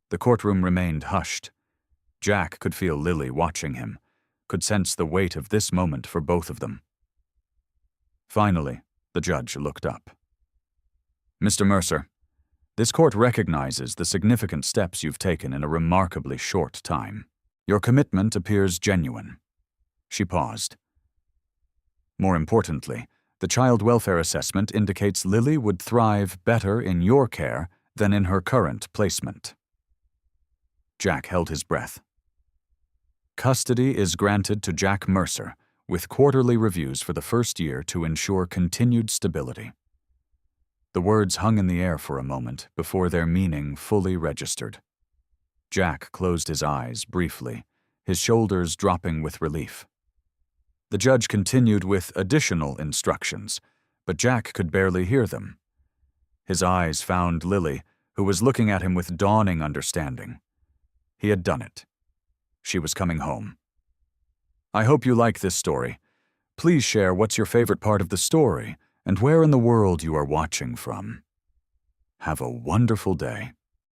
The courtroom remained hushed. Jack could feel Lily watching him, could sense the weight of this moment for both of them. Finally, the judge looked up. "Mr. Mercer, this court recognizes the significant steps you've taken in a remarkably short time. Your commitment appears genuine." She paused. "More importantly, the child welfare assessment indicates Lily would thrive better in your care than in her current placement." Jack held his breath. "Custody is granted to Jack Mercer, with quarterly reviews for the first year to ensure continued stability." The words hung in the air for a moment before their meaning fully registered. Jack closed his eyes briefly, his shoulders dropping with relief. The judge continued with additional instructions, but Jack could barely hear them. His eyes found Lily, who was looking at him with dawning understanding. He had done it. She was coming home. "I hope you like this story. Please share what's your favorite part of the story and where in the world you are watching from." Have a wonderful day.